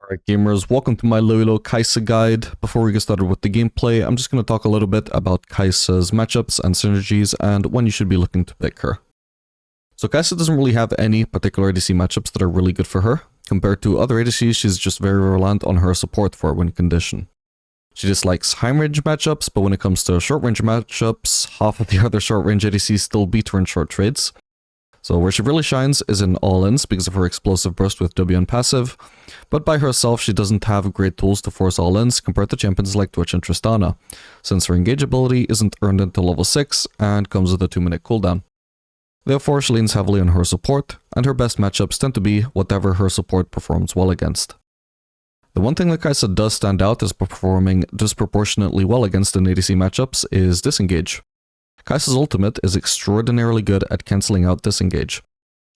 Alright gamers, welcome to my low Kaisa guide. Before we get started with the gameplay, I'm just going to talk a little bit about Kaisa's matchups and synergies and when you should be looking to pick her. So Kaisa doesn't really have any particular ADC matchups that are really good for her. Compared to other ADCs, she's just very reliant on her support for a win condition. She dislikes high range matchups, but when it comes to short range matchups, half of the other short range ADCs still beat her in short trades. So where she really shines is in all-ins because of her explosive burst with W and passive, but by herself she doesn't have great tools to force all-ins compared to champions like Twitch and Tristana, since her engage ability isn't earned until level 6 and comes with a 2-minute cooldown. Therefore she leans heavily on her support, and her best matchups tend to be whatever her support performs well against. The one thing that Kaisa does stand out as performing disproportionately well against in ADC matchups is disengage. Kaisa's ultimate is extraordinarily good at cancelling out disengage.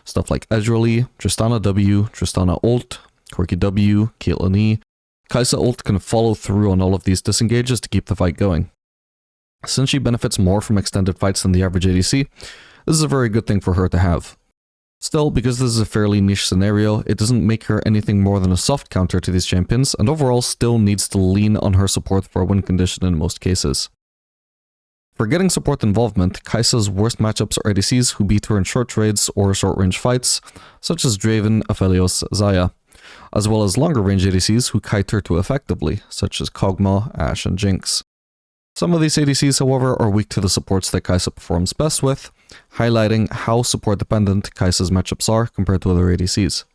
Stuff like Ezreal, Tristana W, Tristana ult, Quirky W, Caitlyn E. Kaisa ult can follow through on all of these disengages to keep the fight going. Since she benefits more from extended fights than the average ADC, this is a very good thing for her to have. Still, because this is a fairly niche scenario, it doesn't make her anything more than a soft counter to these champions, and overall still needs to lean on her support for a win condition in most cases. For getting support involvement, Kaisa's worst matchups are ADCs who beat her in short trades or short range fights, such as Draven, Aphelios, Xayah, as well as longer range ADCs who kite her too effectively, such as Kog'Maw, Ashe, and Jinx. Some of these ADCs, however, are weak to the supports that Kaisa performs best with, highlighting how support dependent Kaisa's matchups are compared to other ADCs.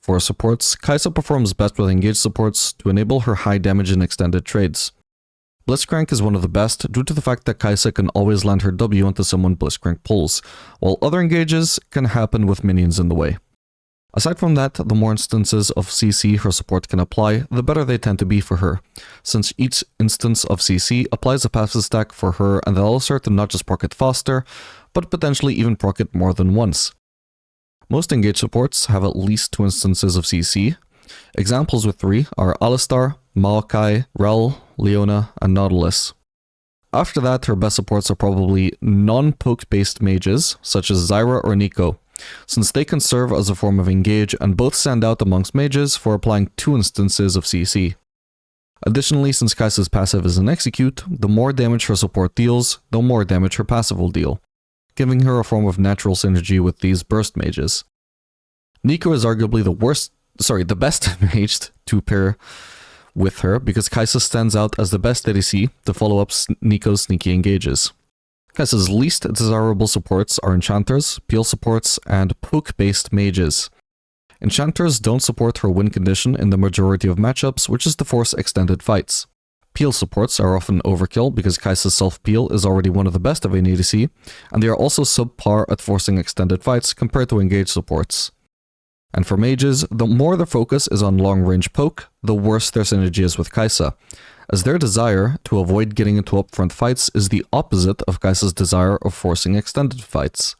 For supports, Kaisa performs best with engaged supports to enable her high damage in extended trades. Blitzcrank is one of the best due to the fact that Kaisa can always land her W onto someone Blitzcrank pulls, while other engages can happen with minions in the way. Aside from that, the more instances of CC her support can apply, the better they tend to be for her, since each instance of CC applies a passive stack for her and allows her to not just proc it faster, but potentially even proc it more than once. Most engage supports have at least 2 instances of CC. Examples with 3 are Alistar, Maokai, Rel, Leona, and Nautilus. After that, her best supports are probably non-poke based mages, such as Zyra or Nico, since they can serve as a form of engage and both stand out amongst mages for applying 2 instances of CC. Additionally, since Kaisa's passive is an execute, the more damage her support deals, the more damage her passive will deal, giving her a form of natural synergy with these burst mages. Nico is arguably the best mage to pair with her because Kaisa stands out as the best ADC to follow up Nico's sneaky engages. Kaisa's least desirable supports are enchanters, peel supports, and poke-based mages. Enchanters don't support her win condition in the majority of matchups, which is to force extended fights. Peel supports are often overkill because Kaisa's self-peel is already one of the best of an ADC, and they are also subpar at forcing extended fights compared to engaged supports. And for mages, the more their focus is on long-range poke, the worse their synergy is with Kaisa, as their desire to avoid getting into upfront fights is the opposite of Kaisa's desire of forcing extended fights.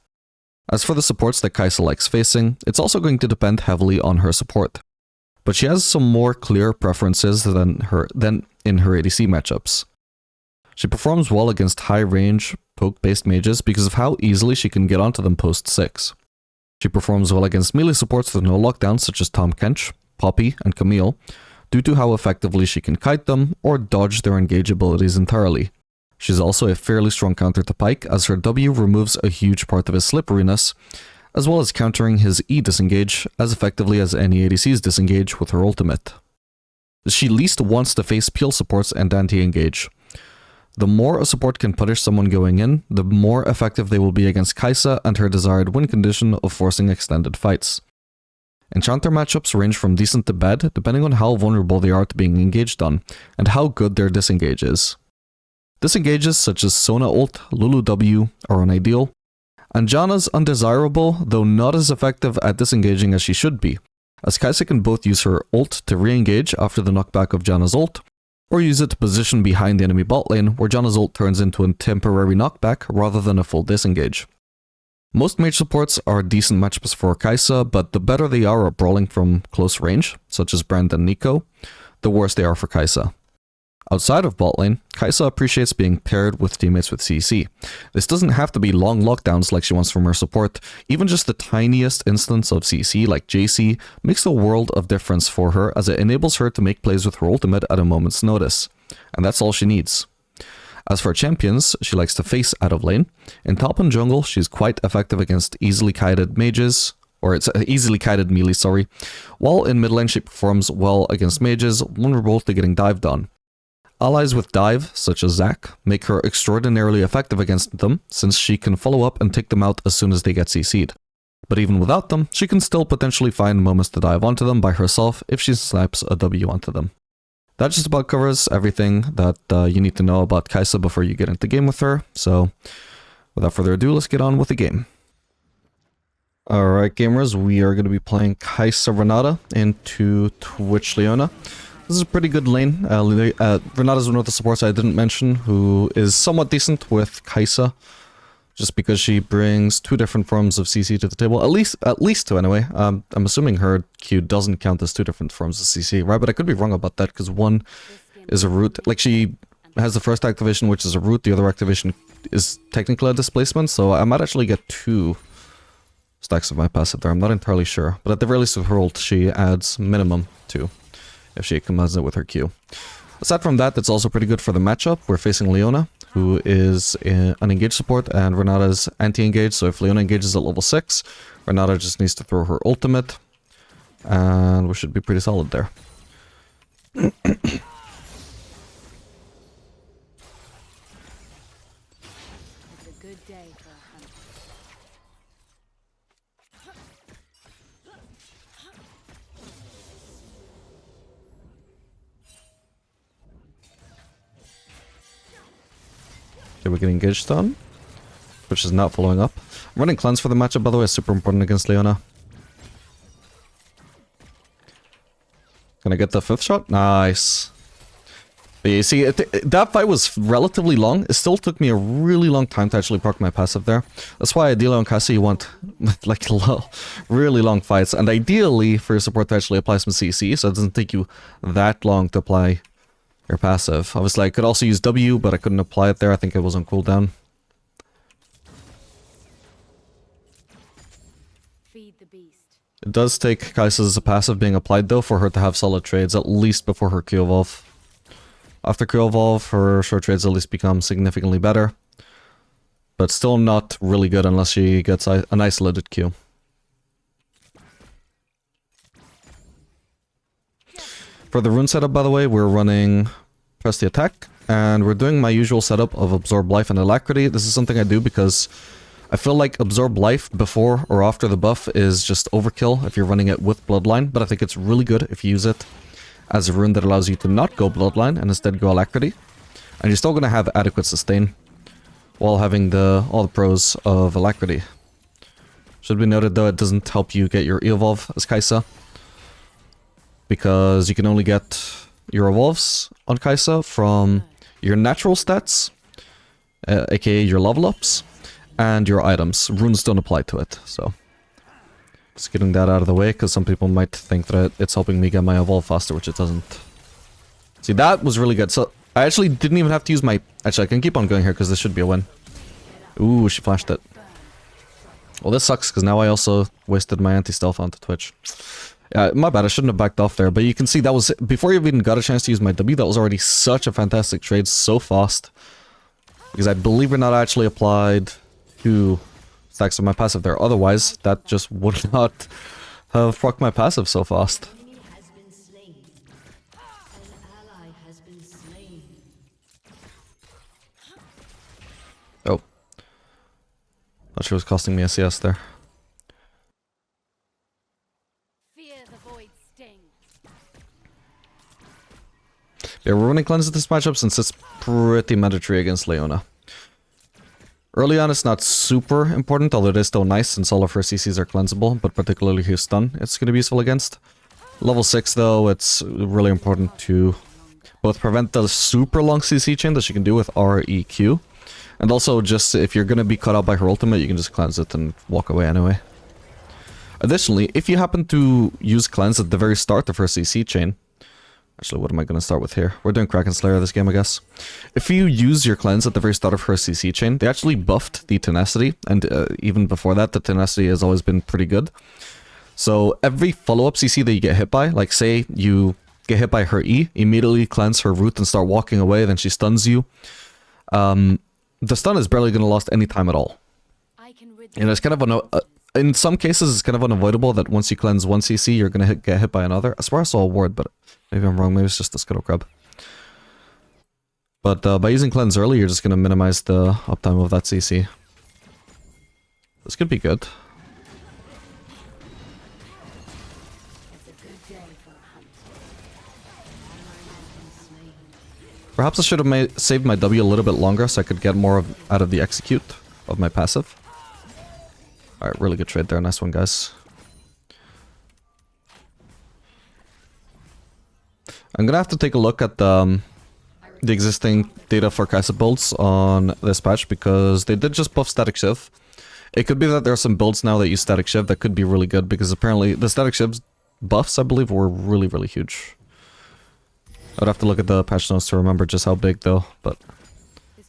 As for the supports that Kaisa likes facing, it's also going to depend heavily on her support. But she has some more clear preferences than in her ADC matchups. She performs well against high-range, poke-based mages because of how easily she can get onto them post-6. She performs well against melee supports with no lockdowns such as Tahm Kench, Poppy, and Camille, due to how effectively she can kite them or dodge their engage abilities entirely. She's also a fairly strong counter to Pyke as her W removes a huge part of his slipperiness, as well as countering his E disengage as effectively as any ADC's disengage with her ultimate. She least wants to face peel supports and anti-engage. The more a support can punish someone going in, the more effective they will be against Kaisa and her desired win condition of forcing extended fights. Enchanter matchups range from decent to bad depending on how vulnerable they are to being engaged on, and how good their disengage is. Disengages such as Sona ult, Lulu W are unideal, and Janna's undesirable, though not as effective at disengaging as she should be, as Kaisa can both use her ult to re-engage after the knockback of Janna's ult, or use it to position behind the enemy bot lane where Janna's ult turns into a temporary knockback rather than a full disengage. Most mage supports are decent matchups for Kaisa, but the better they are at brawling from close range, such as Brand and Nico, the worse they are for Kaisa. Outside of bot lane, Kaisa appreciates being paired with teammates with CC. This doesn't have to be long lockdowns like she wants from her support. Even just the tiniest instance of CC like JC makes a world of difference for her, as it enables her to make plays with her ultimate at a moment's notice. And that's all she needs. As for champions, she likes to face out of lane. In top and jungle, she's quite effective against easily kited mages, or it's easily kited melee, sorry. While in mid lane she performs well against mages, vulnerable to getting dived on. Allies with dive, such as Zac, make her extraordinarily effective against them, since she can follow up and take them out as soon as they get CC'd. But even without them, she can still potentially find moments to dive onto them by herself if she snipes a W onto them. That just about covers everything that you need to know about Kaisa before you get into the game with her, so without further ado, let's get on with the game. Alright gamers, we are going to be playing Kaisa Renata into Twitch Leona. This is a pretty good lane. Renata's one of the supports I didn't mention, who is somewhat decent with Kaisa, just because she brings two different forms of CC to the table. At least two anyway. I'm assuming her Q doesn't count as two different forms of CC, right? But I could be wrong about that, because one is a root. Like, she has the first activation, which is a root. The other activation is technically a displacement, so I might actually get two stacks of my passive there. I'm not entirely sure. But at the very least with her ult, she adds minimum two, if she combines it with her Q. Aside from that, it's also pretty good for the matchup. We're facing Leona, who is an engaged support, and Renata's anti-engaged, so if Leona engages at level 6, Renata just needs to throw her ultimate, and we should be pretty solid there. Okay, we're getting engaged on, which is not following up. Running cleanse for the matchup, by the way, is super important against Leona. Can I get the 5th shot? Nice. But you see, that fight was relatively long. It still took me a really long time to actually proc my passive there. That's why ideally on Kaisa you want like really long fights. And ideally for your support to actually apply some CC, so it doesn't take you that long to apply your passive. Obviously I could also use W, but I couldn't apply it there. I think it was on cooldown. Feed the beast. It does take Kaisa's passive being applied though for her to have solid trades, at least before her Q evolve. After Q evolve, her short trades at least become significantly better. But still not really good unless she gets an isolated Q. For the rune setup, by the way, we're running Press the Attack, and we're doing my usual setup of Absorb Life and Alacrity. This is something I do because I feel like Absorb Life before or after the buff is just overkill if you're running it with Bloodline, but I think it's really good if you use it as a rune that allows you to not go Bloodline and instead go Alacrity. And you're still going to have adequate sustain while having all the pros of Alacrity. Should be noted though, it doesn't help you get your E-Evolve as Kaisa, because you can only get your evolves on Kaisa from your natural stats, aka your level ups, and your items. Runes don't apply to it, so just getting that out of the way, because some people might think that it's helping me get my evolve faster, which it doesn't. See, that was really good. So I actually didn't even have to use my... Actually, I can keep on going here because this should be a win. Ooh, she flashed it. Well, this sucks because now I also wasted my anti-stealth onto Twitch. Yeah, my bad, I shouldn't have backed off there, but you can see that was, before you even got a chance to use my W, that was already such a fantastic trade, so fast. Because I believe we're not actually applied 2 stacks of my passive there, otherwise that just would not have procced my passive so fast. Oh. Thought she was costing me a CS there. Yeah, we're running cleanse at this matchup since it's pretty mandatory against Leona. Early on it's not super important, although it is still nice since all of her CCs are cleansable, but particularly her stun it's going to be useful against. Level 6 though, it's really important to both prevent the super long CC chain that she can do with REQ, and also just if you're going to be caught out by her ultimate, you can just cleanse it and walk away anyway. Additionally, if you happen to use cleanse at the very start of her CC chain, Actually, what am I going to start with here? We're doing Kraken Slayer this game, I guess. If you use your cleanse at the very start of her CC chain, they actually buffed the tenacity, and even before that, the tenacity has always been pretty good. So every follow-up CC that you get hit by, like say you get hit by her E, immediately cleanse her root and start walking away, then she stuns you. The stun is barely going to last any time at all. And it's kind of in some cases, it's kind of unavoidable that once you cleanse one CC, you're going to get hit by another. I swear I saw a ward, but maybe I'm wrong. Maybe it's just the Scuttle Crab. But by using cleanse early, you're just going to minimize the uptime of that CC. This could be good. Perhaps I should have saved my W a little bit longer so I could get more out of the execute of my passive. Alright, really good trade there. Nice one, guys. I'm gonna have to take a look at the existing data for Kaisa builds on this patch because they did just buff Static Shiv. It could be that there are some builds now that use Static Shiv that could be really good because apparently the Static Shiv's buffs, I believe, were really, really huge. I would have to look at the patch notes to remember just how big though, but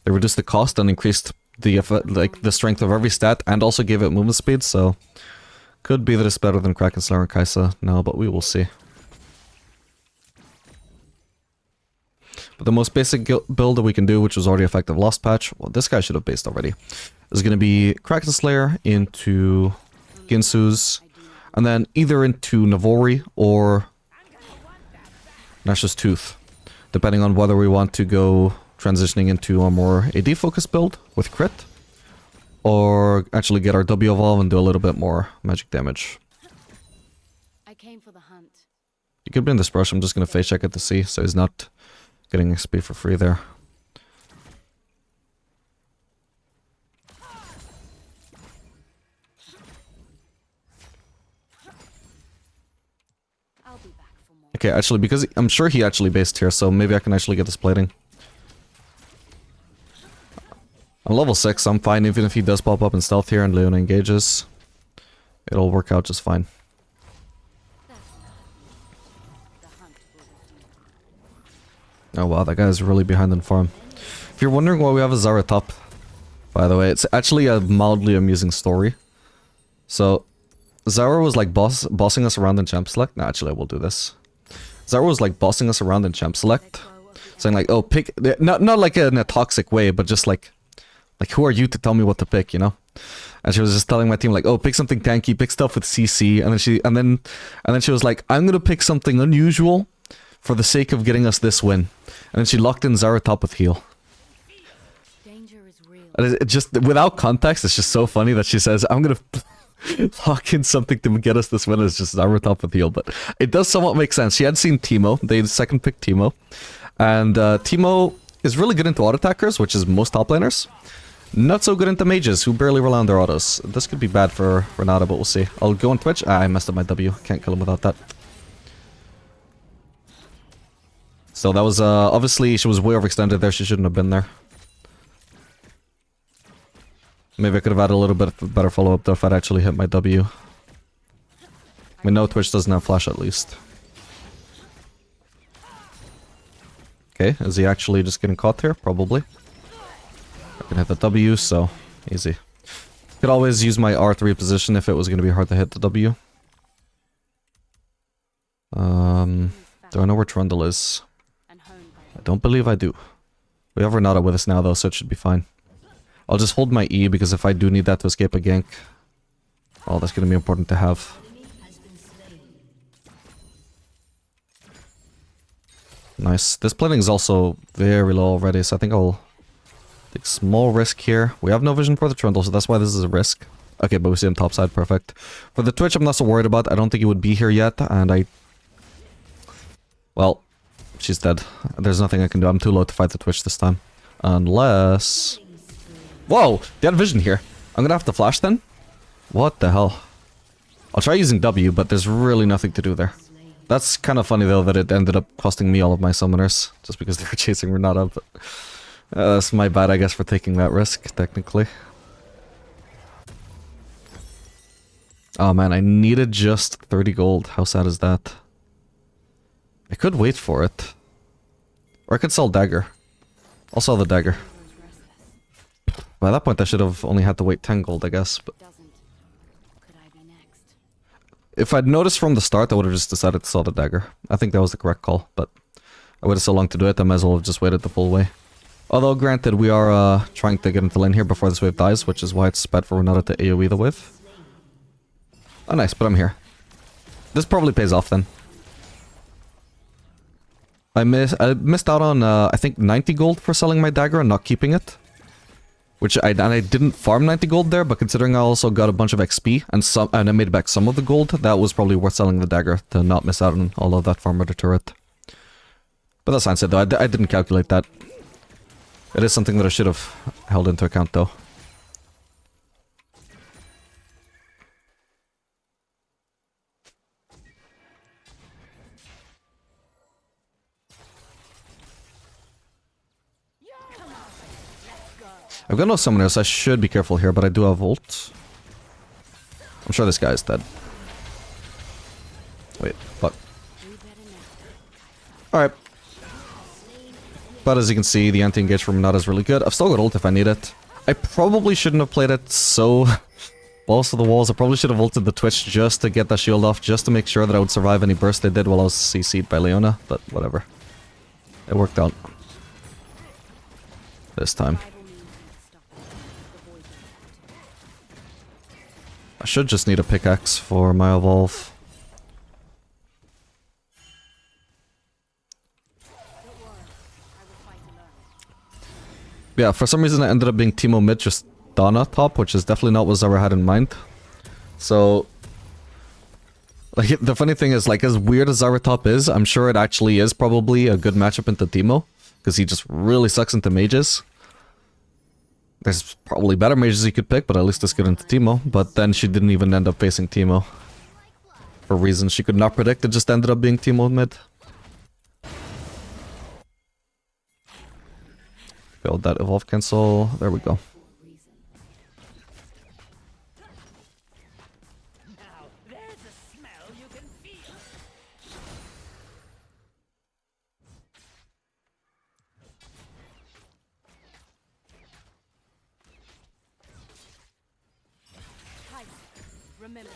they reduced the cost and increased the strength of every stat and also gave it movement speed, so could be that it's better than Kraken Slayer and Kaisa now, but we will see. But the most basic build that we can do, which was already effective last patch, well, this guy should have based already, is going to be Kraken Slayer into Ginsu's, and then either into Navori or Nash's Tooth, depending on whether we want to go transitioning into a more AD focused build with crit, or actually get our W evolve and do a little bit more magic damage. I came for the hunt. You could be in this brush. I'm just going to face check it to see, so he's not getting XP for free there. Okay, actually, because I'm sure he actually based here, so maybe I can actually get this plating. I'm level 6, I'm fine even if he does pop up in stealth here and Leona engages. It'll work out just fine. Oh wow, that guy is really behind in farm. If you're wondering why we have a Zara top, by the way, it's actually a mildly amusing story. So, Zara was like bossing us around in Champ Select. No, actually I will do this. Zara was like bossing us around in Champ Select, saying like, "Oh, pick," not like in a toxic way, but just like who are you to tell me what to pick, you know? And she was just telling my team like, "Oh, pick something tanky, pick stuff with CC," and then she was like, "I'm gonna pick something unusual for the sake of getting us this win," and then she locked in Zara top with heal. Danger is real. And it just without context, it's just so funny that she says, "I'm gonna." Lock in something to get us this win is just Zara top with heal, but it does somewhat make sense. She had seen Teemo, they second picked Teemo, and Teemo is really good into auto attackers, which is most top laners. Not so good into mages, who barely rely on their autos. This could be bad for Renata, but we'll see. I'll go on Twitch. I messed up my W. Can't kill him without that. So that was, obviously, she was way overextended there. She shouldn't have been there. Maybe I could have had a little bit better follow-up though if I'd actually hit my W. I mean, no, Twitch doesn't have flash at least. Okay, is he actually just getting caught here? Probably. I can hit the W, so easy. Could always use my R3 position if it was going to be hard to hit the W. Do I know where Trundle is? I don't believe I do. We have Renata with us now though, so it should be fine. I'll just hold my E because if I do need that to escape a gank, oh, that's going to be important to have. Nice. This plating is also very low already, so I think I'll take small risk here. We have no vision for the Trundle, so that's why this is a risk. Okay, but we see him topside, perfect. For the Twitch, I'm not so worried about. I don't think he would be here yet, and well, she's dead. There's nothing I can do. I'm too low to fight the Twitch this time. Unless... Whoa! They had vision here. I'm gonna have to flash then? What the hell? I'll try using W, but there's really nothing to do there. That's kind of funny though that it ended up costing me all of my summoners, just because they were chasing Renata, but... that's my bad, I guess, for taking that risk, technically. Oh man, I needed just 30 gold. How sad is that? I could wait for it. Or I could sell dagger. I'll sell the dagger. By that point I should have only had to wait 10 gold, I guess. But Could I be next? if I'd noticed from the start, I would have just decided to sell the dagger. I think that was the correct call, but I waited so long to do it, I might as well have just waited the full way. Although, granted, we are trying to get into lane here before this wave dies, which is why it's bad for Renata to AoE the wave. Oh, nice, but I'm here. This probably pays off then. I missed out on, I think, 90 gold for selling my dagger and not keeping it. Which I didn't farm 90 gold there, but considering I also got a bunch of XP and I made back some of the gold, that was probably worth selling the dagger to not miss out on all of that farm murder turret. But that's fine said though, I didn't calculate that. It is something that I should have held into account though. I've got no summoners, so I should be careful here, but I do have ult. I'm sure this guy is dead. Wait, fuck. Alright. But as you can see, the anti-engage from Renata is really good. I've still got ult if I need it. I probably shouldn't have played it so balls to the walls. I probably should have ulted the Twitch just to get that shield off, just to make sure that I would survive any burst they did while I was CC'd by Leona, but whatever. It worked out. This time. I should just need a pickaxe for my evolve. Yeah, for some reason I ended up being Teemo mid, just Donna top, which is definitely not what Zara had in mind. So, like, the funny thing is, like, as weird as Zara top is, I'm sure it actually is probably a good matchup into Teemo, because he just really sucks into mages. There's probably better mages you could pick, but at least it's good into Teemo. But then she didn't even end up facing Teemo. For reasons she could not predict, it just ended up being Teemo mid. Build that evolve cancel. There we go. Remember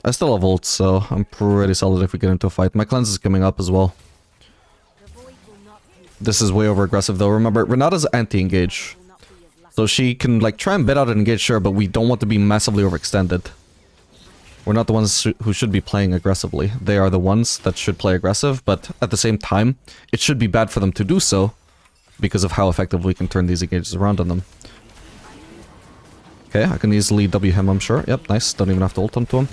I still have ult, so I'm pretty solid if we get into a fight. My cleanse is coming up as well. This is way over aggressive though. Remember, Renata's anti-engage. So she can like try and bait out an engage, sure, but we don't want to be massively overextended. We're not the ones who should be playing aggressively. They are the ones that should play aggressive, but at the same time, it should be bad for them to do so because of how effective we can turn these engages around on them. Okay, I can easily W him, I'm sure. Yep, nice. Don't even have to ult onto him.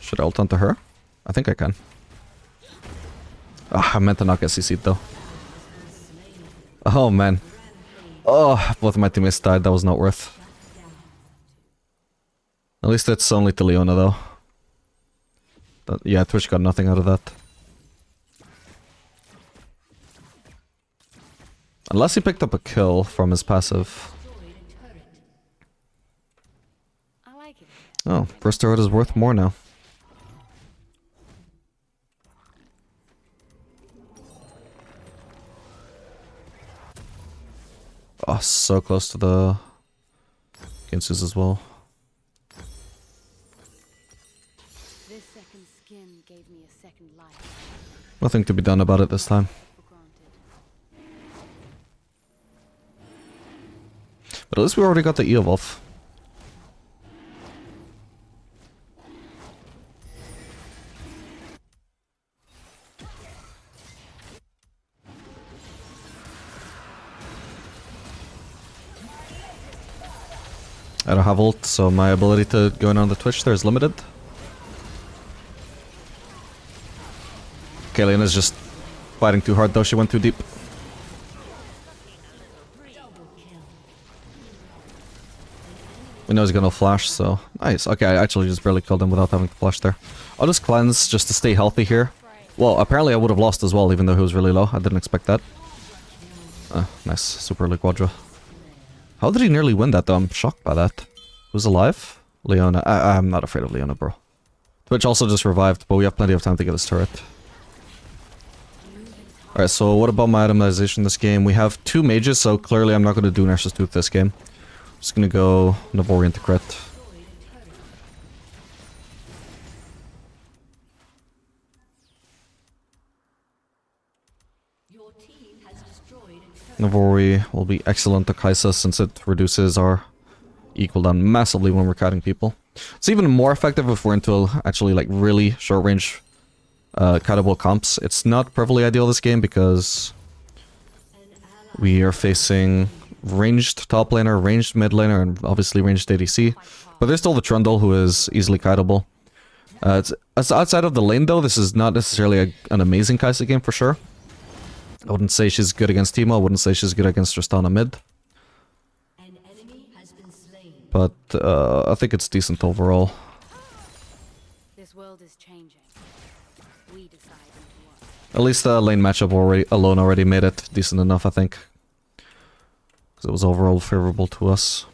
Should I ult onto her? I think I can. Ah, I meant to not get CC'd though. Oh man. Oh, both of my teammates died. That was not worth. At least it's only to Leona though. But, yeah, Twitch got nothing out of that. Unless he picked up a kill from his passive. I like it. Oh, first turret is worth more now. Oh, so close to the Ginsus as well. This second skin gave me a second life. Nothing to be done about it this time. For granted. But at least we already got the E-Evolve. I don't have ult, so my ability to go in on the Twitch there is limited. Okay, Leona's just fighting too hard though, she went too deep. We know he's gonna flash, so... Nice, okay, I actually just barely killed him without having to flash there. I'll just cleanse just to stay healthy here. Well, apparently I would have lost as well, even though he was really low. I didn't expect that. Nice. Super early quadra. How did he nearly win that, though? I'm shocked by that. Who's alive? Leona. I'm not afraid of Leona, bro. Twitch also just revived, but we have plenty of time to get his turret. Alright, so what about my itemization this game? We have 2 mages, so clearly I'm not going to do Nurse's Tooth this game. I'm just going to go Navori into crit. Navori will be excellent to Kaisa since it reduces our equal down massively when we're kiting people. It's even more effective if we're into actually like really short range kiteable comps. It's not perfectly ideal this game because we are facing ranged top laner, ranged mid laner, and obviously ranged ADC. But there's still the Trundle who is easily kiteable. It's outside of the lane though, this is not necessarily an amazing Kaisa game for sure. I wouldn't say she's good against Teemo, I wouldn't say she's good against Tristana mid. But I think it's decent overall. This world is changing. We decide what. At least the lane matchup alone already made it decent enough, I think. Because it was overall favorable to us.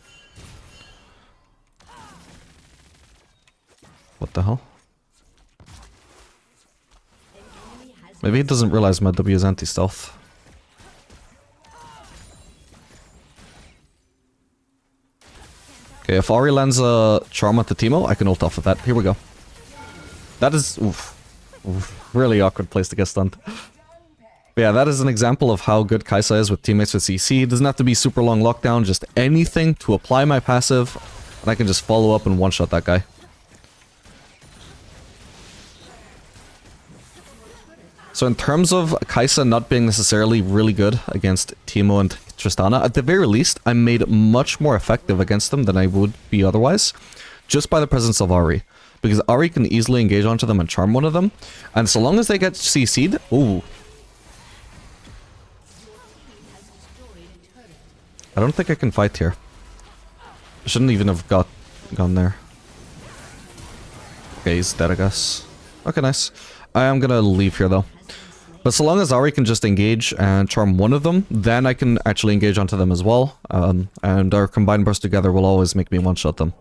What the hell? Maybe he doesn't realize my W is anti-stealth. Okay, if Ahri lands a charm at the Teemo, I can ult off of that. Here we go. That is... really awkward place to get stunned. But yeah, that is an example of how good Kaisa is with teammates with CC. It doesn't have to be super long lockdown, just anything to apply my passive, and I can just follow up and one-shot that guy. So in terms of Kaisa not being necessarily really good against Teemo and Tristana, at the very least, I'm made much more effective against them than I would be otherwise, just by the presence of Ahri. Because Ahri can easily engage onto them and charm one of them, and so long as they get CC'd, ooh. I don't think I can fight here. I shouldn't even have gone there. Okay, he's dead, I guess. Okay, nice. I am gonna leave here though. But so long as Ahri can just engage and charm one of them, then I can actually engage onto them as well. And our combined burst together will always make me one-shot them.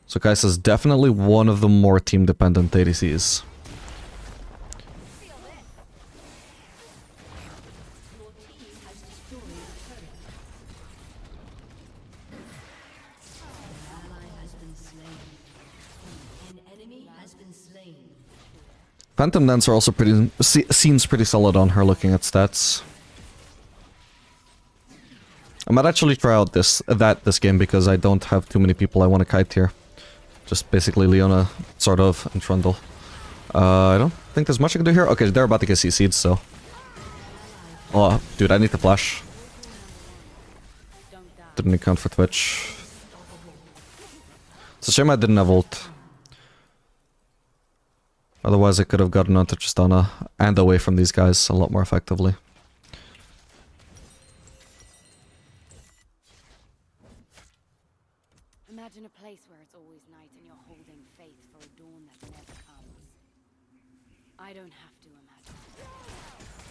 So Kaisa is definitely one of the more team-dependent ADCs. Phantom Dancer also seems pretty solid on her looking at stats. I might actually try out this game because I don't have too many people I want to kite here. Just basically Leona, sort of, and Trundle. I don't think there's much I can do here. Okay, they're about to get CC'd, so... Oh, dude, I need to flash. Didn't account for Twitch. It's a shame I didn't have ult. Otherwise I could have gotten onto Tristana and away from these guys a lot more effectively. Imagine a place where it's always night and you're holding faith for a dawn that never comes. I don't have to imagine.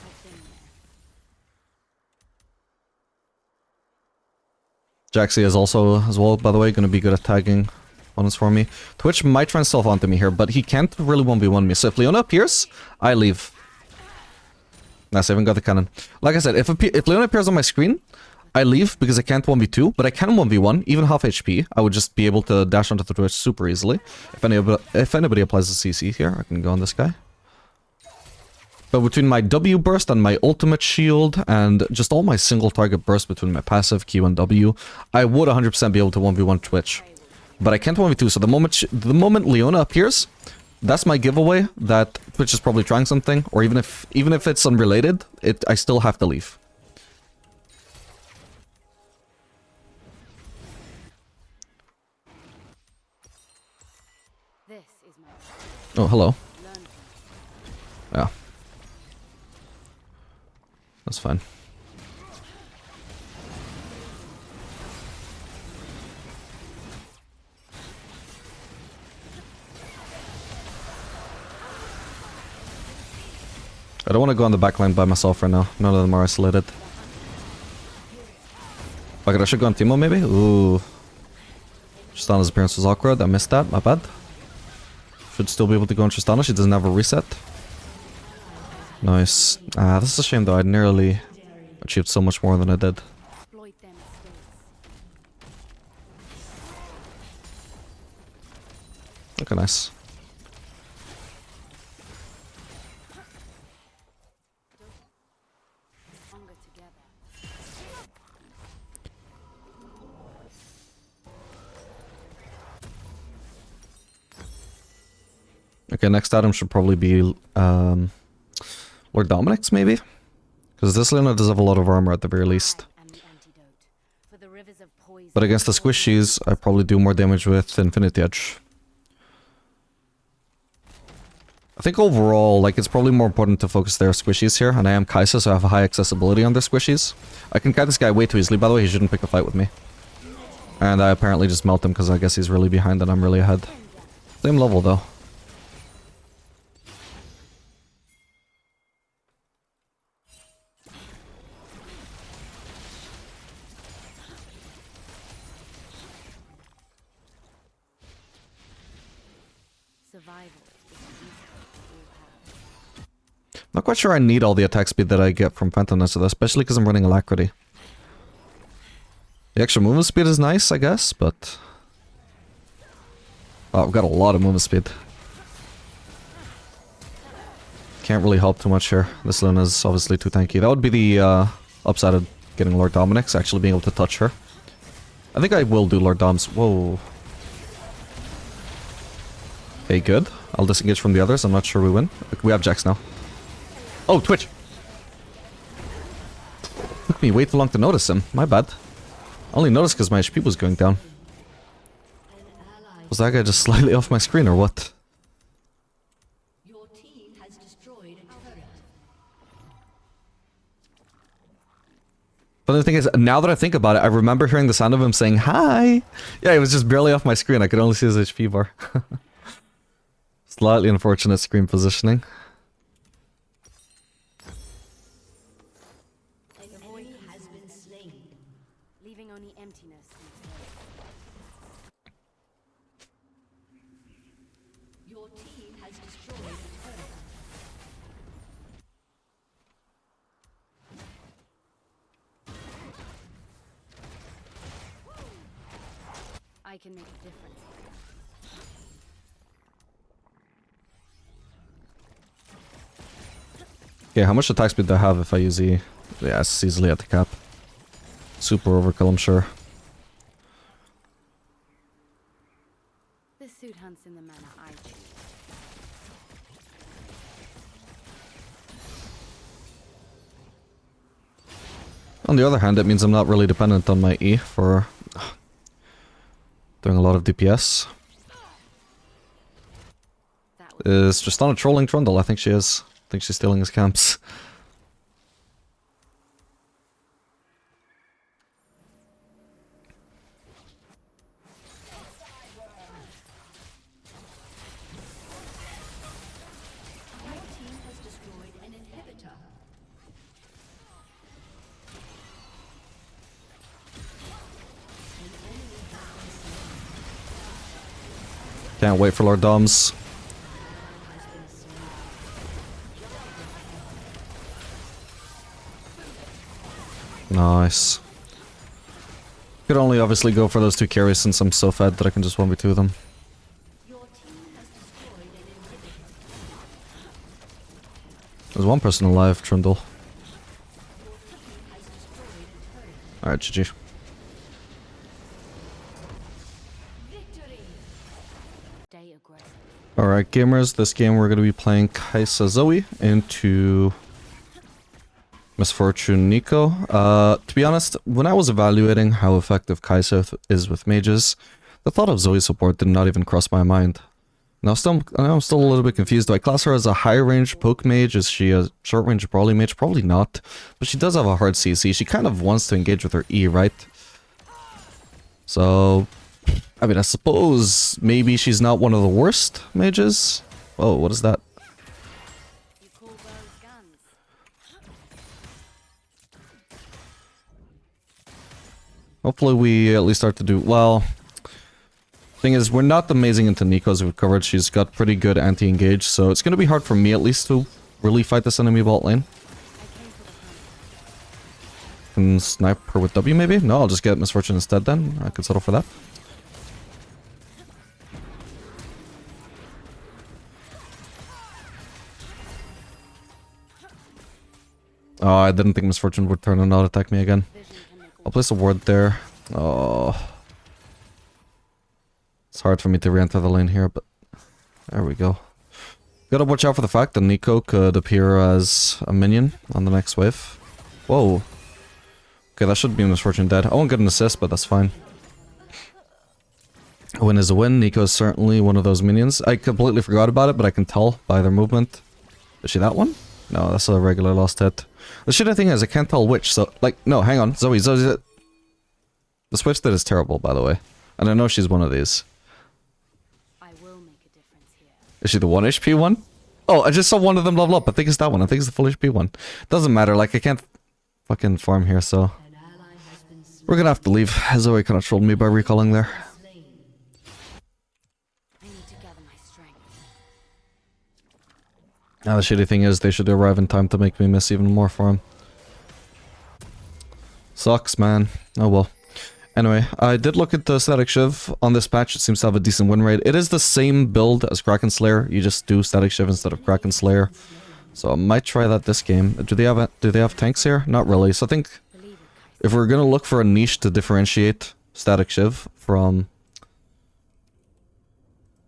I've been there. Jaxi is also, as well, by the way, going to be good at tagging opponents for me. Twitch might try and stealth onto me here, but he can't really 1v1 me. So if Leona appears, I leave. Nice, I even got the cannon. Like I said, if Leona appears on my screen, I leave because I can't 1v2, but I can 1v1, even half HP. I would just be able to dash onto the Twitch super easily. If anybody applies the CC here, I can go on this guy. But between my W burst and my ultimate shield and just all my single target bursts between my passive, Q, and W, I would 100% be able to 1v1 Twitch. But I can't 1v2, so the moment Leona appears, that's my giveaway that Twitch is probably trying something, or even if it's unrelated, I still have to leave. This is my Oh, hello. Yeah. That's fine. I don't want to go on the backline by myself right now. None of them are isolated. Fuck it, I should go on Timo maybe? Ooh. Tristana's appearance was awkward. I missed that. My bad. Should still be able to go on Tristana. She doesn't have a reset. Nice. Ah, this is a shame though. I nearly achieved so much more than I did. Okay, nice. Okay, next item should probably be Lord Dominic's, maybe? Because this Luna does have a lot of armor at the very least. But against the squishies, I probably do more damage with Infinity Edge. I think overall, like, it's probably more important to focus their squishies here, and I am Kaisa, so I have a high accessibility on their squishies. I can kite this guy way too easily, by the way, he shouldn't pick a fight with me. And I apparently just melt him because I guess he's really behind and I'm really ahead. Same level though. Not quite sure I need all the attack speed that I get from Phantom Nessa though, especially because I'm running Alacrity. The extra movement speed is nice, I guess, but... Oh, I've got a lot of movement speed. Can't really help too much here. This Luna is obviously too tanky. That would be the upside of getting Lord Dominic's, actually being able to touch her. I think I will do Lord Dom's. Whoa. Okay, good. I'll disengage from the others. I'm not sure we win. We have Jax now. Oh, Twitch! Took me way too long to notice him. My bad. I only noticed because my HP was going down. Was that guy just slightly off my screen or what? Your team has destroyed a turret. But the thing is, now that I think about it, I remember hearing the sound of him saying hi. Yeah, he was just barely off my screen. I could only see his HP bar. Slightly unfortunate screen positioning. I can make a difference. Okay, how much attack speed do I have if I use E? Yeah, it's easily at the cap. Super overkill, I'm sure. This suit hunts in the manner I choose. On the other hand, it means I'm not really dependent on my E for doing a lot of DPS. Is Tristana trolling Trundle? I think she is. I think she's stealing his camps. Can't wait for Lord Doms. Nice. Could only obviously go for those two carries since I'm so fed that I can just 1v2 them. There's one person alive, Trundle. Alright, GG. Alright gamers, this game we're going to be playing Kaisa Zoe into Misfortune Nico. To be honest, when I was evaluating how effective Kaisa is with mages, the thought of Zoe support did not even cross my mind. Now I'm still a little bit confused. Do I class her as a high range poke mage? Is she a short range brawly mage? Probably not. But she does have a hard CC. She kind of wants to engage with her E, right? So... I mean, I suppose maybe she's not one of the worst mages. Oh, what is that? You call those guns? Hopefully we at least start to do... Well... Thing is, we're not amazing into Nico as we've covered. She's got pretty good anti-engage, so it's going to be hard for me at least to really fight this enemy bot lane. Can snipe her with W maybe? No, I'll just get Misfortune instead then. I can settle for that. Oh, I didn't think Misfortune would turn and not attack me again. I'll place a ward there. Oh... It's hard for me to re-enter the lane here, but there we go. Gotta watch out for the fact that Nico could appear as a minion on the next wave. Whoa. Okay, that should be Misfortune dead. I won't get an assist, but that's fine. A win is a win. Nico is certainly one of those minions. I completely forgot about it, but I can tell by their movement. Is she that one? No, that's a regular lost hit. The shitty thing is, I can't tell which, so... Like, no, hang on. Zoe's... The switch that is terrible, by the way. And I know she's one of these. Is she the 1 HP one? Oh, I just saw one of them level up. I think it's that one. I think it's the full HP one. Doesn't matter, like, I can't fucking farm here, so... We're gonna have to leave. Zoe kind of trolled me by recalling there. Now the shitty thing is, they should arrive in time to make me miss even more for him. Sucks, man. Oh well. Anyway, I did look at the Static Shiv on this patch. It seems to have a decent win rate. It is the same build as Kraken Slayer. You just do Static Shiv instead of Kraken Slayer. So I might try that this game. Do they have tanks here? Not really. So I think if we're gonna look for a niche to differentiate Static Shiv from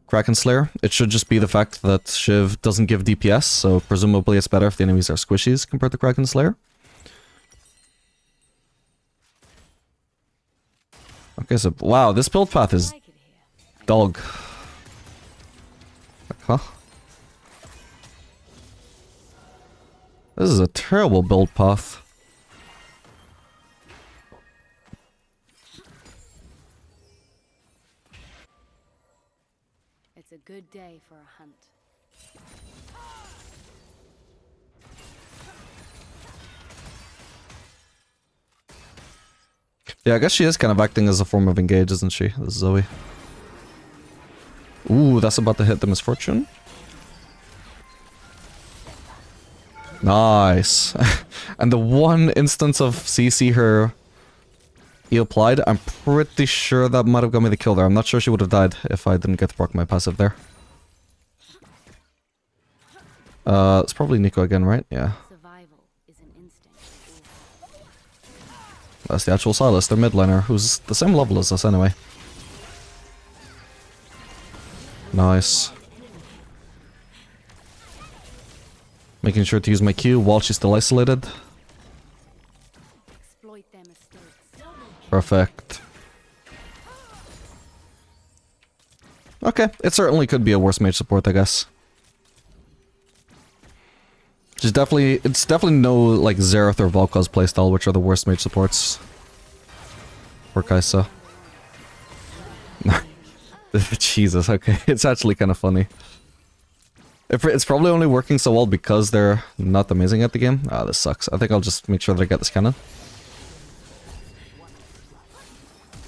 Kraken Slayer, it should just be the fact that Shiv doesn't give DPS, so presumably it's better if the enemies are squishies compared to Kraken Slayer. Okay, so, wow, this build path is dog. Huh? This is a terrible build path. It's a good day for a hunt. Yeah, I guess she is kind of acting as a form of engage, isn't she? This is Zoe. Ooh, that's about to hit the Misfortune. Nice. And the one instance of CC her E applied, I'm pretty sure that might have got me the kill there. I'm not sure she would have died if I didn't get to proc my passive there. It's probably Nico again, right? Yeah. That's the actual Silas, their midliner, who's the same level as us anyway. Nice. Making sure to use my Q while she's still isolated. Perfect. Okay, it certainly could be a worse mage support, I guess. It's definitely no, like, Xerath or Volkos playstyle, which are the worst mage supports. For Kaisa. Jesus, okay. It's actually kind of funny. It's probably only working so well because they're not amazing at the game. Ah, this sucks. I think I'll just make sure that I get this cannon.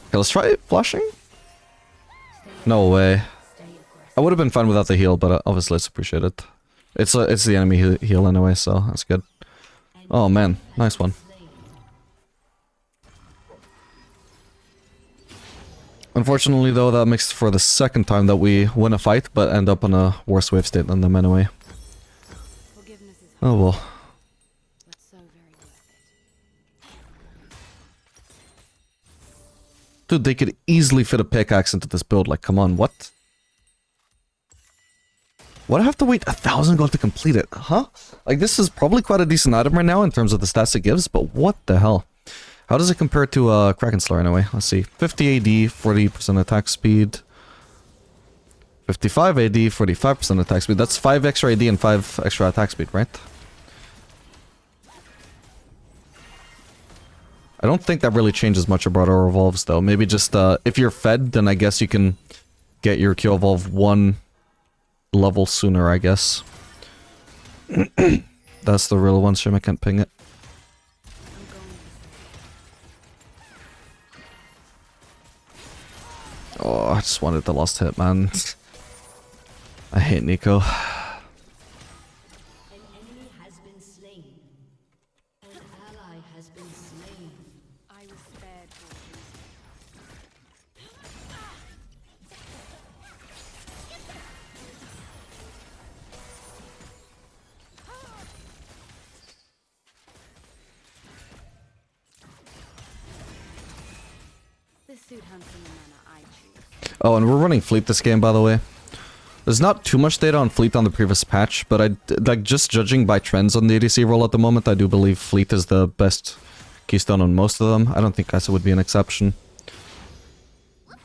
Okay, let's try flashing. No way. I would have been fine without the heal, but obviously it's appreciated. It's the enemy heal anyway, so that's good. Oh man, nice one. Unfortunately though, that makes for the second time that we win a fight, but end up on a worse wave state than them anyway. Oh well. Dude, they could easily fit a pickaxe into this build, like come on, what? Why do I have to wait 1,000 gold to complete it? Huh? Like, this is probably quite a decent item right now in terms of the stats it gives, but what the hell? How does it compare to Kraken Slayer anyway? Let's see. 50 AD, 40% attack speed. 55 AD, 45% attack speed. That's 5 extra AD and 5 extra attack speed, right? I don't think that really changes much about our evolves, though. Maybe just, if you're fed, then I guess you can get your Q evolve 1 level sooner, I guess. That's the real one. Shame I can't ping it. just wanted the last hit, man. I hate Nico. An enemy has been slain. An ally has been slain. I was spared for a reason. This suit hunts in the manner I choose. Oh, and we're running Fleet this game, by the way. There's not too much data on Fleet on the previous patch, but like just judging by trends on the ADC role at the moment, I do believe Fleet is the best keystone on most of them. I don't think Kaisa would be an exception. This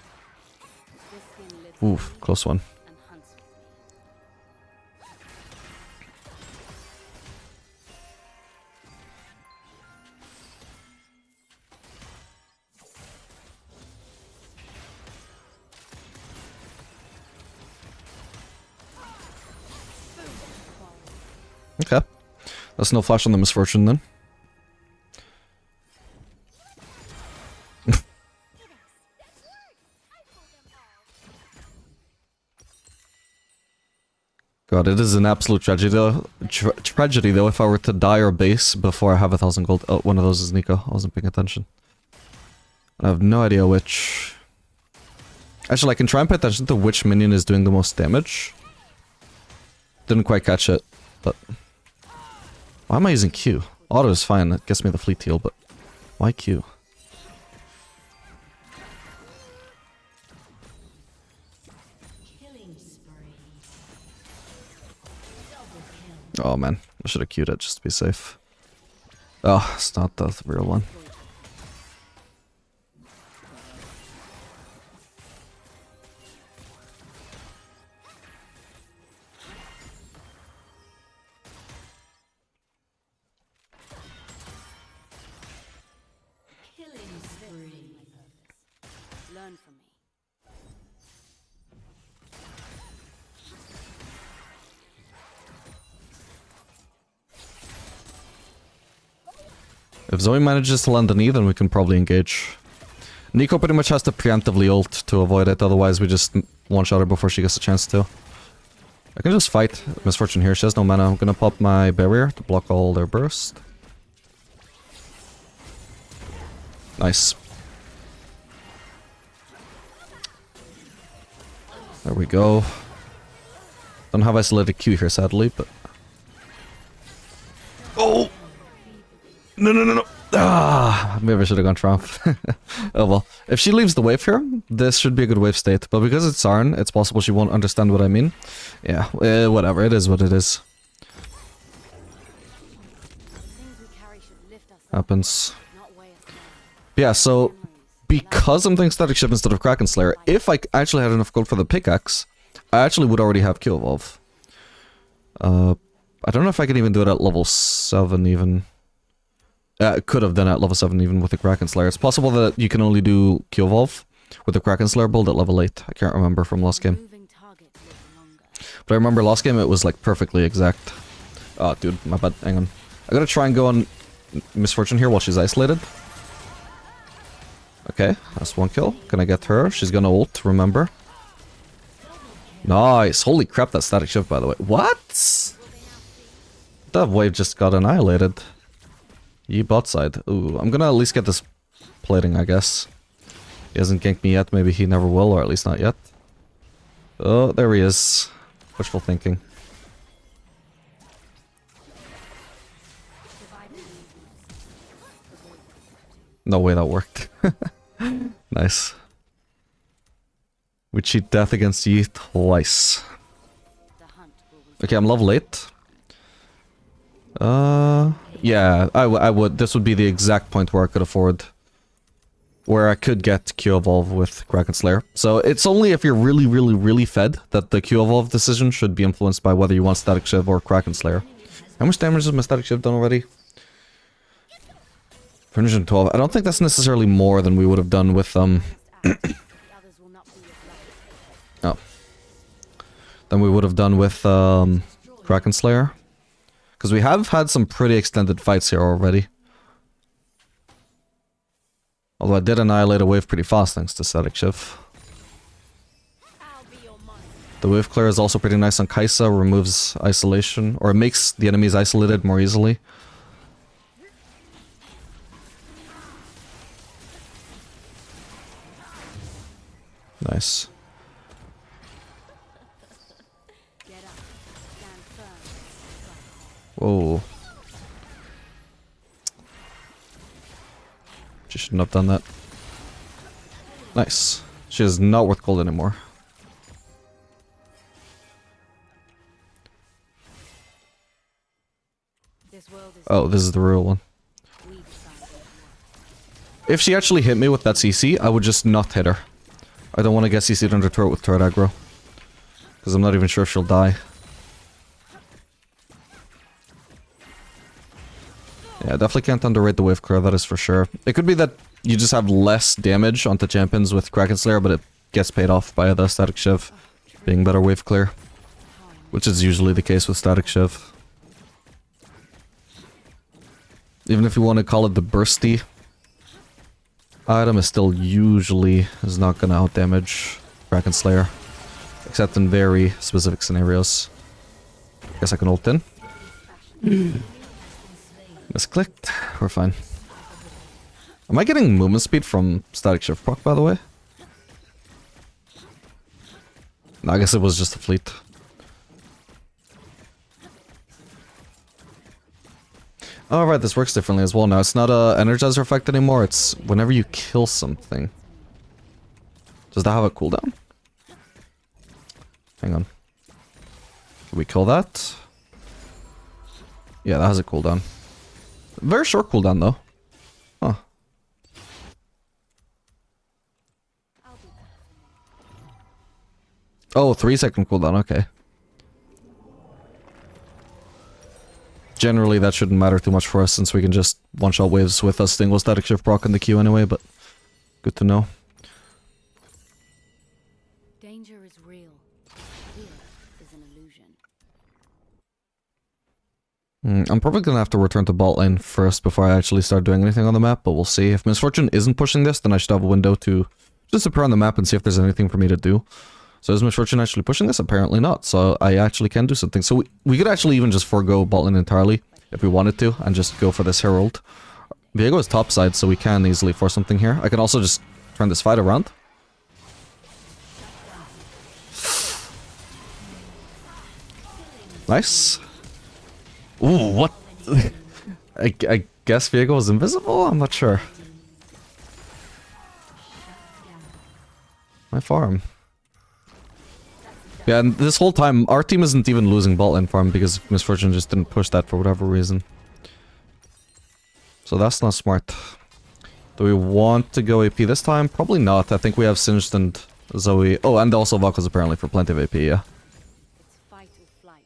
skin lives Oof, close one. and hunts with me. Okay. That's no flash on the misfortune then. God, it is an absolute tragedy though if I were to die or base before I have 1,000 gold. Oh, one of those is Nico. I wasn't paying attention. I have no idea which. Actually, I can try and pay attention to which minion is doing the most damage. Didn't quite catch it, but... Why am I using Q? Auto is fine, it gets me the fleet heal, but... Why Q? Killing spree. Double kill. Oh man, I should have queued it just to be safe. Oh, it's not the real one. Killing spree. Learn from me. If Zoe manages to land an E, then we can probably engage. Nico pretty much has to preemptively ult to avoid it, otherwise we just one-shot her before she gets a chance to. I can just fight Misfortune here, she has no mana. I'm gonna pop my barrier to block all their burst. Nice. There we go. Don't have isolated Q here, sadly, but... Oh! No. Ah, maybe I should have gone Trump. Oh well. If she leaves the wave here, this should be a good wave state. But because it's Sarn, it's possible she won't understand what I mean. Yeah, whatever. It is what it is. Things we carry should lift us up, Happens. not weigh us down. Yeah, so... Memories, Because I'm playing Static Shift instead of Kraken Slayer, if I actually had enough gold for the pickaxe, I actually would already have Q Evolve. I don't know if I can even do it at level 7 even. I could have done it at level 7 even with the Kraken Slayer. It's possible that you can only do Q Evolve with the Kraken Slayer build at level 8. I can't remember from last game. moving targets live longer. But I remember last game it was like perfectly exact. Oh, dude, my bad. Hang on. I gotta try and go on Misfortune here while she's isolated. Okay, that's one kill. Can I get her? She's gonna ult, remember. Nice. Holy crap, that Static Shift, by the way. What? That wave just got annihilated. Ye bot side. Ooh, I'm gonna at least get this plating, I guess. He hasn't ganked me yet. Maybe he never will, or at least not yet. Oh, there he is. Wishful thinking. No way that worked. Nice. We cheat death against Yi twice. The hunt will resume. Okay, I'm level 8. Yeah, I would. This would be the exact point where I could afford... Where I could get Q Evolve with Kraken Slayer. So it's only if you're really fed that the Q Evolve decision should be influenced by whether you want Static Shiv or Kraken Slayer. How much damage has my Static Shiv done already? 412. I don't think that's necessarily more than we would have done with, The others will not be as lucky. Oh. Than we would have done with, Kraken Slayer. Because we have had some pretty extended fights here already. Although I did annihilate a wave pretty fast thanks to Static Shiv. The wave clear is also pretty nice on Kaisa, removes isolation, or it makes the enemies isolated more easily. Nice. Get up. Stand firm. Whoa. She shouldn't have done that. Nice. She is not worth gold anymore. This world is Oh, this is the real one. weak side. If she actually hit me with that CC, I would just not hit her. I don't want to get CC'd under turret with turret aggro. Because I'm not even sure if she'll die. Yeah, definitely can't underrate the wave clear, that is for sure. It could be that you just have less damage onto champions with Kraken Slayer, but it gets paid off by the Static Shiv being better wave clear. Which is usually the case with Static Shiv. Even if you want to call it the bursty item, is still usually is not gonna out damage Kraken Slayer. Except in very specific scenarios. Guess I can ult in. Misclicked. We're fine. Am I getting movement speed from Static Shift proc, by the way? No, I guess it was just a fleet. Oh, right, this works differently as well now. It's not a Energizer effect anymore, it's whenever you kill something. Does that have a cooldown? Hang on. Can we kill that? Yeah, that has a cooldown. Very short cooldown, though. Huh. Oh, 3-second cooldown, okay. Generally, that shouldn't matter too much for us, since we can just one-shot waves with a single Static Shift proc in the queue anyway, but good to know. Danger is real. Fear is an illusion. I'm probably gonna have to return to bot lane first before I actually start doing anything on the map, but we'll see. If Misfortune isn't pushing this, then I should have a window to just appear on the map and see if there's anything for me to do. So is Misfortune actually pushing this? Apparently not, so I actually can do something. So we could actually even just forego bot lane entirely, if we wanted to, and just go for this Herald. Viego is topside, so we can easily force something here. I can also just turn this fight around. Nice. Ooh, what? I guess Viego was invisible? I'm not sure. My farm. Yeah, and this whole time, our team isn't even losing bot lane farm because Misfortune just didn't push that for whatever reason. So that's not smart. Do we want to go AP this time? Probably not. I think we have Singed and Zoe. Oh, and also Valkos apparently for plenty of AP, yeah. It's fight or flight.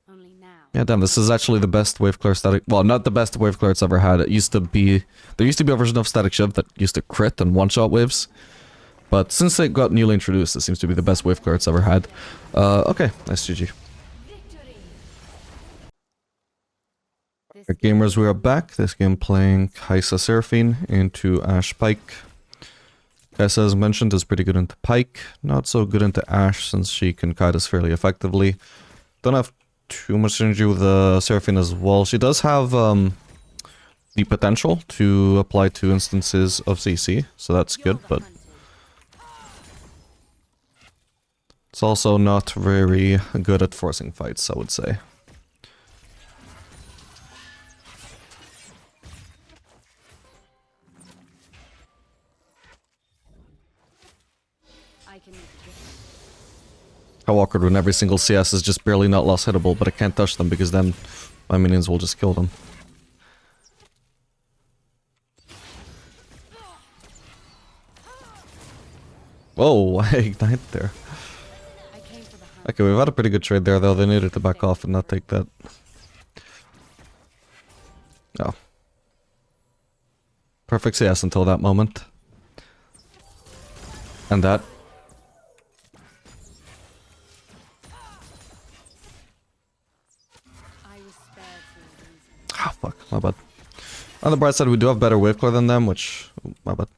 Only now. Yeah, damn, this is actually the best wave clear static. Well, not the best wave clear it's ever had. It used to be. There used to be a version of Static Shiv that used to crit and one-shot waves. But since it got newly introduced, it seems to be the best wave clear it's ever had. Okay, nice GG. Alright, gamers, we are back. This game playing Kaisa Seraphine into Ashe Pike. Kaisa, as mentioned, is pretty good into Pike. Not so good into Ashe, since she can kite us fairly effectively. Don't have too much synergy with Seraphine as well. She does have the potential to apply 2 instances of CC, so that's good, but it's also not very good at forcing fights, I would say. I can make a difference. How awkward when every single CS is just barely not loss hittable, but I can't touch them because then my minions will just kill them. Whoa, I ignited there. I came for the hunt. Okay, we've had a pretty good trade there, though. They needed to back off and not take that. Oh. Perfect CS until that moment. And that. I was spared for a reason. Ah, fuck, my bad. On the bright side, we do have better wave clear than them, which, my bad,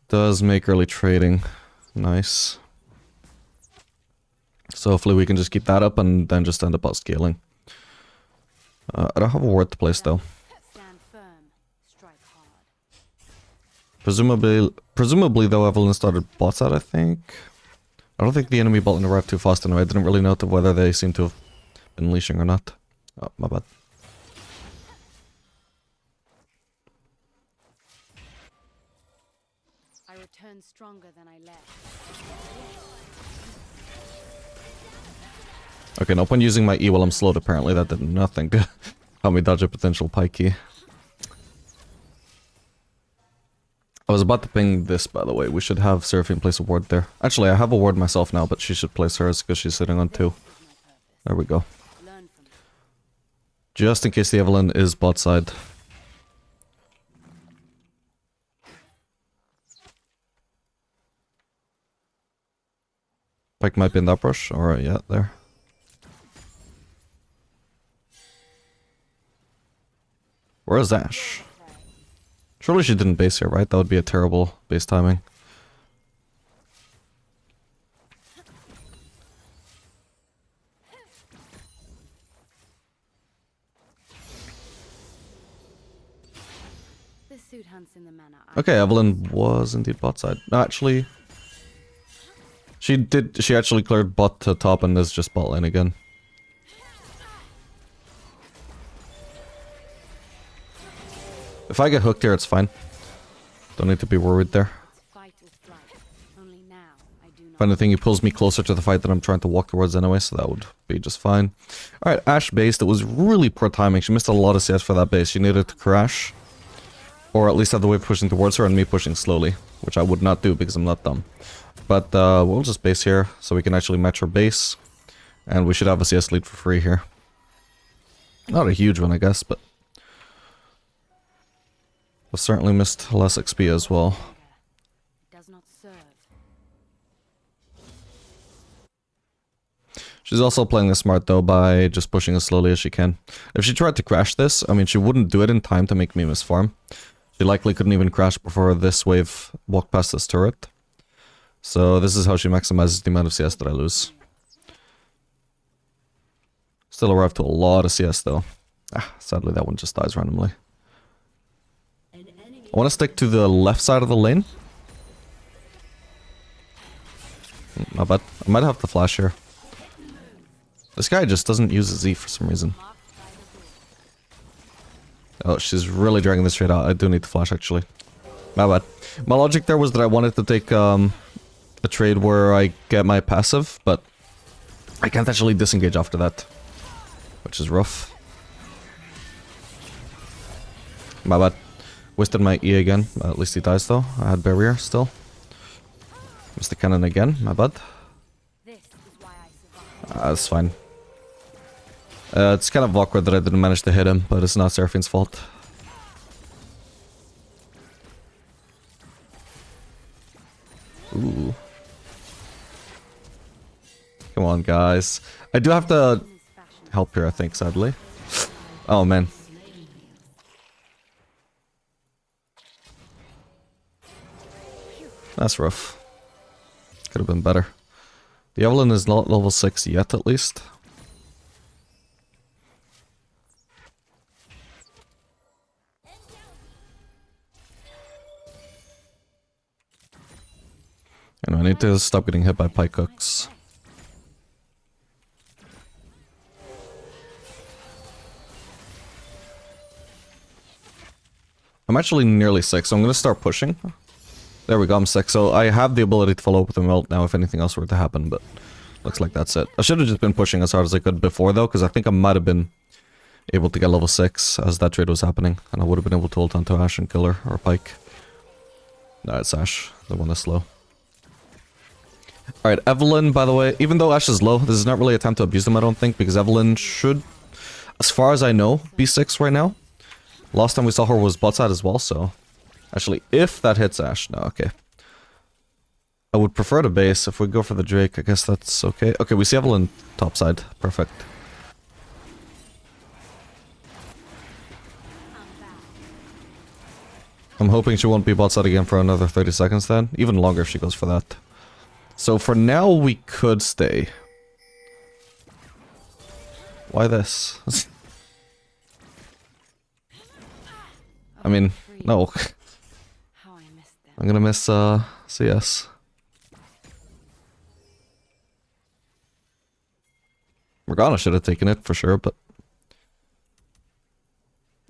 does make early trading nice. So hopefully we can just keep that up and then just end up outscaling. I don't have a ward to place though. Stand firm, strike hard. Presumably though, Evelyn started bot side, I think. I don't think the enemy bot arrived too fast anyway. I didn't really note whether they seem to have been leashing or not. Oh, my bad. I return stronger than I left. Okay, nope, when using my E while I'm slowed, apparently that did nothing to help me dodge a potential pikey. I was about to ping this, by the way. We should have Seraphine place a ward there. Actually, I have a ward myself now, but she should place hers because she's sitting on 2. There we go. Learn from it. Just in case the Evelyn is bot side. Pike might be in that brush. Alright, yeah, there. Where is Ashe? Surely she didn't base here, right? That would be a terrible base timing. The suit hunts in the manner. Okay, Evelyn was indeed bot side. No, actually... She actually cleared bot to top and is just bot lane again. If I get hooked here, it's fine. Don't need to be worried there. Fight or flight. Only now I do If not. anything, he pulls me closer to the fight that I'm trying to walk towards anyway, so that would be just fine. Alright, Ashe based. It was really poor timing. She missed a lot of CS for that base. She needed to crash. Or at least have the wave pushing towards her and me pushing slowly. Which I would not do because I'm not dumb. But we'll just base here so we can actually match her base. And we should have a CS lead for free here. Not a huge one, I guess, but... we've certainly missed less XP as well. It does not serve. She's also playing this smart though by just pushing as slowly as she can. If she tried to crash this, I mean she wouldn't do it in time to make me miss farm. She likely couldn't even crash before this wave walked past this turret. So this is how she maximizes the amount of CS that I lose. Still arrived to a lot of CS though. Sadly that one just dies randomly. I want to stick to the left side of the lane. Not bad. I might have to flash here. This guy just doesn't use his E for some reason. Oh, she's really dragging this trade out. I do need to flash actually. My bad. My logic there was that I wanted to take a trade where I get my passive, but I can't actually disengage after that. Which is rough. My bad. Wasted my E again. At least he dies though. I had barrier still. Missed the cannon again. My bad. This is why I survived. That's fine. It's kind of awkward that I didn't manage to hit him, but it's not Seraphine's fault. Ooh. Come on, guys. I do have to help here, I think, sadly. Oh, man. That's rough. Could have been better. The Evelyn is not level 6 yet, at least. And I need to stop getting hit by pike hooks. I'm actually nearly 6, so I'm going to start pushing. There we go, I'm 6, so I have the ability to follow up with a melt now if anything else were to happen, but looks like that's it. I should have just been pushing as hard as I could before though, because I think I might have been able to get level 6 as that trade was happening, and I would have been able to ult onto Ashe and kill her, or Pike. No, it's Ashe, the one that's low. Alright, Evelyn, by the way, even though Ashe is low, this is not really a time to abuse them, I don't think, because Evelyn should, as far as I know, be 6 right now. Last time we saw her was bot side as well, so... Actually, if that hits Ashe, no, okay. I would prefer to base. If we go for the Drake, I guess that's okay. Okay, we see Evelyn top side. Perfect. I'm hoping she won't be bot side again for another 30 seconds then. Even longer if she goes for that. So for now, we could stay. Why this? I mean, no. How I missed them. I'm gonna miss, CS. Morgana should have taken it for sure, but...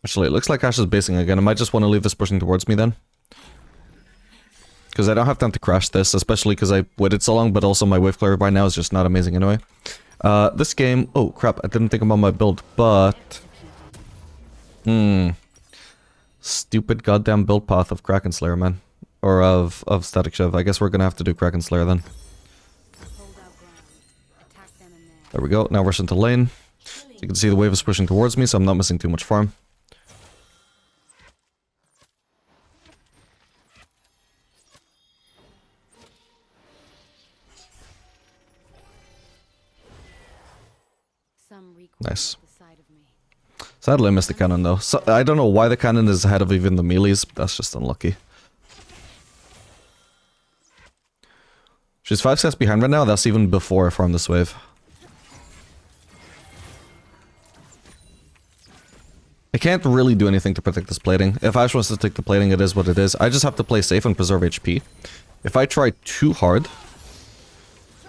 Actually, it looks like Ashe is basing again. I might just want to leave this pushing towards me then. Because I don't have time to crash this, especially because I waited so long, but also my wave clear by now is just not amazing anyway. This game... Oh, crap, I didn't think about my build, but... Stupid goddamn build path of Kraken Slayer, man. Or of Static Shiv. I guess we're gonna have to do Kraken Slayer then. Hold out ground. Attack them in there. There we go, now rush into lane. So you can see the wave is pushing towards me, so I'm not missing too much farm. Some recoil Nice. at the sight of me. Sadly, I missed the cannon though. So, I don't know why the cannon is ahead of even the melees, but that's just unlucky. She's 5 steps behind right now, that's even before I farm this wave. I can't really do anything to protect this plating. If Ashe wants to take the plating, it is what it is. I just have to play safe and preserve HP. If I try too hard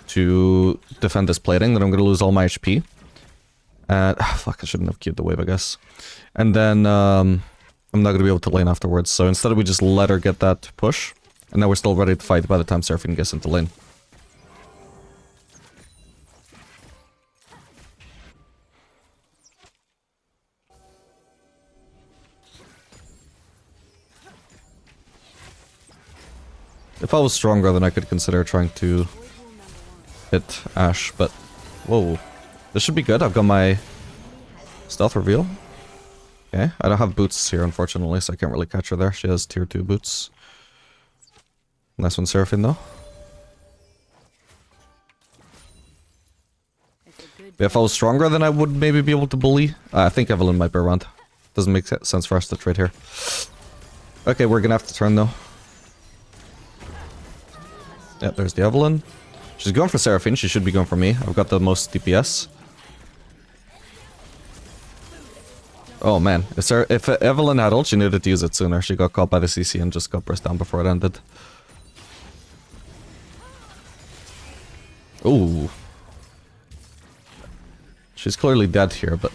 to defend this plating, then I'm going to lose all my HP. Fuck, I shouldn't have queued the wave, I guess. And then, I'm not going to be able to lane afterwards. So instead we just let her get that push. And now we're still ready to fight by the time Seraphine gets into lane. If I was stronger, then I could consider trying to hit Ashe, but... Whoa. This should be good. I've got my stealth reveal. Okay, I don't have boots here, unfortunately, so I can't really catch her there. She has tier 2 boots. Nice one, Seraphine, though. If I was stronger, then I would maybe be able to bully. I think Evelyn might be around. Doesn't make sense for us to trade here. Okay, we're gonna have to turn, though. Yeah, there's the Evelyn. She's going for Seraphine. She should be going for me. I've got the most DPS. Oh man, if Evelyn had ult, she needed to use it sooner. She got caught by the CC and just got burst down before it ended. Ooh. She's clearly dead here, but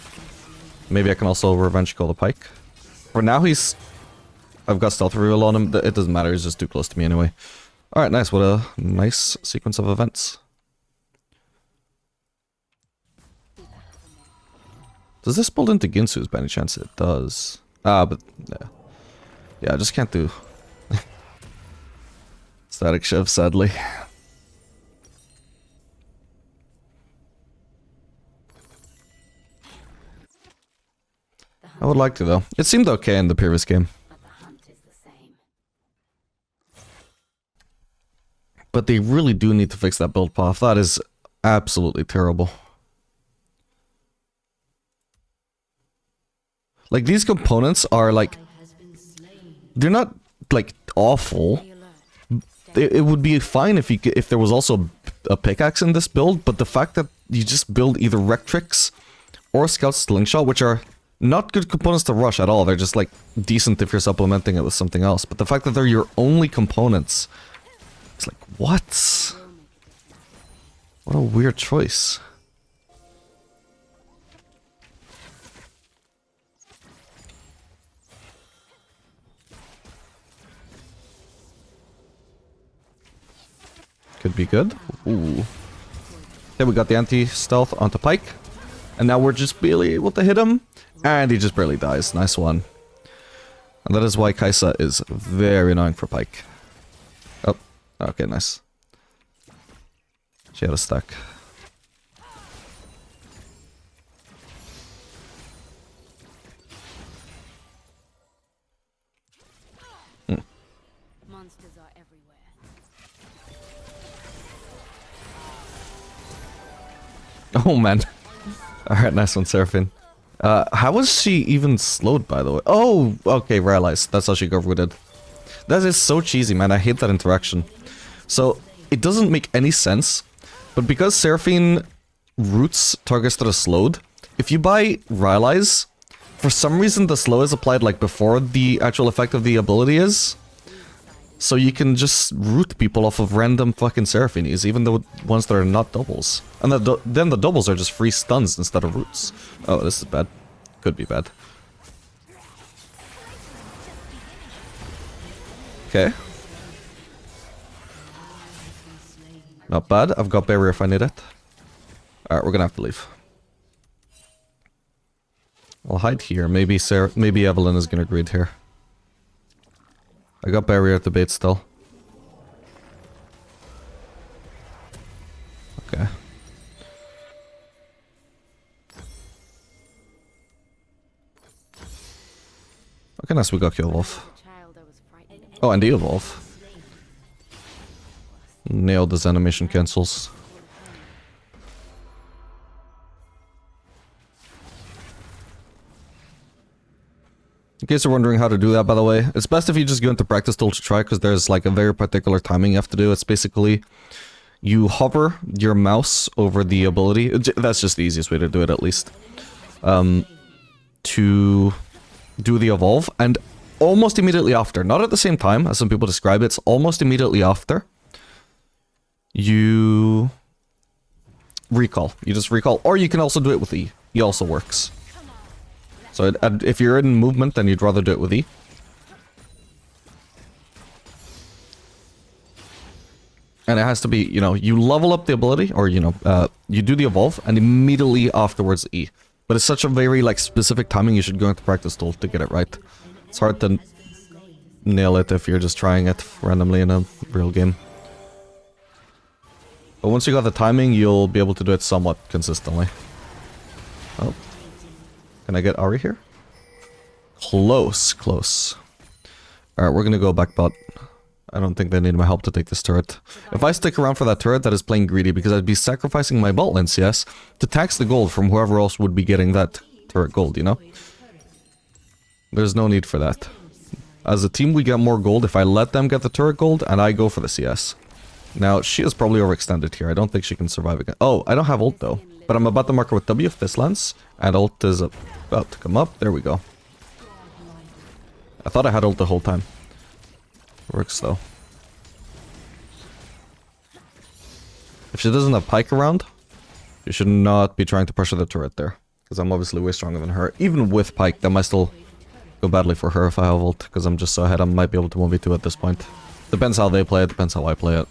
maybe I can also revenge kill the Pike. For now, I've got stealth reveal on him. It doesn't matter, he's just too close to me anyway. Alright, nice. What a nice sequence of events. Does this build into Ginsu's by any chance? It does. Ah, but... Yeah, I just can't do... Static Shiv, sadly. I would like to, though. It seemed okay in the previous game. But they really do need to fix that build path. That is absolutely terrible. Like, these components are, like... They're not, like, awful. It would be fine if there was also a pickaxe in this build, but the fact that you just build either Rectrix or Scout Slingshot, which are not good components to rush at all. They're just, like, decent if you're supplementing it with something else. But the fact that they're your only components... It's like, what? What a weird choice. Could be good. Ooh. Okay, we got the anti-stealth onto Pike. And now we're just barely able to hit him. And he just barely dies. Nice one. And that is why Kaisa is very annoying for Pike. Oh, okay, nice. She had a stack. Monsters are everywhere. Oh man. Alright, nice one, Seraphine. How was she even slowed, by the way? Oh, okay, realized. That's how she got rooted. That is so cheesy, man. I hate that interaction. So, it doesn't make any sense, but because Seraphine roots targets that are slowed, if you buy Rylai's, for some reason the slow is applied like before the actual effect of the ability is. So you can just root people off of random fucking Seraphinis, even the ones that are not doubles. And then the doubles are just free stuns instead of roots. Oh, this is bad. Could be bad. Okay. Not bad. I've got barrier if I need it. Alright, we're gonna have to leave. I'll hide here. Maybe Evelyn is gonna greed here. I got barrier at the bait still. Okay. Okay, nice, we got kill Wolf. Oh, and the evolve. Nailed this animation cancels. In case you're wondering how to do that, by the way, it's best if you just go into practice tool to try, because there's like a very particular timing you have to do. It's basically you hover your mouse over the ability. That's just the easiest way to do it, at least. To do the evolve, and almost immediately after, not at the same time as some people describe it, it's almost immediately after, you recall. You just recall, or you can also do it with E. E also works. So if you're in movement, then you'd rather do it with E. And it has to be, you know, you level up the ability, or, you know, you do the evolve, and immediately afterwards E. But it's such a very, like, specific timing, you should go into practice tool to get it right. It's hard to nail it if you're just trying it randomly in a real game. But once you got the timing, you'll be able to do it somewhat consistently. Oh. Can I get Ari here? Close, close. Alright, we're gonna go back bot. I don't think they need my help to take this turret. If I stick around for that turret, that is playing greedy, because I'd be sacrificing my bot lane CS to tax the gold from whoever else would be getting that turret gold, you know? There's no need for that. As a team, we get more gold if I let them get the turret gold, and I go for the CS. Now, she is probably overextended here. I don't think she can survive again. Oh, I don't have ult, though. But I'm about to mark her with W if this lands, and ult is about to come up. There we go. I thought I had ult the whole time. Works, though. If she doesn't have Pyke around, you should not be trying to pressure the turret there. Because I'm obviously way stronger than her. Even with Pyke, that might still go badly for her if I have ult. Because I'm just so ahead, I might be able to 1v2 at this point. Depends how they play it, depends how I play it.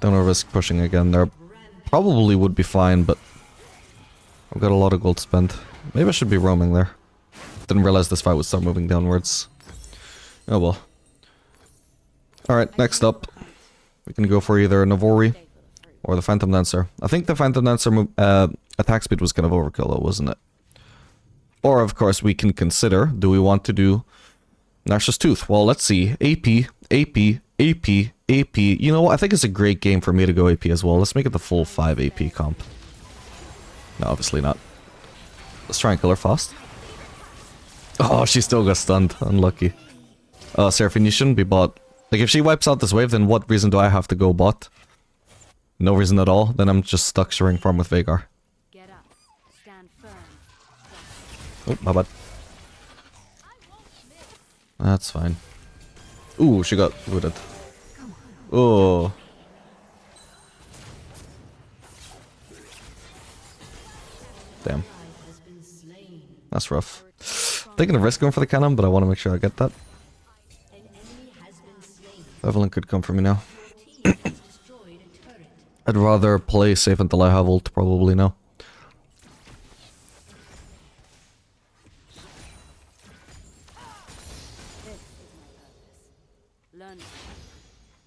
Don't want to risk pushing again. There probably would be fine, but I've got a lot of gold to spend. Maybe I should be roaming there. Didn't realize this fight would start moving downwards. Oh well. Alright, next up. We can go for either Navori or the Phantom Dancer. I think the Phantom Dancer attack speed was kind of overkill though, wasn't it? Or of course we can consider, do we want to do Nash's Tooth? Well, let's see. AP, AP, AP, AP. You know what? I think it's a great game for me to go AP as well. Let's make it the full 5 AP comp. No, obviously not. Let's try and kill her fast. Oh, she still got stunned. Unlucky. Seraphine, you shouldn't be bot. Like, if she wipes out this wave, then what reason do I have to go bot? No reason at all. Then I'm just stuck sharing farm with Veigar. Get up. Stand firm. Oh, my bad. That's fine. Ooh, she got looted. Oh. Damn. That's rough. Taking a risk going for the cannon, but I want to make sure I get that. Evelyn could come for me now. I'd rather play safe until I have ult, probably now.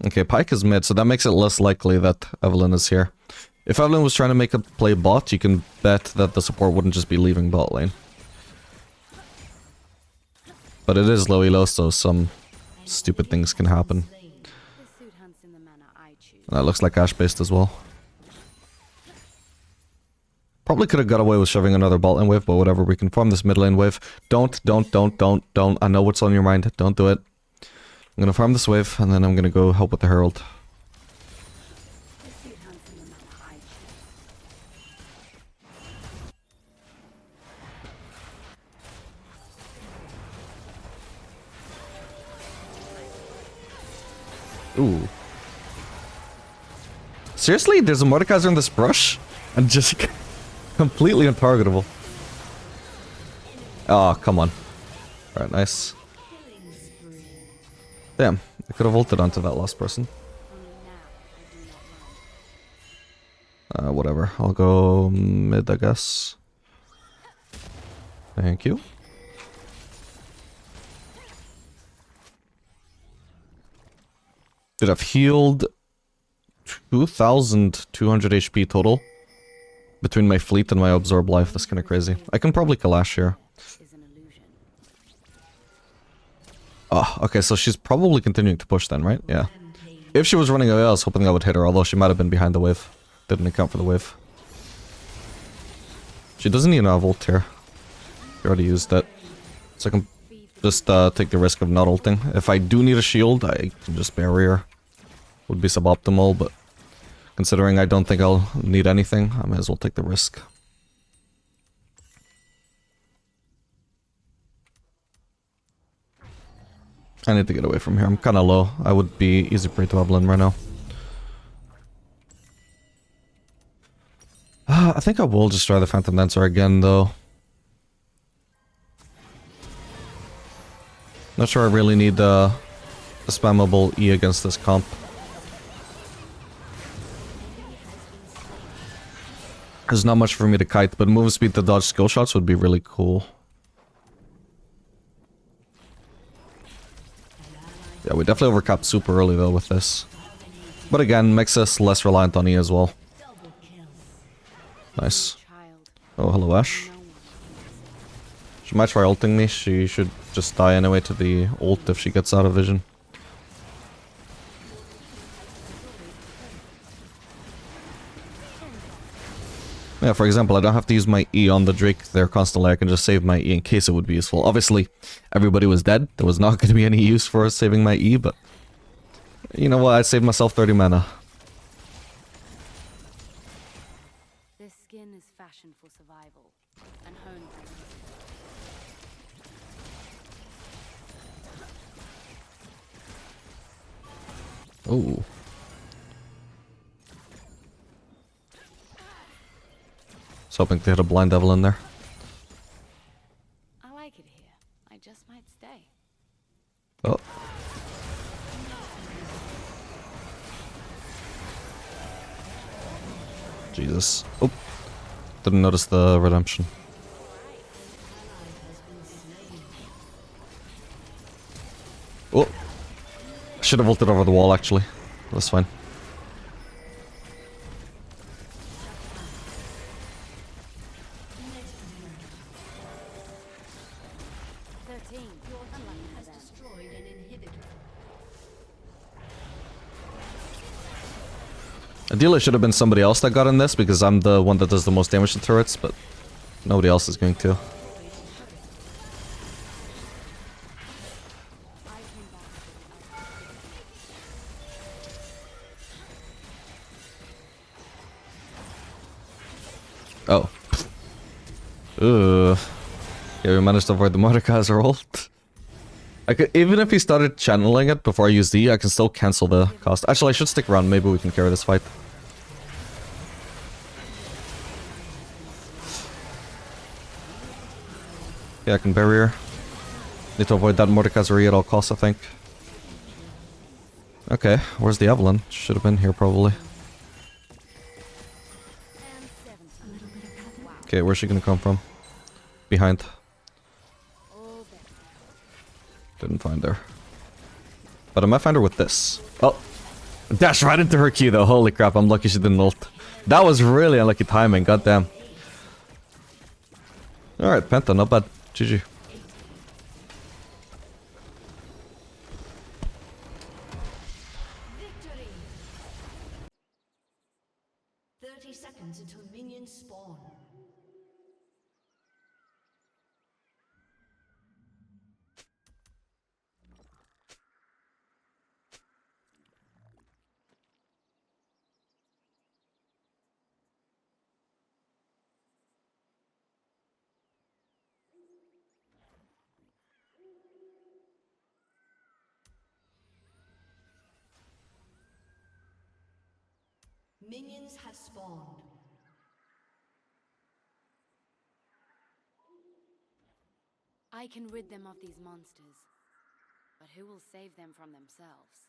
Okay, Pyke is mid, so that makes it less likely that Evelyn is here. If Evelyn was trying to make a play bot, you can bet that the support wouldn't just be leaving bot lane. But it is low elo, so some stupid things can happen. And that looks like Ashe based as well. Probably could have got away with shoving another bot lane wave, but whatever, we can farm this mid lane wave. Don't. I know what's on your mind, don't do it. I'm gonna farm this wave, and then I'm gonna go help with the Herald. Ooh. Seriously? There's a Mordekaiser in this brush? And just completely untargetable. Oh, come on. Alright, nice. Damn, I could have ulted onto that last person. Whatever. I'll go mid, I guess. Thank you. Dude, I've healed 2,200 HP total between my fleet and my absorb life. That's kind of crazy. I can probably kill Ashe here. Oh, okay, so she's probably continuing to push then, right? Yeah. If she was running away, I was hoping I would hit her, although she might have been behind the wave. Didn't account for the wave. She doesn't need an ult here. She already used it. So I can just take the risk of not ulting. If I do need a shield, I can just barrier. Would be suboptimal, but considering I don't think I'll need anything, I might as well take the risk. I need to get away from here. I'm kind of low. I would be easy prey to Evelyn right now. I think I will just try the Phantom Dancer again, though. Not sure I really need a spammable E against this comp. There's not much for me to kite, but move speed to dodge skill shots would be really cool. Yeah, we definitely overcapped super early though with this. But again, makes us less reliant on E as well. Nice. Oh, hello Ashe. She might try ulting me. She should just die anyway to the ult if she gets out of vision. Yeah, for example, I don't have to use my E on the Drake there constantly. I can just save my E in case it would be useful. Obviously, everybody was dead. There was not going to be any use for saving my E, but... You know what? I saved myself 30 mana. This skin is fashioned for survival and honed for Oh. Was hoping to hit a blind devil in there. I like it here. I just might stay. Oh. Jesus. Oh. Didn't notice the redemption. Oh. Should have ulted over the wall actually. That's fine. Ideally, it should have been somebody else that got in this, because I'm the one that does the most damage to turrets, but nobody else is going to. Oh. Ugh. Yeah, we managed to avoid the Mordekaiser ult. I could, even if he started channeling it before I use E, I can still cancel the cost. Actually, I should stick around. Maybe we can carry this fight. Yeah, I can barrier. Need to avoid that Mordekaiser E at all costs, I think. Okay, where's the Evelyn? Should have been here, probably. Okay, where's she gonna come from? Behind. Didn't find her. But I might find her with this. Oh! Dash right into her Q though. Holy crap, I'm lucky she didn't ult. That was really unlucky timing, goddamn. Alright, Penta, not bad. GG. Victory! 30 seconds until minions spawn. Minions have spawned. I can rid them of these monsters, but who will save them from themselves?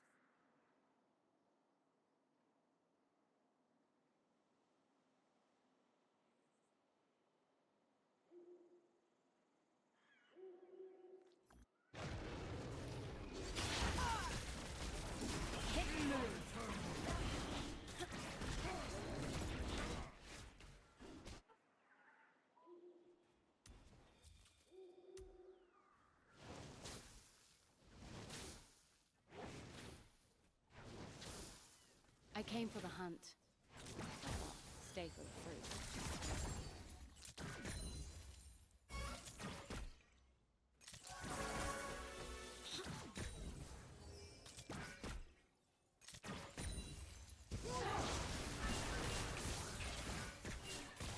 I came for the hunt. Stay for the fruit.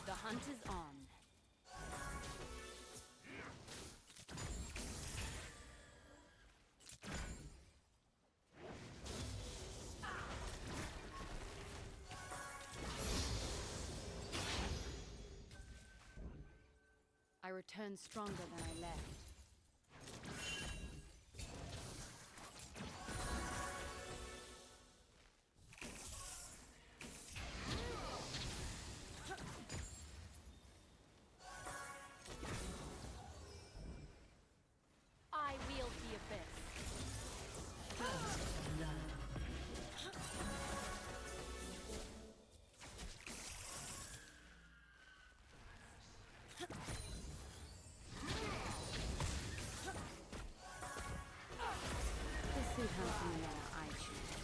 The hunt is on. I return stronger than I left. I wield the abyss. First blood. This suit hunts in the manner I choose.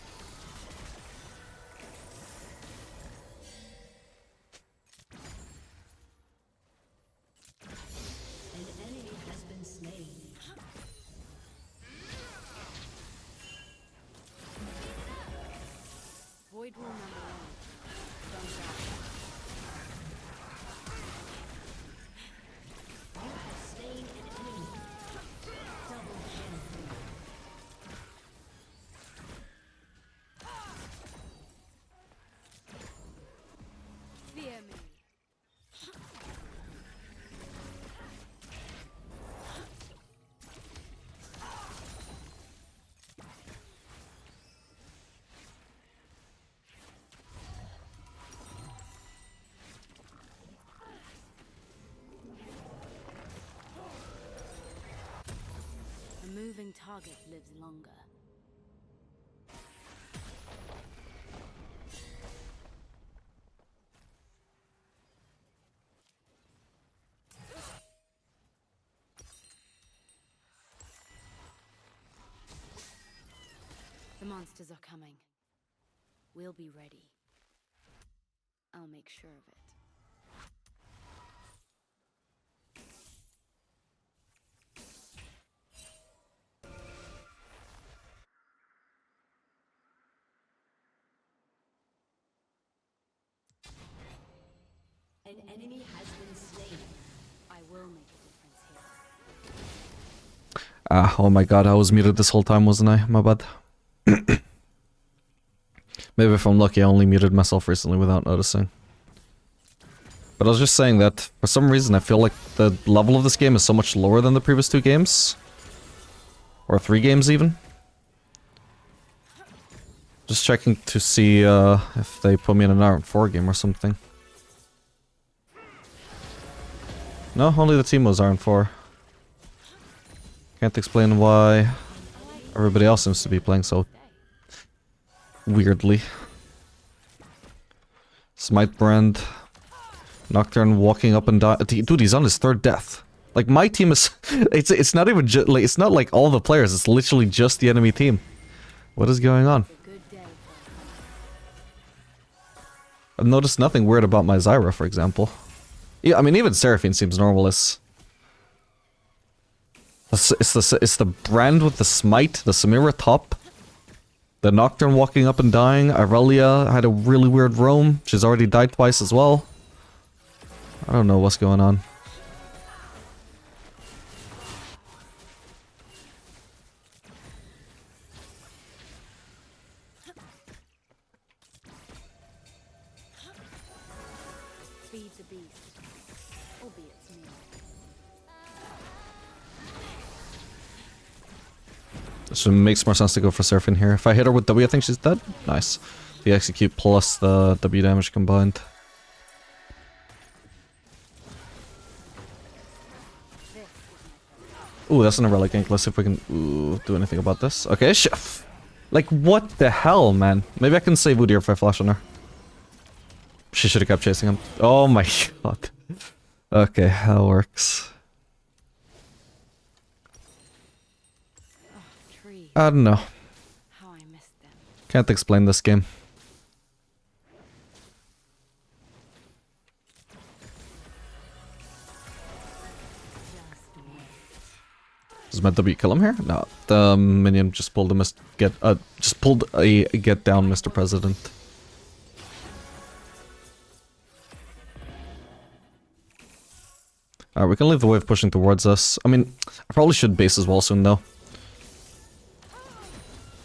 An enemy has been slain. Void rule number 1. Don't die. You have slain an enemy. Double kill. Fear me. A moving target lives longer. The monsters are coming. We'll be ready. I'll make sure of it. An enemy has been slain. I will make a difference here. Oh my god, I was muted this whole time, wasn't I? My bad. Maybe if I'm lucky, I only muted myself recently without noticing. But I was just saying that, for some reason, I feel like the level of this game is so much lower than the previous 2 games. Or 3 games, even. Just checking to see if they put me in an Iron 4 game or something. No, only the team was Iron 4. Can't explain why everybody else seems to be playing so weirdly. Smite Brand. Nocturne walking up and down. Dude, he's on his 3rd death. Like, my team is... It's not even just... Like, it's not like all the players. It's literally just the enemy team. What is going on? It's a good day for I've noticed nothing weird about my Zyra, for example. Yeah, I mean, even Seraphine seems normal. It's the Brand with the Smite, the Samira top, the Nocturne walking up and dying. Aurelia had a really weird roam. She's already died twice as well. I don't know what's going on. feeds a beast, albeit small. So it makes more sense to go for Seraphine here. If I hit her with W, I think she's dead. Nice. The execute plus the W damage combined. Ooh, that's an relic ink. Let's see if we can do anything about this. Okay, chef. Like, what the hell, man? Maybe I can save Woody if I flash on her. She should have kept chasing him. Oh my god. Okay, that works. I don't know. How I missed them. Can't explain this game. Does my W kill him here? No, the minion just pulled a get down, Mr. President. Alright, we can leave the wave pushing towards us. I mean, I probably should base as well soon though.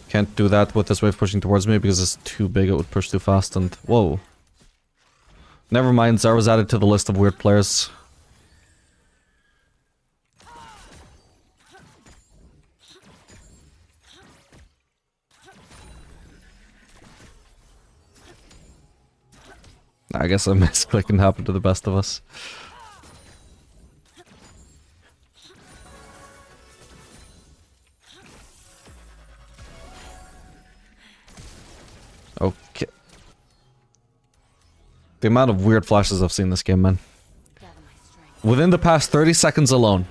Can't do that with this wave pushing towards me because it's too big, it would push too fast and... Whoa. Never mind, Zara was added to the list of weird players. I guess I misclick can happen to the best of us. Okay. The amount of weird flashes I've seen this game, man. Within the past 30 seconds alone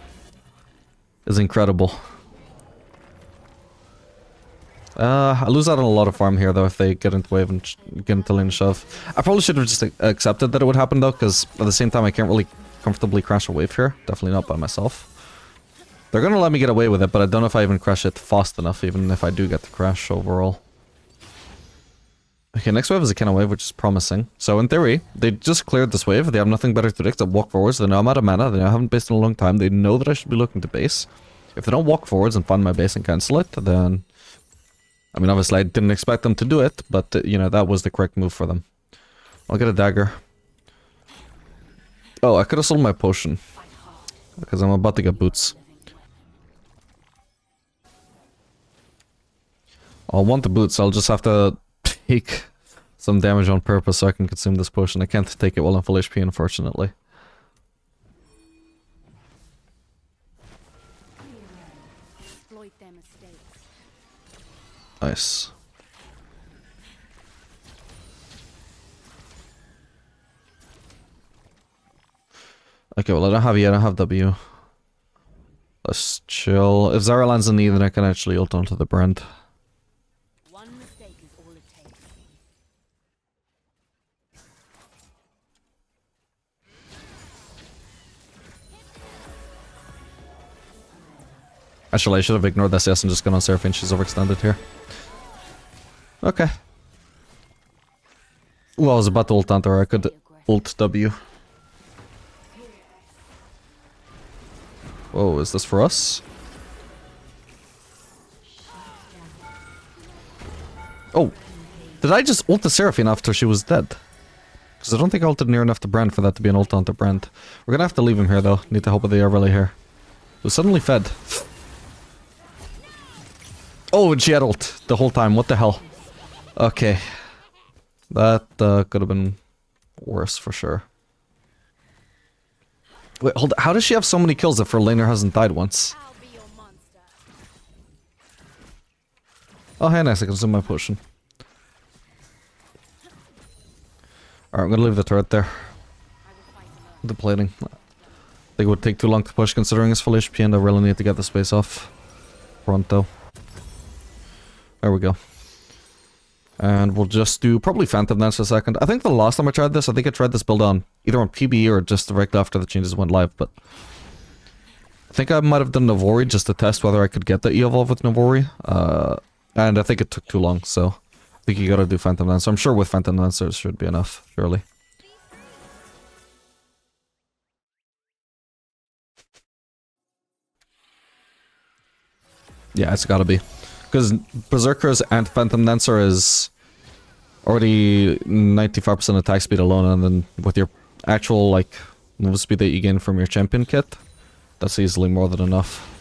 is incredible. I lose out on a lot of farm here though if they get into wave and get into lane and shove. I probably should have just accepted that it would happen though, because at the same time I can't really comfortably crash a wave here. Definitely not by myself. They're gonna let me get away with it, but I don't know if I even crash it fast enough, even if I do get the crash overall. Okay, next wave is a cannon wave, which is promising. So in theory, they just cleared this wave. They have nothing better to do except walk forwards. They know I'm out of mana. They know I haven't based in a long time. They know that I should be looking to base. If they don't walk forwards and find my base and cancel it, then... I mean, obviously I didn't expect them to do it, but, you know, that was the correct move for them. I'll get a dagger. Oh, I could have sold my potion. Because I'm about to get boots. I'll want the boots, I'll just have to take some damage on purpose so I can consume this potion. I can't take it while I'm full HP, unfortunately. Exploit their mistakes. Nice. Okay, well I don't have E, I don't have W. Let's chill. If Zara lands in E, then I can actually ult onto the brand. One mistake is all it takes. Actually, I should have ignored this. Yes, I'm just gonna Seraphine. She's overextended here. Okay. Well, I was about to ult onto her. I could ult W. Whoa, is this for us? Oh, did I just ult the Seraphine after she was dead? Because I don't think I ulted near enough to Brand for that to be an ult onto Brand. We're gonna have to leave him here though. Need to help with the really here. Who suddenly fed. Oh, and she had ult the whole time. What the hell? Okay. That could have been worse for sure. Wait, hold on. How does she have so many kills if her laner hasn't died once? I'll be your monster. Oh, hey, nice. I consume my potion. Alright, I'm gonna leave the turret there. Depleting. I think it would take too long to push considering his full HP and I really need to get the space off. Pronto. There we go. And we'll just do probably Phantom Dance for a second. I think the last time I tried this, I think I tried this build on either on PBE or just directly after the changes went live, but I think I might have done Navori just to test whether I could get the E-Evolve with Navori. And I think it took too long, so I think you gotta do Phantom Dance. I'm sure with Phantom Dance there should be enough, surely. Yeah, it's gotta be. Because Berserkers and Phantom Dancer is already 95% attack speed alone, and then with your actual, like, move speed that you gain from your champion kit, that's easily more than enough.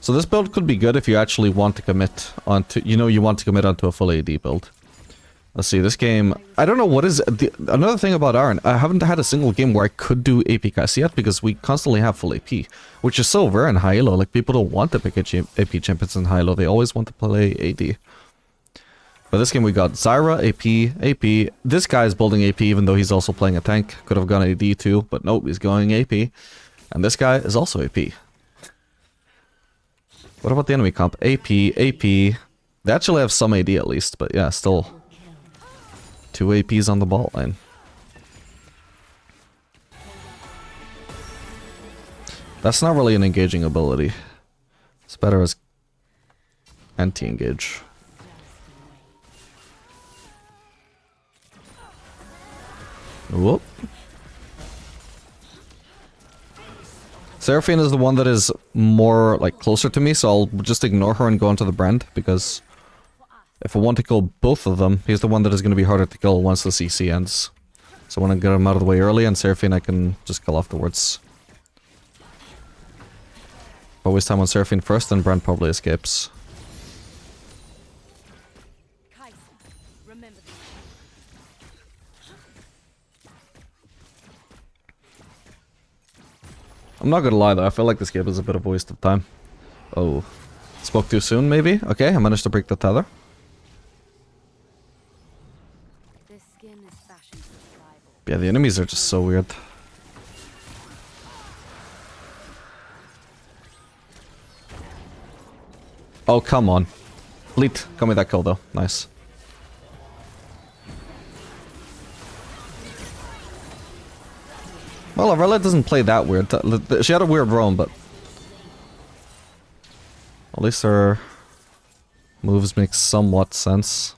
So this build could be good if you actually want to commit onto, you want to commit onto a full AD build. Let's see, this game, I don't know what is, another thing about Iron, I haven't had a single game where I could do AP Kaisa yet, because we constantly have full AP, which is so rare in high elo. Like, people don't want to pick AP champions in high elo, they always want to play AD. But this game we got Zyra, AP. This guy is building AP even though he's also playing a tank. Could have gone AD too, but nope, he's going AP. And this guy is also AP. What about the enemy comp? AP. They actually have some AD at least, but yeah, still 2 APs on the ball line. That's not really an engaging ability. It's better as anti-engage. Whoop. Seraphine is the one that is more, like, closer to me, so I'll just ignore her and go onto the brand, because if I want to kill both of them, he's the one that is going to be harder to kill once the CC ends. So I want to get him out of the way early, and Seraphine I can just kill afterwards. If I waste time on Seraphine first, then Brand probably escapes. Kaisa, remember this. I'm not gonna lie though, I feel like this game is a bit of a waste of time. Oh. Spoke too soon, maybe? Okay, I managed to break the tether. This skin is fashioned for survival. Yeah, the enemies are just so weird. Oh, come on. Fleet, got me that kill though. Nice. Well, Aurela doesn't play that weird. She had a weird roam, but at least her moves make somewhat sense.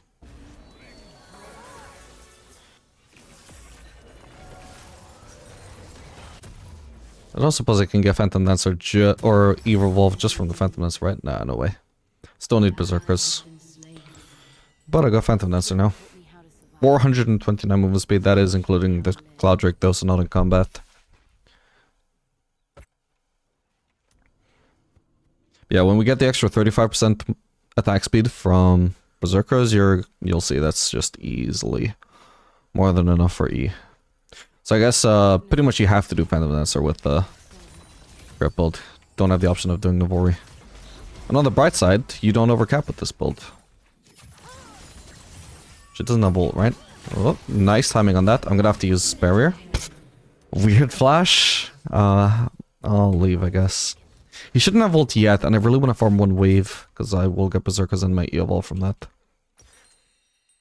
I don't suppose I can get Phantom Dancer or Evolve just from the Phantom Dancer, right? Nah, no way. Still need Berserkers. But I got Phantom Dancer now. 429 movement speed, that is including the Cloud Drake though, so not in combat. Yeah, when we get the extra 35% attack speed from Berserkers, you'll see that's just easily more than enough for E. So I guess pretty much you have to do Phantom Dancer with the grip build. Don't have the option of doing Navori. And on the bright side, you don't overcap with this build. She doesn't have ult, right? Oh, nice timing on that. I'm gonna have to use barrier. Weird flash. I'll leave, I guess. He shouldn't have ult yet, and I really want to farm one wave, because I will get Berserkers and my evolve from that.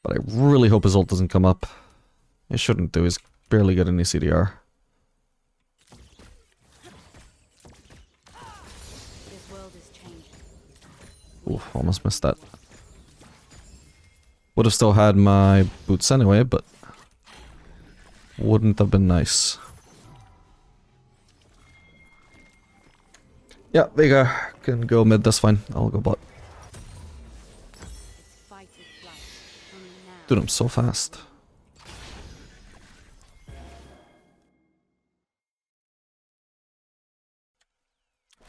But I really hope his ult doesn't come up. It shouldn't do, he's barely got any CDR. This world is changing. Ooh, almost missed that. Would have still had my boots anyway, but wouldn't have been nice. Yeah, Vega can go mid, that's fine. I'll go bot. It's fight or flight. Only now. Dude, I'm so fast.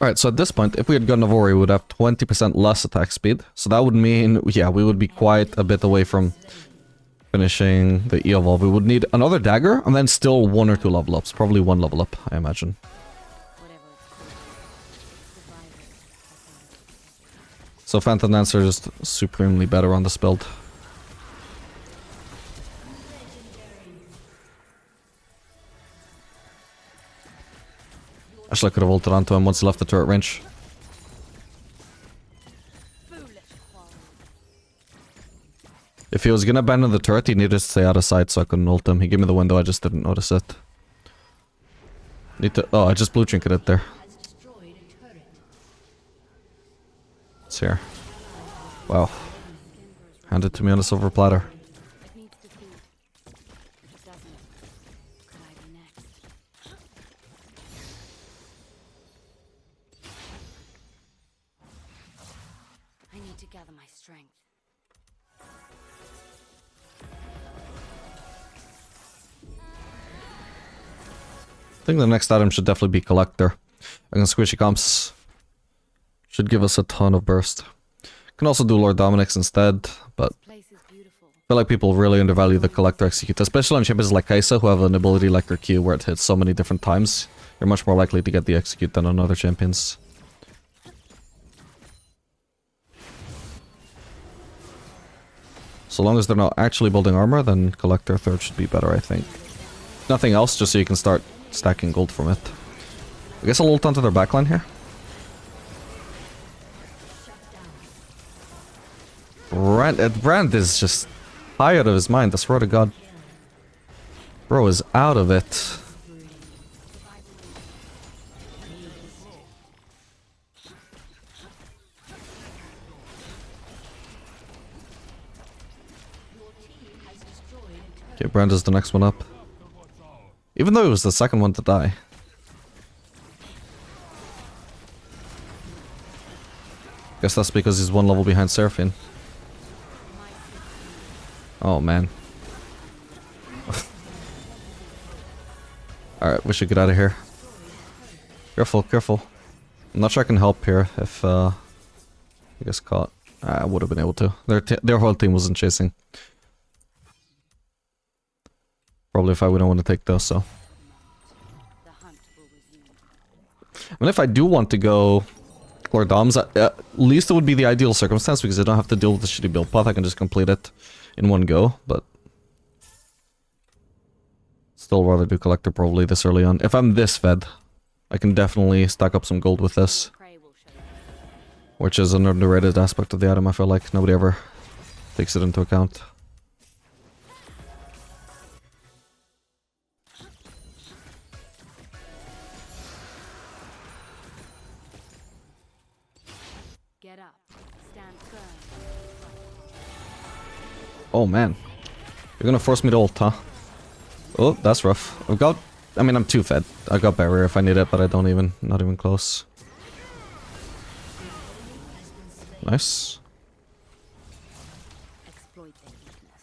Alright, so at this point, if we had gone Navori, we would have 20% less attack speed. So that would mean, yeah, we would be quite a bit away from finishing the E-Evolve. We would need another dagger, and then still 1 or 2 level ups. Probably 1 level up, I imagine. Whatever it's called. Survivor. So Phantom Dancer is just supremely better on this build. Actually, I could have ulted onto him once he left the turret range. If he was gonna abandon the turret, he needed to stay out of sight so I couldn't ult him. He gave me the window, I just didn't notice it. Need to... Oh, I just blue trinketed it there. It's here. Wow. Hand it to me on a silver platter. It needs to feed. If it doesn't, could I be next? I need to gather my strength. think the next item should definitely be Collector. And Squishy Comps should give us a ton of burst. Can also do Lord Dominic's instead, but This place is beautiful. I feel like people really undervalue the Collector Execute, especially on champions like Kaisa who have an ability like her Q where it hits so many different times. You're much more likely to get the Execute than on other champions. So long as they're not actually building armor, then Collector third should be better, I think. Nothing else, just so you can start stacking gold from it. I guess I'll ult onto their backline here. Brand is just high out of his mind, I swear to God. Bro is out of it. Okay, Brand is the next one up. Even though he was the second one to die. Guess that's because he's one level behind Seraphine. Oh man. Alright, we should get out of here. Careful, careful. I'm not sure I can help here if I guess caught. I would have been able to. Their whole team wasn't chasing. Probably if I wouldn't want to take those, so. The hunt will resume. I mean, if I do want to go Lord Doms, at least it would be the ideal circumstance because I don't have to deal with the shitty build path. I can just complete it in one go, but still rather do Collector probably this early on. If I'm this fed, I can definitely stack up some gold with this, Prey will show. which is an underrated aspect of the item. I feel like nobody ever takes it into account. Get up. Stand firm. Oh man. You're gonna force me to ult, huh? Oh, that's rough. I've got... I mean, I'm too fed. I've got barrier if I need it, but I don't even... Not even close. Nice. Exploit their weakness.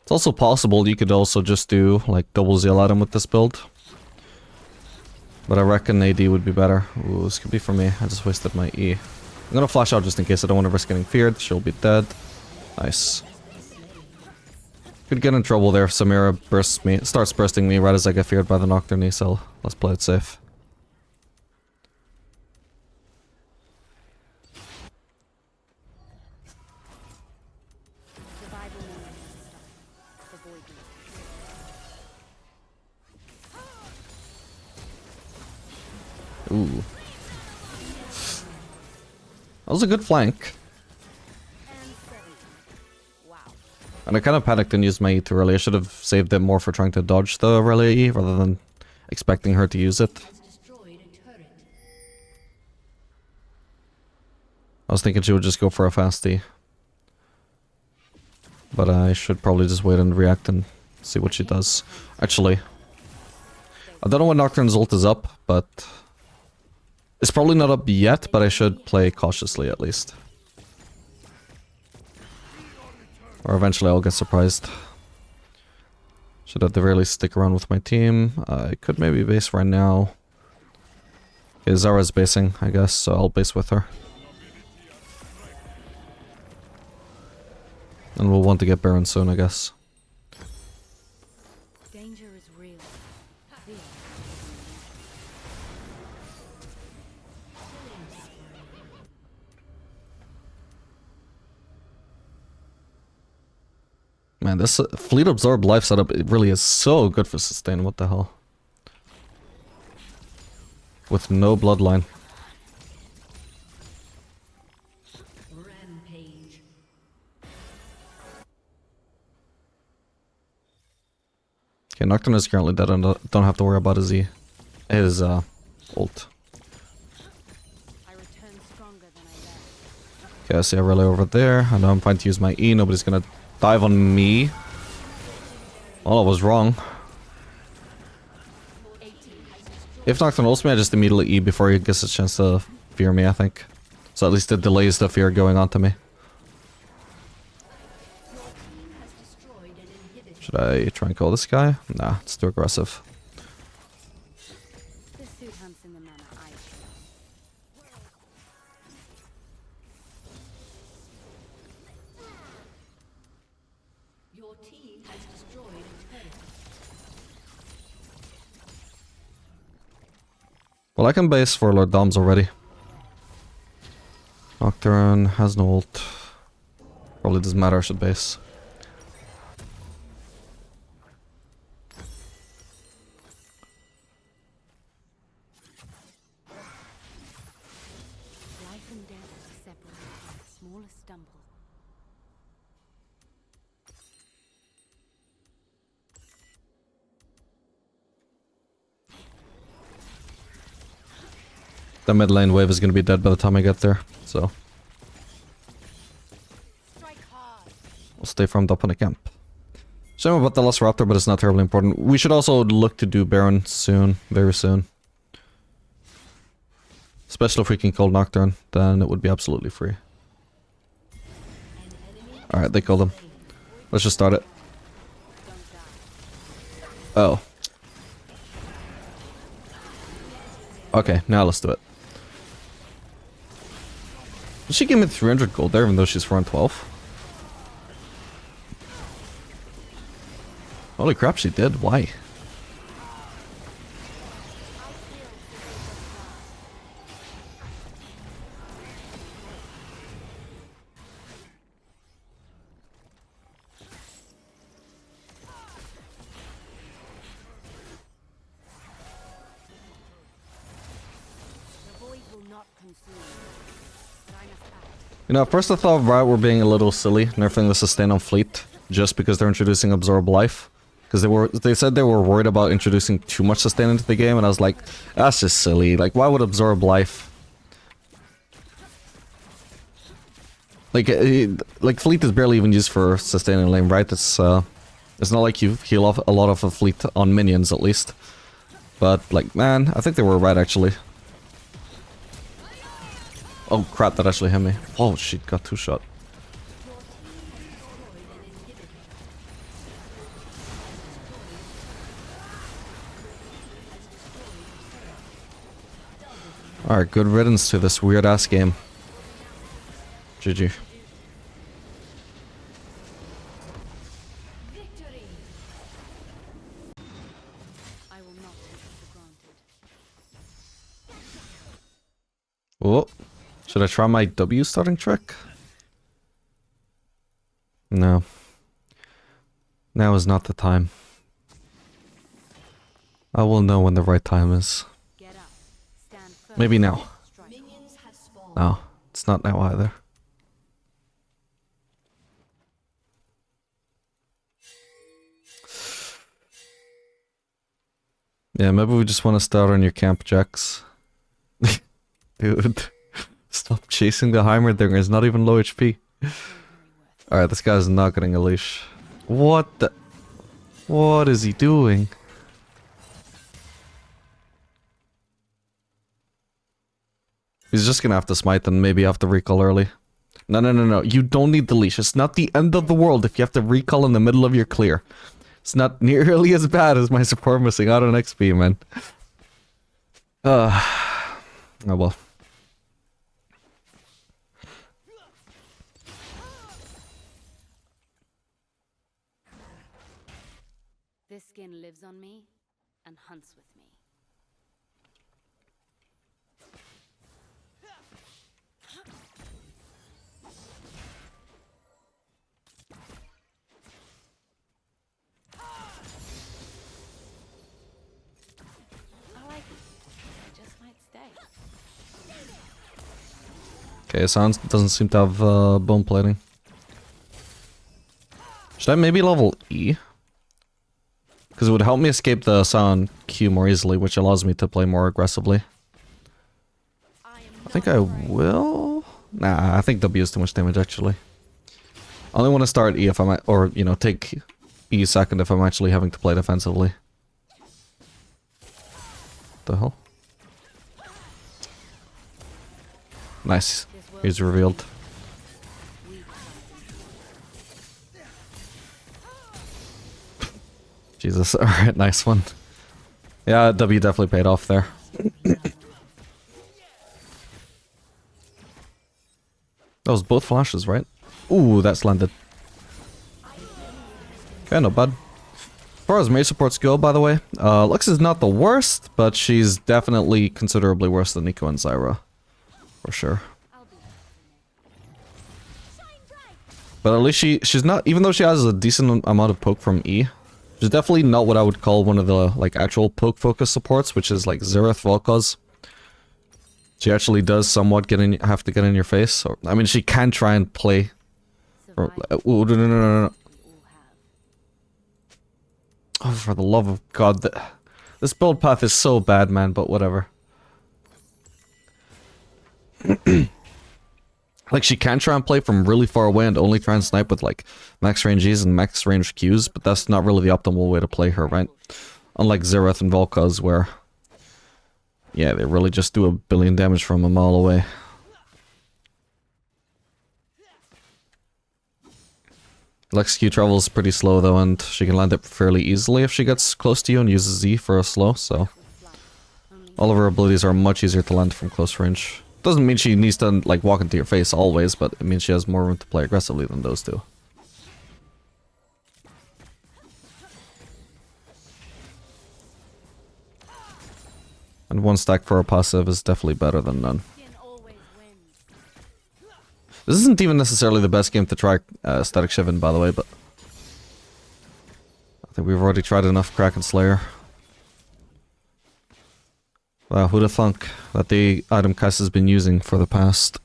It's also possible you could also just do, like, double Zeal item with this build. But I reckon AD would be better. Ooh, this could be for me. I just wasted my E. I'm gonna flash out just in case I don't want to risk getting feared. She'll be dead. Nice. Could get in trouble there if Samira bursts me, starts bursting me right as I get feared by the Nocturne, so let's play it safe. Survival moment has started. Avoid me. Ooh. That was a good flank. And 70. Wow. And I kind of panicked and used my E too early. I should have saved it more for trying to dodge the Aurelia E rather than expecting her to use it. I was thinking she would just go for a fast E. But I should probably just wait and react and see what she does. Actually, I don't know when Nocturne's ult is up, but... It's probably not up yet, but I should play cautiously at least. Or eventually I'll get surprised. Should at the very least stick around with my team. I could maybe base right now. Okay, Zara's basing, I guess, so I'll base with her. And we'll want to get Baron soon, I guess. Danger is real. Fear. Man, this Fleet Absorb life setup, it really is so good for sustain, what the hell. With no bloodline. Rampage. Okay, Nocturne is currently dead and don't have to worry about his E. His, ult. I return stronger than I left. Okay, I see a relay over there. I know I'm fine to use my E. Nobody's gonna dive on me. Well, I was wrong. If Nocturne ults me, I just immediately E before he gets a chance to fear me, I think. So at least it delays the fear going on to me. Should I try and kill this guy? Nah, it's too aggressive. This suit hunts in the manner I choose. Your team has destroyed a turret. Well, I can base for Lord Doms already. Nocturne has no ult. Probably doesn't matter, I should base. Life and death are separated by the smallest stumble. The mid lane wave is going to be dead by the time I get there, so Strike hard. we'll stay farmed up on the camp. Shame about the last Raptor, but it's not terribly important. We should also look to do Baron soon, very soon. Especially if we can kill Nocturne, then it would be absolutely free. Alright, they killed him. Let's just start it. Oh. Okay, now let's do it. She gave me 300 gold there, even though she's 412. Holy crap, she did. Why? The void will not consume. But I must act. You know, at first I thought Riot were being a little silly, nerfing the sustain on fleet, just because they're introducing absorb life. Because they said they were worried about introducing too much sustain into the game, and I was like, that's just silly. Like, why would absorb life? Like fleet is barely even used for sustaining lane, right? It's not like you heal off a lot of a fleet on minions, at least. But, like, man, I think they were right, actually. Oh crap, that actually hit me. Oh shit, got 2-shot. Alright, good riddance to this weird ass game. GG. Victory! I will not take it for granted. Oh, should I try my W starting trick? No. Now is not the time. I will know when the right time is. Get up. Stand firm. Maybe now. Strike. Minions have spawned. No, it's not now either. Yeah, maybe we just want to start on your camp, Jax. Dude, stop chasing the Heimerdinger. It's not even low HP. Alright, this guy's not getting a leash. What the... What is he doing? He's just gonna have to smite and maybe have to recall early. No, no, no, no. You don't need the leash. It's not the end of the world if you have to recall in the middle of your clear. It's not nearly as bad as my support missing out on XP, man. Oh well. This skin lives on me and hunts with me. I like it. I just might stay. Okay, Sans doesn't seem to have bone plating. Should I maybe level E? Because it would help me escape the Sion Q more easily, which allows me to play more aggressively. I think I will? Nah, I think W is too much damage, actually. I only want to start E if I'm... Or, you know, take E second if I'm actually having to play defensively. The hell? Nice. He's revealed. Jesus. Alright, nice one. Yeah, W definitely paid off there. That was both flashes, right? Ooh, that's landed. Okay, not bad. As far as mage supports go, by the way, Lux is not the worst, but she's definitely considerably worse than Nico and Zyra. For sure. But at least she's not, even though she has a decent amount of poke from E, she's definitely not what I would call one of the, like, actual poke focus supports, which is like Xerath Volkaz. She actually does somewhat have to get in your face. Or, I mean, she can try and play. Or, no. Oh, for the love of God, this build path is so bad, man, but whatever. Like, she can try and play from really far away and only try and snipe with, like, max range E's and max range Q's, but that's not really the optimal way to play her, right? Unlike Xerath and Volkaz, where... yeah, they really just do a billion damage from a mile away. Lex Q travel is pretty slow though, and she can land it fairly easily if she gets close to you and uses Z for a slow, so... all of her abilities are much easier to land from close range. Doesn't mean she needs to, like, walk into your face always, but it means she has more room to play aggressively than those two. And one stack for a passive is definitely better than none. This isn't even necessarily the best game to try Static Shiv in, by the way, but... I think we've already tried enough Kraken Slayer. Wow, who'd have thunk that the item Kaisa's been using for the past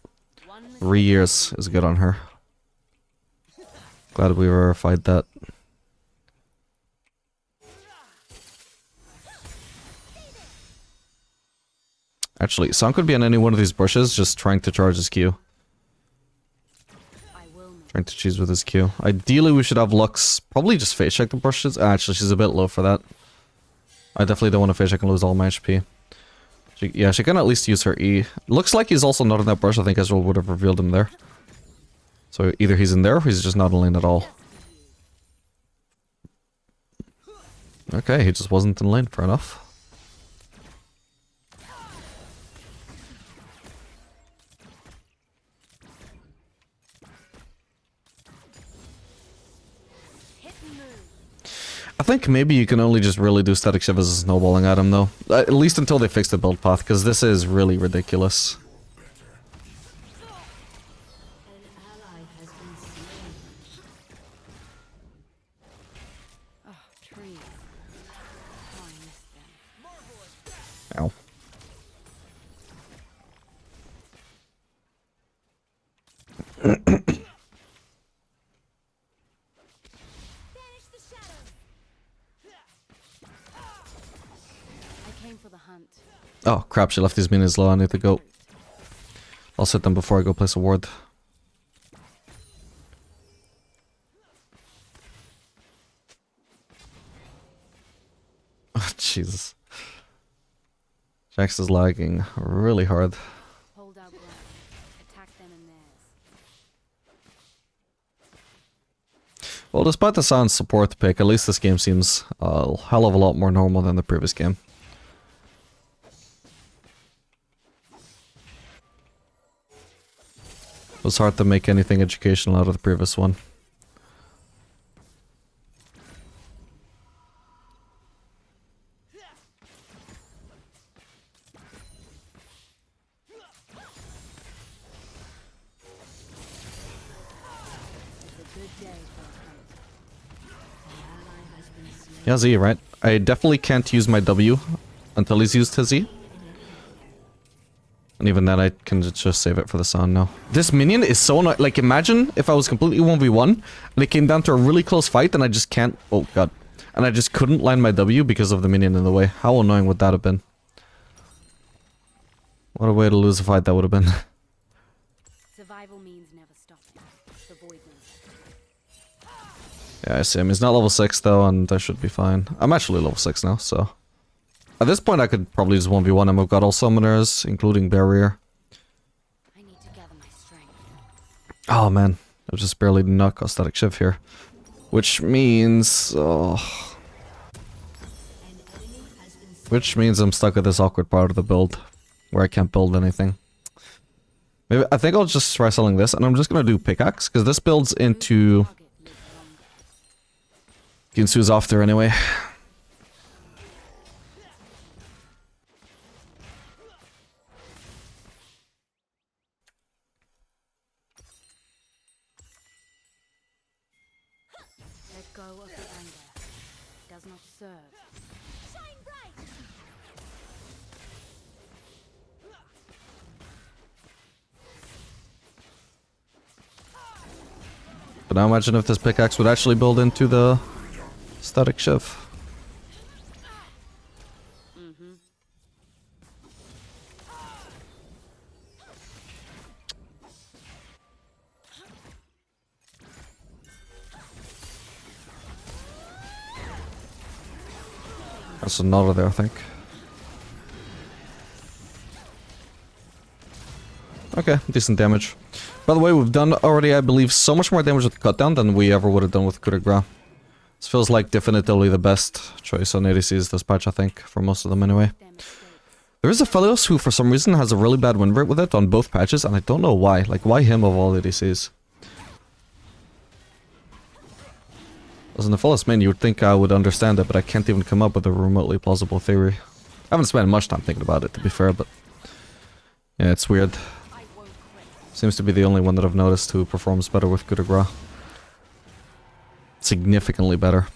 3 years is good on her. Glad we verified that. Actually, Son could be on any one of these bushes just trying to charge his Q. Trying to cheese with his Q. Ideally, we should have Lux probably just face check the bushes. Actually, she's a bit low for that. I definitely don't want to face check and lose all my HP. Yeah, she can at least use her E. Looks like he's also not in that bush. I think Ezreal would have revealed him there. So either he's in there or he's just not in lane at all. Okay, he just wasn't in lane. Fair enough. I think maybe you can only just really do Static Shiv as a snowballing item though. At least until they fix the build path, because this is really ridiculous. Ow. Oh crap, she left these minions low, I need to go. I'll set them before I go place a ward. Oh, Jesus. Jax is lagging really hard. Well, despite the sound support pick, at least this game seems a hell of a lot more normal than the previous game. It was hard to make anything educational out of the previous one. Yeah, Z, right? I definitely can't use my W until he's used his E. And even then, I can just save it for the sound now. This minion is so annoying. Like, imagine if I was completely 1v1, and it came down to a really close fight, and I just can't... oh, God. And I just couldn't land my W because of the minion in the way. How annoying would that have been? What a way to lose a fight that would have been. Survival means never stopping. Avoid them. Yeah, I see him. He's not level 6, though, and I should be fine. I'm actually level 6 now, so... at this point, I could probably just 1v1 him. I've got all summoners, including Barrier. I need to gather my strength. Oh, man. I just barely did not got Static Shiv here. Which means... oh... Which means I'm stuck at this awkward part of the build where I can't build anything. Maybe I think I'll just try selling this, and I'm just gonna do pickaxe because this builds into Ginsu's off there anyway. Let go of the anger. Does not serve. Shine bright. But now imagine if this pickaxe would actually build into the static shiv. That's another there, I think. Okay, decent damage. By the way, we've done already, I believe, so much more damage with cut down than we ever would have done with coup de grace. This feels like definitively the best choice on ADCs this patch, I think, for most of them anyway. There is Aphelios who, for some reason, has a really bad win rate with it on both patches, and I don't know why. Like, why him of all ADCs? As an Aphelios main, you would think I would understand it, but I can't even come up with a remotely plausible theory. I haven't spent much time thinking about it, to be fair, but... yeah, it's weird. Seems to be the only one that I've noticed who performs better with coup de grace. Significantly better.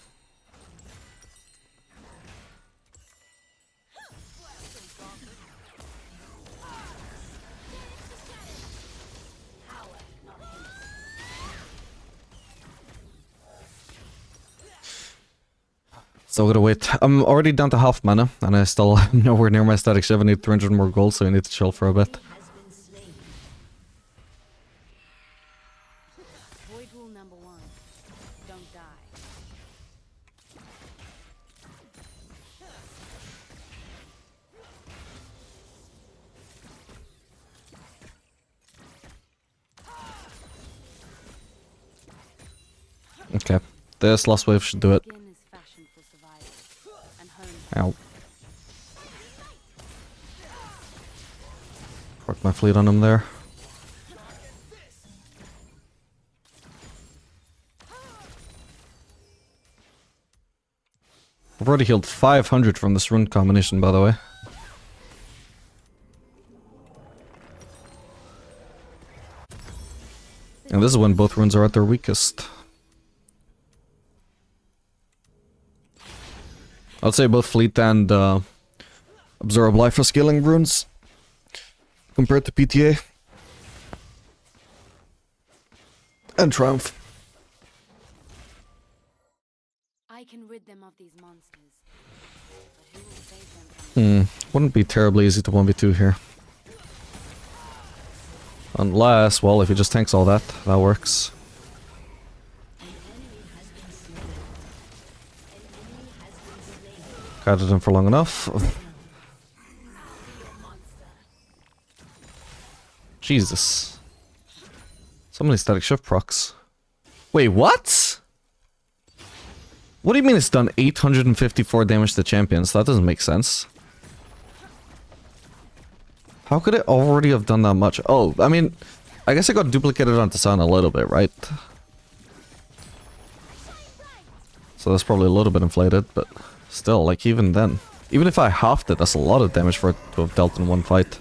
So I'm gonna wait. I'm already down to half mana, and I still am nowhere near my static shiv. I need 300 more gold, so I need to chill for a bit. Void rule number 1. Don't die. Okay, this last wave should do it. Skin is fashioned for survival, and home Ow. Park my fleet on him there. I've already healed 500 from this rune combination, by the way. And this is when both runes are at their weakest. I'd say both Fleet and Absorb Life are scaling runes compared to PTA. And Triumph. I can rid them of these monsters. But who will save them from Wouldn't be terribly easy to 1v2 here. Unless, well, if he just tanks all that, that works. Guided him for long enough. Jesus. So many static shift procs. Wait, what? What do you mean it's done 854 damage to champions? That doesn't make sense. How could it already have done that much? Oh, I mean, I guess it got duplicated onto Sun a little bit, right? So that's probably a little bit inflated, but still, like, even then. Even if I halved it, that's a lot of damage for it to have dealt in one fight.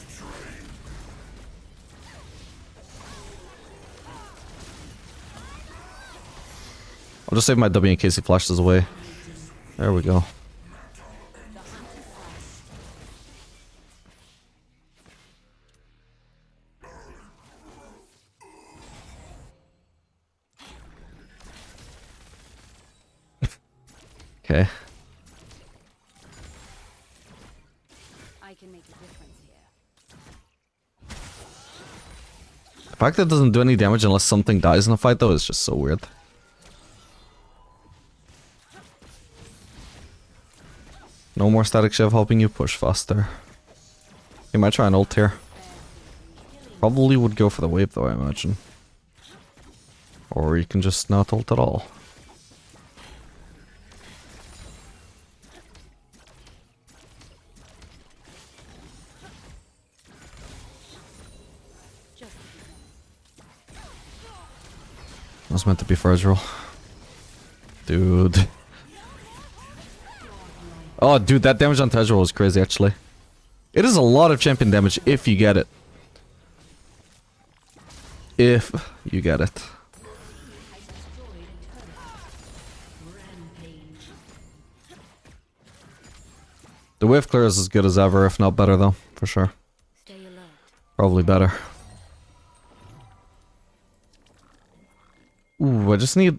I'll just save my W in case he flashes away. There we go. Okay. I can make a difference here. The fact that it doesn't do any damage unless something dies in a fight, though, is just so weird. No more static shiv helping you push faster. You might try an ult here. Probably would go for the wave, though, I imagine. Or you can just not ult at all. was meant to be fragile. Dude. Oh, dude, that damage on Tezral was crazy, actually. It is a lot of champion damage if you get it. If you get it. The wave clear is as good as ever, if not better, though, for sure. Stay alert. Probably better. Ooh, I just need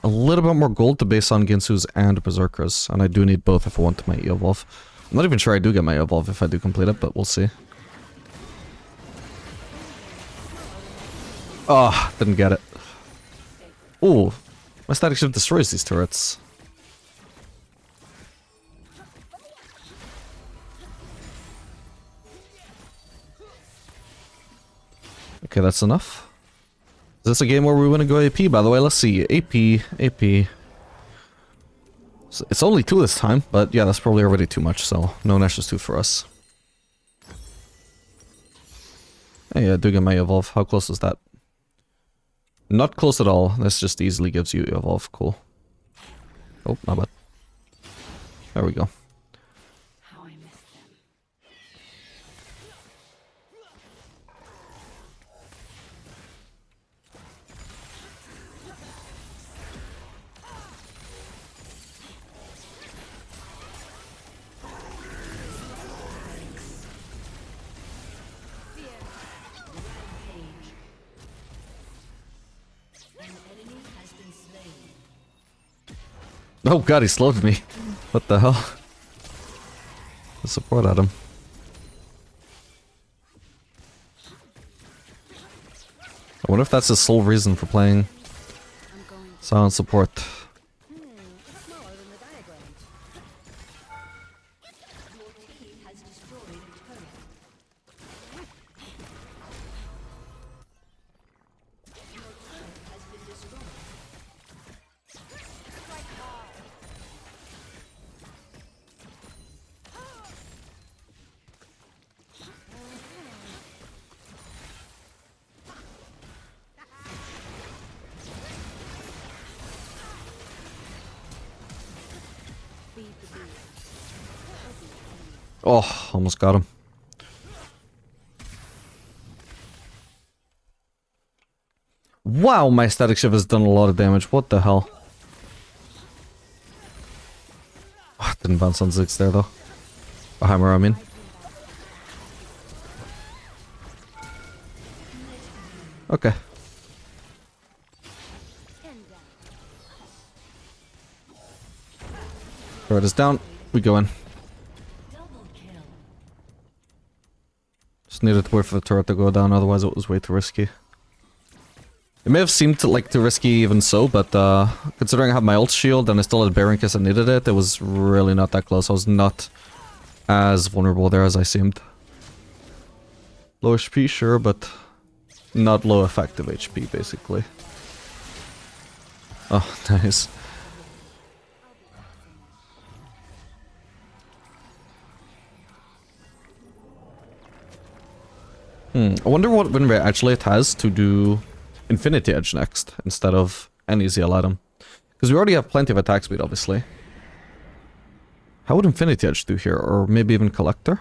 a little bit more gold to base on Ginsu's and Berserkers, and I do need both if I want my evolve. I'm not even sure I do get my evolve if I do complete it, but we'll see. Oh, didn't get it. Ooh, my static shift destroys these turrets. Okay, that's enough. Is this a game where we want to go AP, by the way? Let's see. AP. So it's only 2 this time, but yeah, that's probably already too much, so no Nash's 2 for us. Hey, yeah, I do get my evolve. How close is that? Not close at all. This just easily gives you evolve. Cool. Oh, not bad. There we go. How I miss them. Oh god, he slowed me. What the hell? The support at him. I wonder if that's his sole reason for playing I'm going to silent support. it's smaller than the diagram. Your team has destroyed a turret. Your turret has been destroyed. Feed the beast. Oh, almost got him. Wow, my static shift has done a lot of damage. What the hell? Oh, didn't bounce on Ziggs there though. A hammer, I mean. Okay. Turret is down. We go in. Double kill. Just needed to wait for the turret to go down, otherwise it was way too risky. It may have seemed like too risky even so, but considering I have my ult shield and I still had Bear in case I needed it, it was really not that close. I was not as vulnerable there as I seemed. Low HP, sure, but not low effective HP, basically. Oh, nice. I wonder what win rate actually it has to do Infinity Edge next, instead of any ZL item. Because we already have plenty of attack speed, obviously. How would Infinity Edge do here? Or maybe even Collector?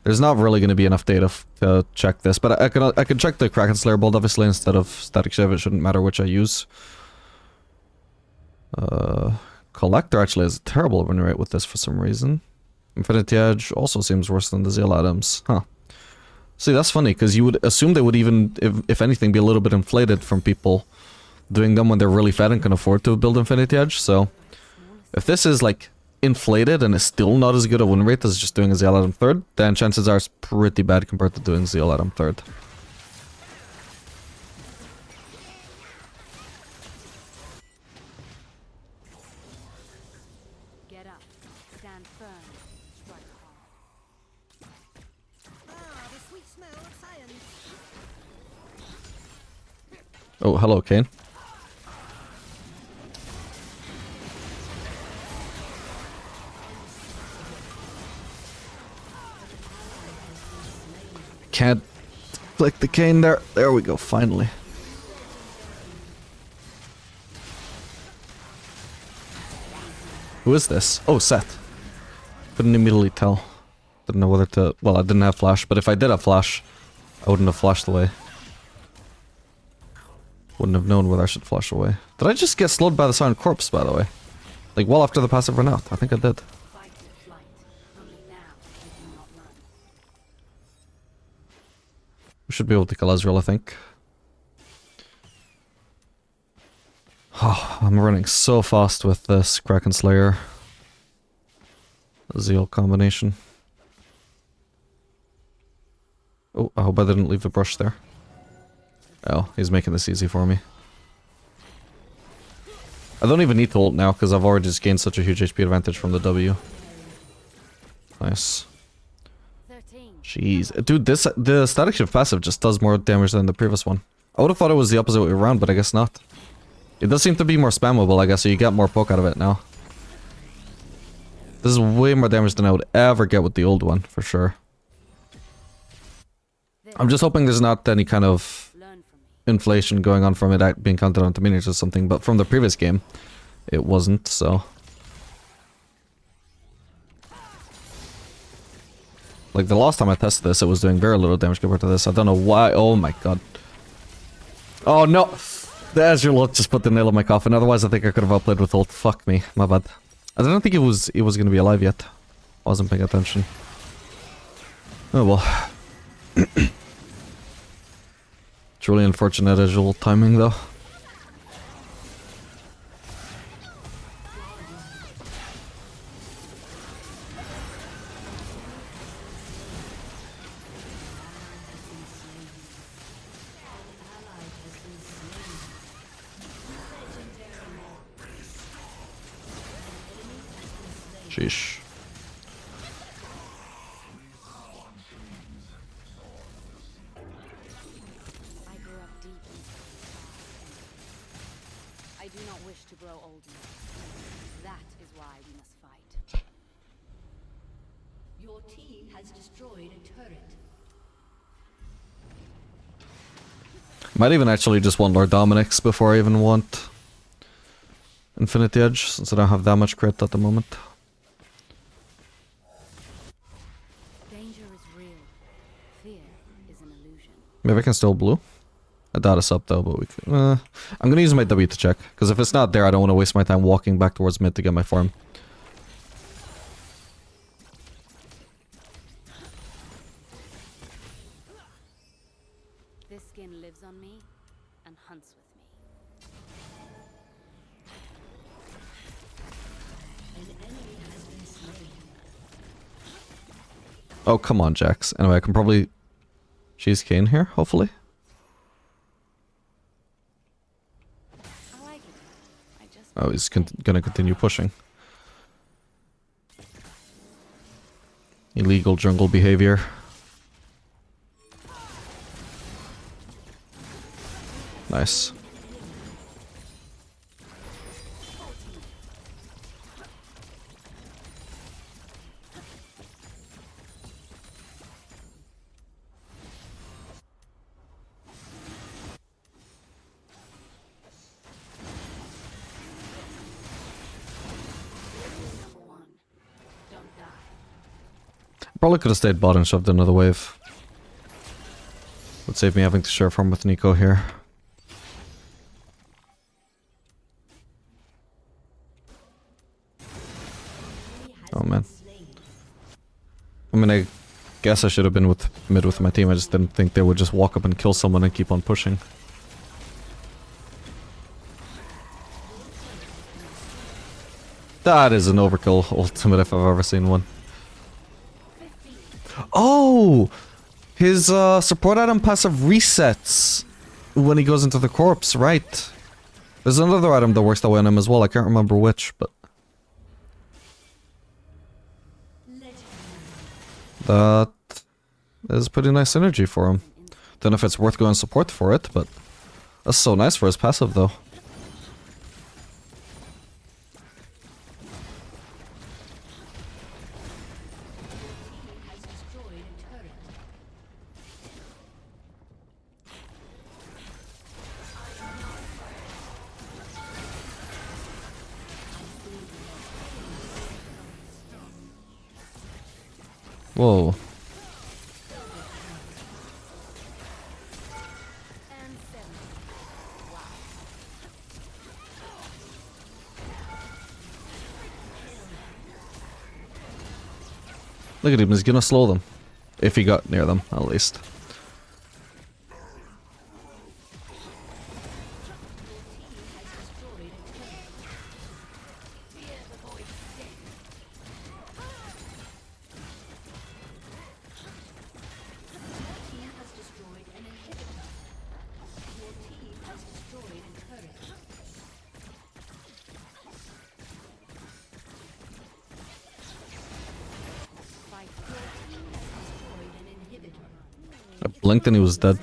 There's not really going to be enough data to check this, but I can check the Kraken Slayer build, obviously, instead of Static Shiv. It shouldn't matter which I use. Collector actually has a terrible win rate with this for some reason. Infinity Edge also seems worse than the ZL items. Huh. See, that's funny, because you would assume they would even, if anything, be a little bit inflated from people doing them when they're really fat and can afford to build Infinity Edge, so... If this is, like, inflated and is still not as good a win rate as just doing a ZL item third, then chances are it's pretty bad compared to doing ZL item third. Get up. Stand firm. Strike hard. The sweet smell of science. Oh, hello, Kane. Can't click the Kane there. There we go, finally. Who is this? Oh, Seth. Couldn't immediately tell. Didn't know whether to... Well, I didn't have flash, but if I did have flash, I wouldn't have flashed away. Wouldn't have known whether I should flash away. Did I just get slowed by the silent corpse, by the way? Like, well after the passive ran out. I think I did. Fight or flight. Only now you do not run. We should be able to kill Ezreal, I think. Oh, I'm running so fast with this Kraken Slayer. Zeal combination. Oh, I hope I didn't leave the brush there. Oh, he's making this easy for me. I don't even need to ult now, because I've already just gained such a huge HP advantage from the W. Nice. 13. Jeez. Dude, the static shift passive just does more damage than the previous one. I would have thought it was the opposite way around, but I guess not. It does seem to be more spammable, I guess, so you get more poke out of it now. This is way more damage than I would ever get with the old one, for sure. I'm just hoping there's not any kind of Learn from me. inflation going on from it being counted onto minions or something, but from the previous game, it wasn't, so... Like, the last time I tested this, it was doing very little damage compared to this. I don't know why. Oh my god. Oh no! The Ezreal ult just put the nail in my coffin. Otherwise, I think I could have outplayed with ult. Fuck me. My bad. I didn't think it was gonna be alive yet. Wasn't paying attention. Oh well. It's really unfortunate Ezreal timing, though. Sheesh. I grew up deep in I do not wish to grow old enough. That is why we must fight. Your team has destroyed a turret. Might even actually just want Lord Dominic's before I even want Infinity Edge, since I don't have that much crit at the moment. Danger is real. Fear is an illusion. Maybe I can still blue? I doubt it's up though, but we can... I'm gonna use my W to check, because if it's not there, I don't want to waste my time walking back towards mid to get my farm. This skin lives on me and hunts with me. An enemy has been slain. Oh, come on, Jax. Anyway, I can probably... She's Kane here, hopefully? I like it. I just Oh, he's gonna continue pushing. Illegal jungle behavior. Nice. number one. Don't die. Probably could have stayed bot and shoved another wave. Would save me having to share farm with Nico here. Oh man. I mean, I guess I should have been with mid with my team. I just didn't think they would just walk up and kill someone and keep on pushing. That is an overkill ultimate if I've ever seen one. Oh! His support item passive resets when he goes into the corpse, right. There's another item that works that way on him as well. I can't remember which, but... That is pretty nice synergy for him. Don't know if it's worth going support for it, but that's so nice for his passive though. Has destroyed a turret. Whoa. And 7. Wow. Look at him, he's gonna slow them. If he got near them, at least. I blinked and he was dead.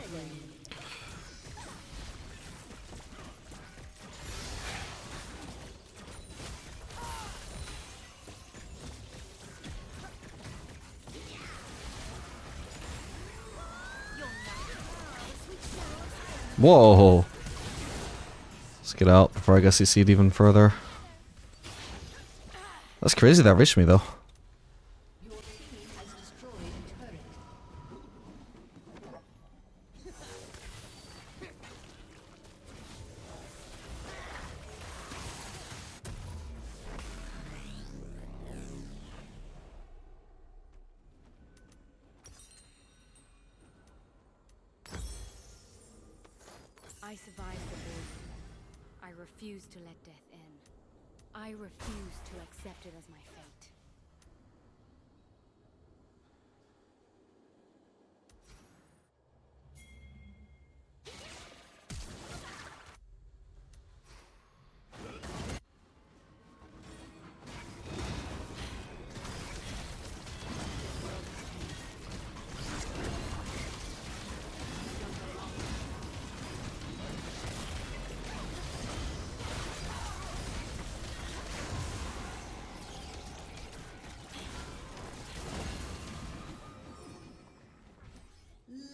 Whoa! Let's get out before I guess he seed even further. That's crazy that reached me though. I survived the poison. I refuse to let death in. I refuse to accept it as my fate.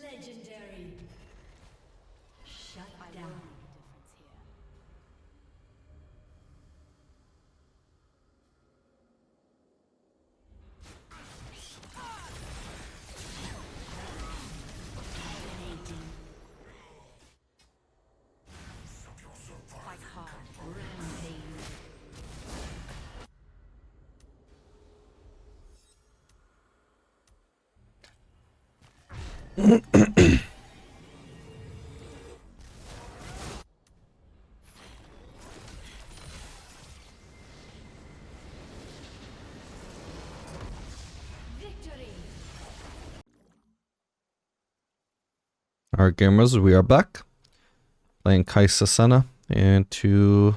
Legendary. Shut I down. will make a difference here. Fight hard. Rampage. Victory. Alright gamers, we are back. Playing Kaisa Senna into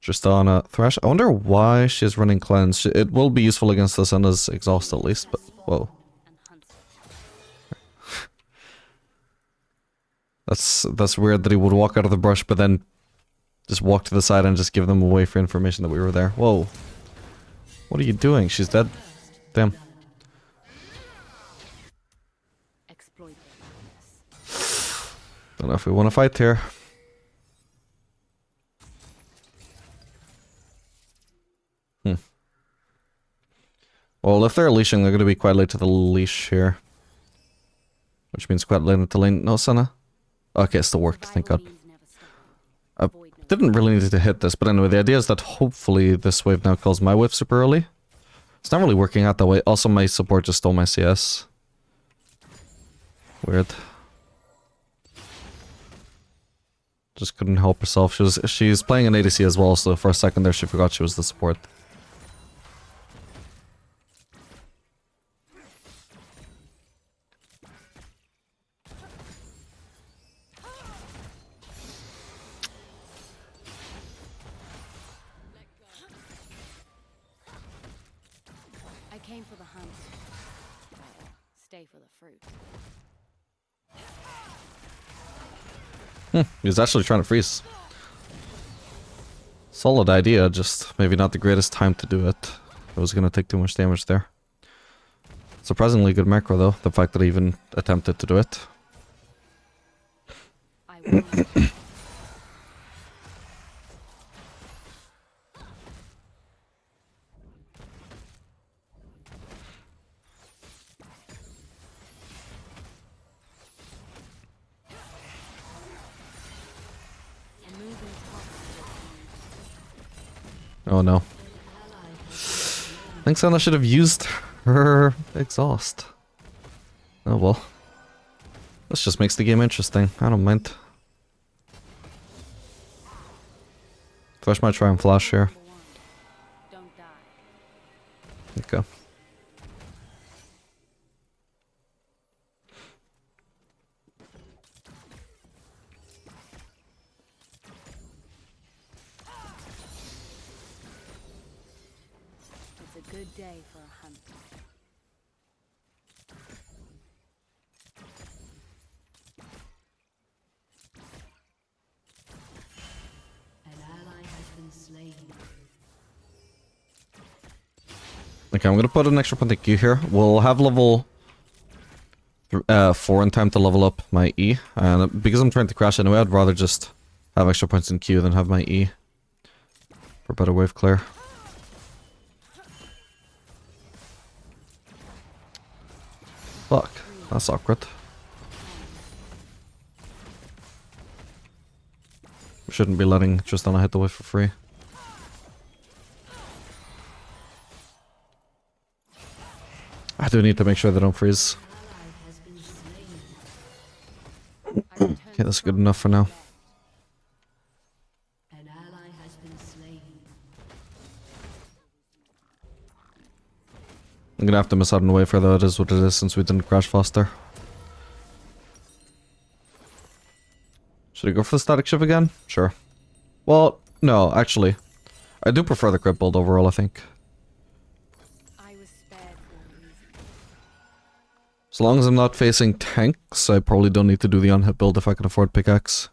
Tristana Thresh. I wonder why she's running cleanse. It will be useful against the Senna's exhaust at least, but whoa. And hunts. That's weird that he would walk out of the brush but then just walk to the side and just give them away for information that we were there. Whoa. What are you doing? She's dead. Damn. Exploit their madness. Don't know if we want to fight here. Well, if they're leashing, they're going to be quite late to the leash here. Which means quite late into lane. No, Senna. Okay, it still worked, thank God. Survival means never stopping. Avoid no Didn't really need to hit this, but anyway, the idea is that hopefully this wave now kills my wave super early. It's not really working out that way. Also, my support just stole my CS. Weird. Just couldn't help herself. She's playing an ADC as well, so for a second there she forgot she was the support. I came for the hunt. I'll stay for the fruit. He was actually trying to freeze. Solid idea, just maybe not the greatest time to do it. It was gonna take too much damage there. Surprisingly good macro though, the fact that I even attempted to do it. I will. Oh no. I think Senna should have used her exhaust. Oh well. This just makes the game interesting. I don't mind. Flash might try and flash here. Don't die. Okay. It's a good day for a hunt. An ally has been slain. Okay, I'm gonna put an extra point of Q here. We'll have level 4 in time to level up my E. And because I'm trying to crash anyway, I'd rather just have extra points in Q than have my E. For better wave clear. Fuck, that's awkward. We shouldn't be letting Tristana hit the wave for free. I do need to make sure they don't freeze. Okay, that's good enough for now. An ally has been slain. I'm gonna have to miss out on the wave for though, it is what it is since we didn't crash faster. Should I go for the static shift again? Sure. Well, no, actually. I do prefer the crit build overall, I think. I was spared for a reason. As long as I'm not facing tanks, I probably don't need to do the unhit build if I can afford pickaxe.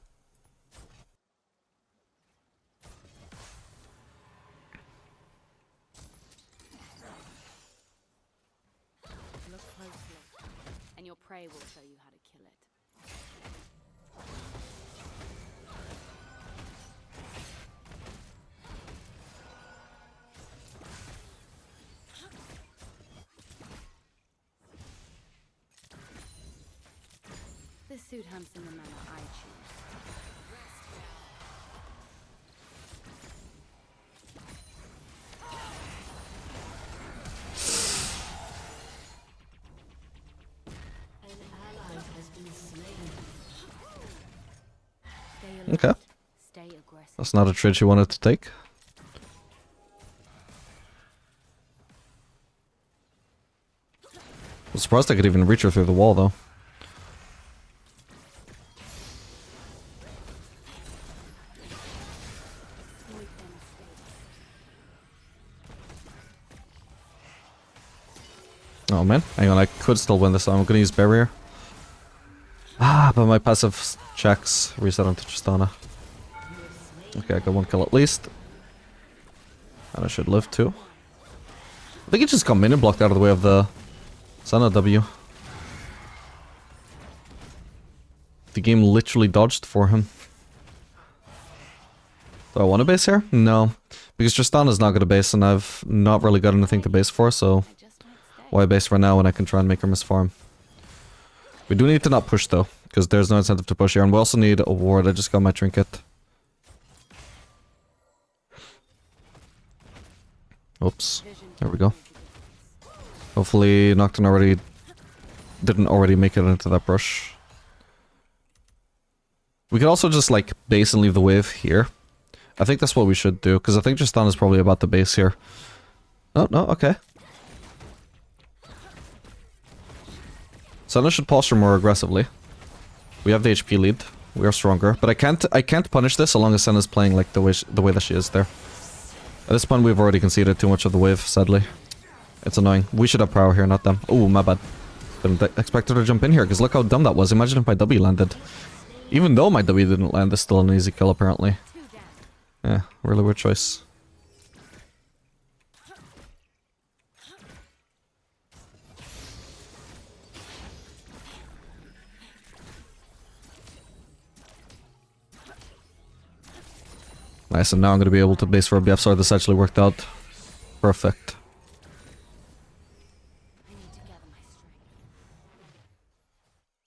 Look closely, and your prey will show you how to kill it. This suit hunts in the manner I choose. An ally has been slain. Stay alert. Okay. Stay aggressive. That's not a trade she wanted to take. I'm surprised I could even reach her through the wall though. Avoid their mistakes. Oh man, hang on, I could still win this time. I'm gonna use barrier. Ah, but my passive checks reset onto Tristana. Okay, I got one kill at least. And I should live too. I think he just got minion blocked out of the way of the Senna W. The game literally dodged for him. Do I want to base here? No. Because Tristana's not going to base and I've not really got anything to base for, so I just might stay. why base for now when I can try and make her miss farm? We do need to not push though, because there's no incentive to push here, and we also need a ward. I just got my trinket. Oops. Vision There we go. tells you the difference. Hopefully Nocturne didn't already make it into that brush. We could also just like base and leave the wave here. I think that's what we should do, because I think Tristan is probably about to base here. Oh, no, okay. Senna should posture more aggressively. We have the HP lead. We are stronger, but I can't punish this so long as Senna's playing like the way that she is there. At this point, we've already conceded too much of the wave, sadly. It's annoying. We should have power here, not them. Oh, my bad. Didn't expect her to jump in here, because look how dumb that was. Imagine if my W landed. Even though my W didn't land, it's still an easy kill, apparently. Two down. Yeah, really weird choice. Nice, and now I'm going to be able to base for a BF sword. This actually worked out. Perfect. I need to gather my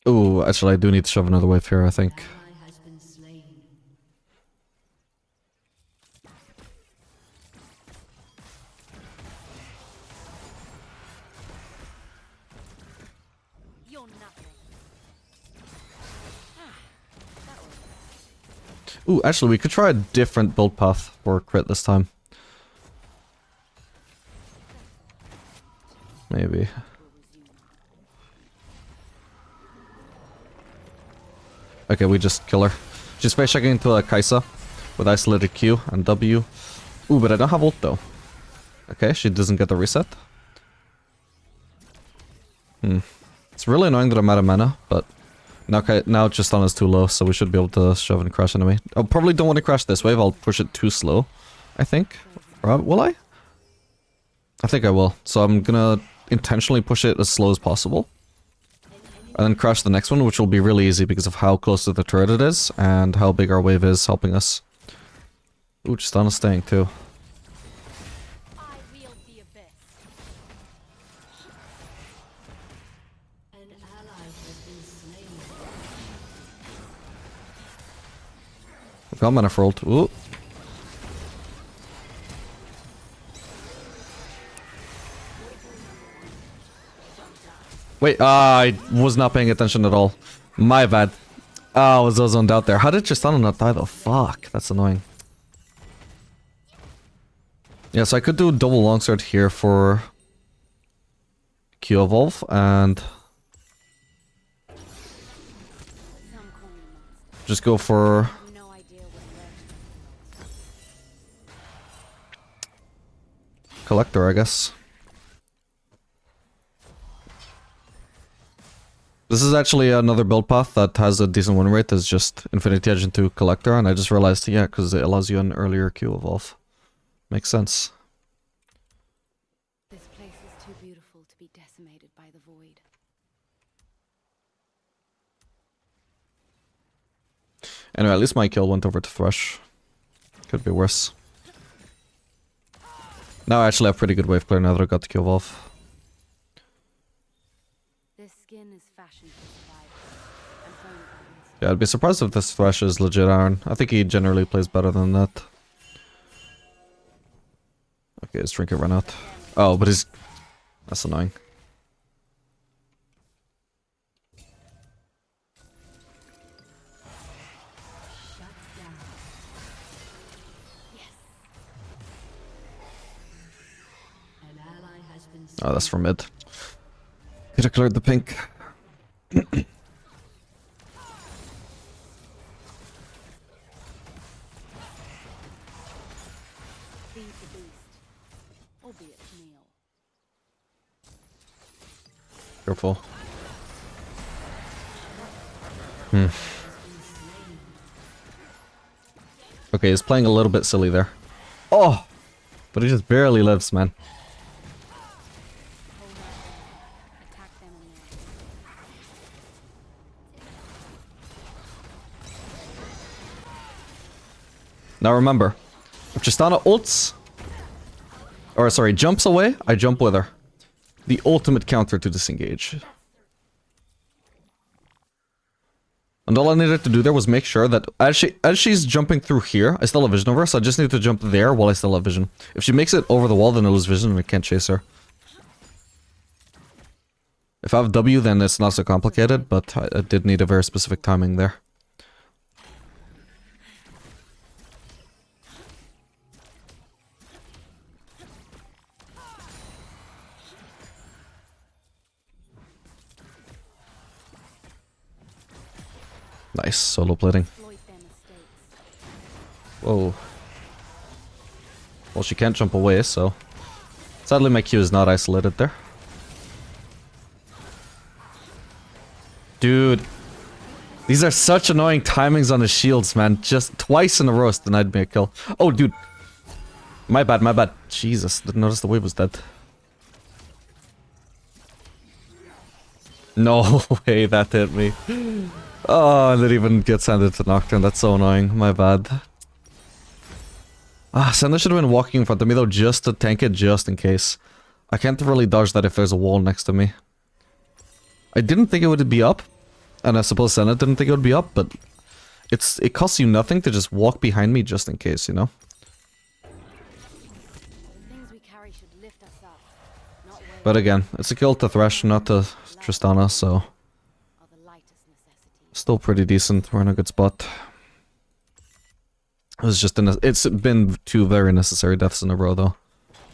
strength. Ooh, actually I do need to shove another wave here, I think. Ally has been slain. You're nothing. Ooh, actually, we could try a different build path for crit this time. Maybe. Okay, we just kill her. She's face checking into a Kaisa with isolated Q and W. Ooh, but I don't have ult though. Okay, she doesn't get the reset. It's really annoying that I'm out of mana, but now Tristana is too low, so we should be able to shove and crash enemy. I probably don't want to crash this wave, I'll push it too slow, I think. Will I? I think I will. So I'm gonna intentionally push it as slow as possible. And then crash the next one, which will be really easy because of how close to the turret it is and how big our wave is helping us. Ooh, Tristana's staying too. I wield the abyss. An ally has been slain. I've got mana for ult. Ooh. Wait, I was not paying attention at all. My bad. I was so zoned out there. How did Tristana not die though? Fuck, that's annoying. Yeah, so I could do double longsword here for Q evolve and just go for No idea what collector, I guess. This is actually another build path that has a decent win rate. It's just Infinity Edge into Collector, and I just realized, yeah, because it allows you an earlier Q evolve. Makes sense. This place is too beautiful to be decimated by the void. Anyway, at least my kill went over to Thresh. Could be worse. Now I actually have pretty good wave clear now that I got the Q evolve. This skin is fashioned for survival. I'm throwing it. Yeah, I'd be surprised if this Thresh is legit Iron. I think he generally plays better than that. Okay, his trinket ran out. Oh, but he's... That's annoying. An ally has been Oh, that's for mid. Could have cleared the pink. Feed the beast, albeit meal. Careful. Okay, he's playing a little bit silly there. Oh! But he just barely lives, man. Attack them in the Now remember, if Tristana ults... Or sorry, jumps away, I jump with her. The ultimate counter to disengage. And all I needed to do there was make sure that as she's jumping through here, I still have vision over her, so I just need to jump there while I still have vision. If she makes it over the wall, then I lose vision and I can't chase her. If I have W, then it's not so complicated, but I did need a very specific timing there. Nice, solo plating. exploit their mistakes. Whoa. Well, she can't jump away, so... Sadly, my Q is not isolated there. Dude. These are such annoying timings on the shields, man. Just twice in a row denied me a kill. Oh, dude. My bad, my bad. Jesus, didn't notice the wave was dead. No way that hit me. Oh, and it even gets handed to Nocturne. That's so annoying. My bad. Ah, Sender should have been walking in front of me though, just to tank it, just in case. I can't really dodge that if there's a wall next to me. I didn't think it would be up, and I suppose Senna didn't think it would be up, but it costs you nothing to just walk behind me just in case, you know? The things we carry should lift us up, not weigh But again, it's a kill to Thresh, not to Tristana, so Still pretty decent. We're in a good spot. It was just it's been 2 very necessary deaths in a row, though.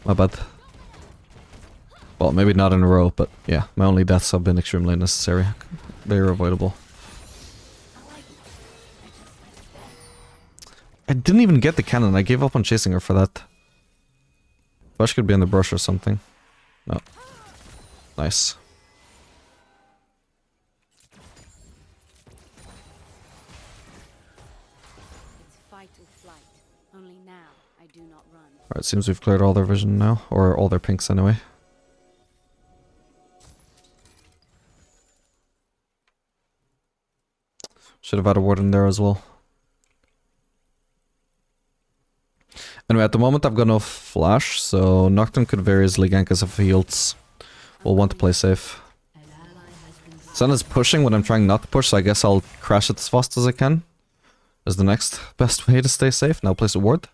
My bad. Well, maybe not in a row, but yeah, my only deaths have been extremely necessary. Very avoidable. I didn't even get the cannon. I gave up on chasing her for that. Ashe could be in the brush or something. No. Nice. Alright, seems we've cleared all their vision now. Or all their pinks anyway. Should have had a ward in there as well. Anyway, at the moment I've got no flash, so Nocturne could very easily gank us if he ults. We'll want to play safe. Sun is pushing when I'm trying not to push, so I guess I'll crash it as fast as I can. Is the next best way to stay safe. Now place a ward.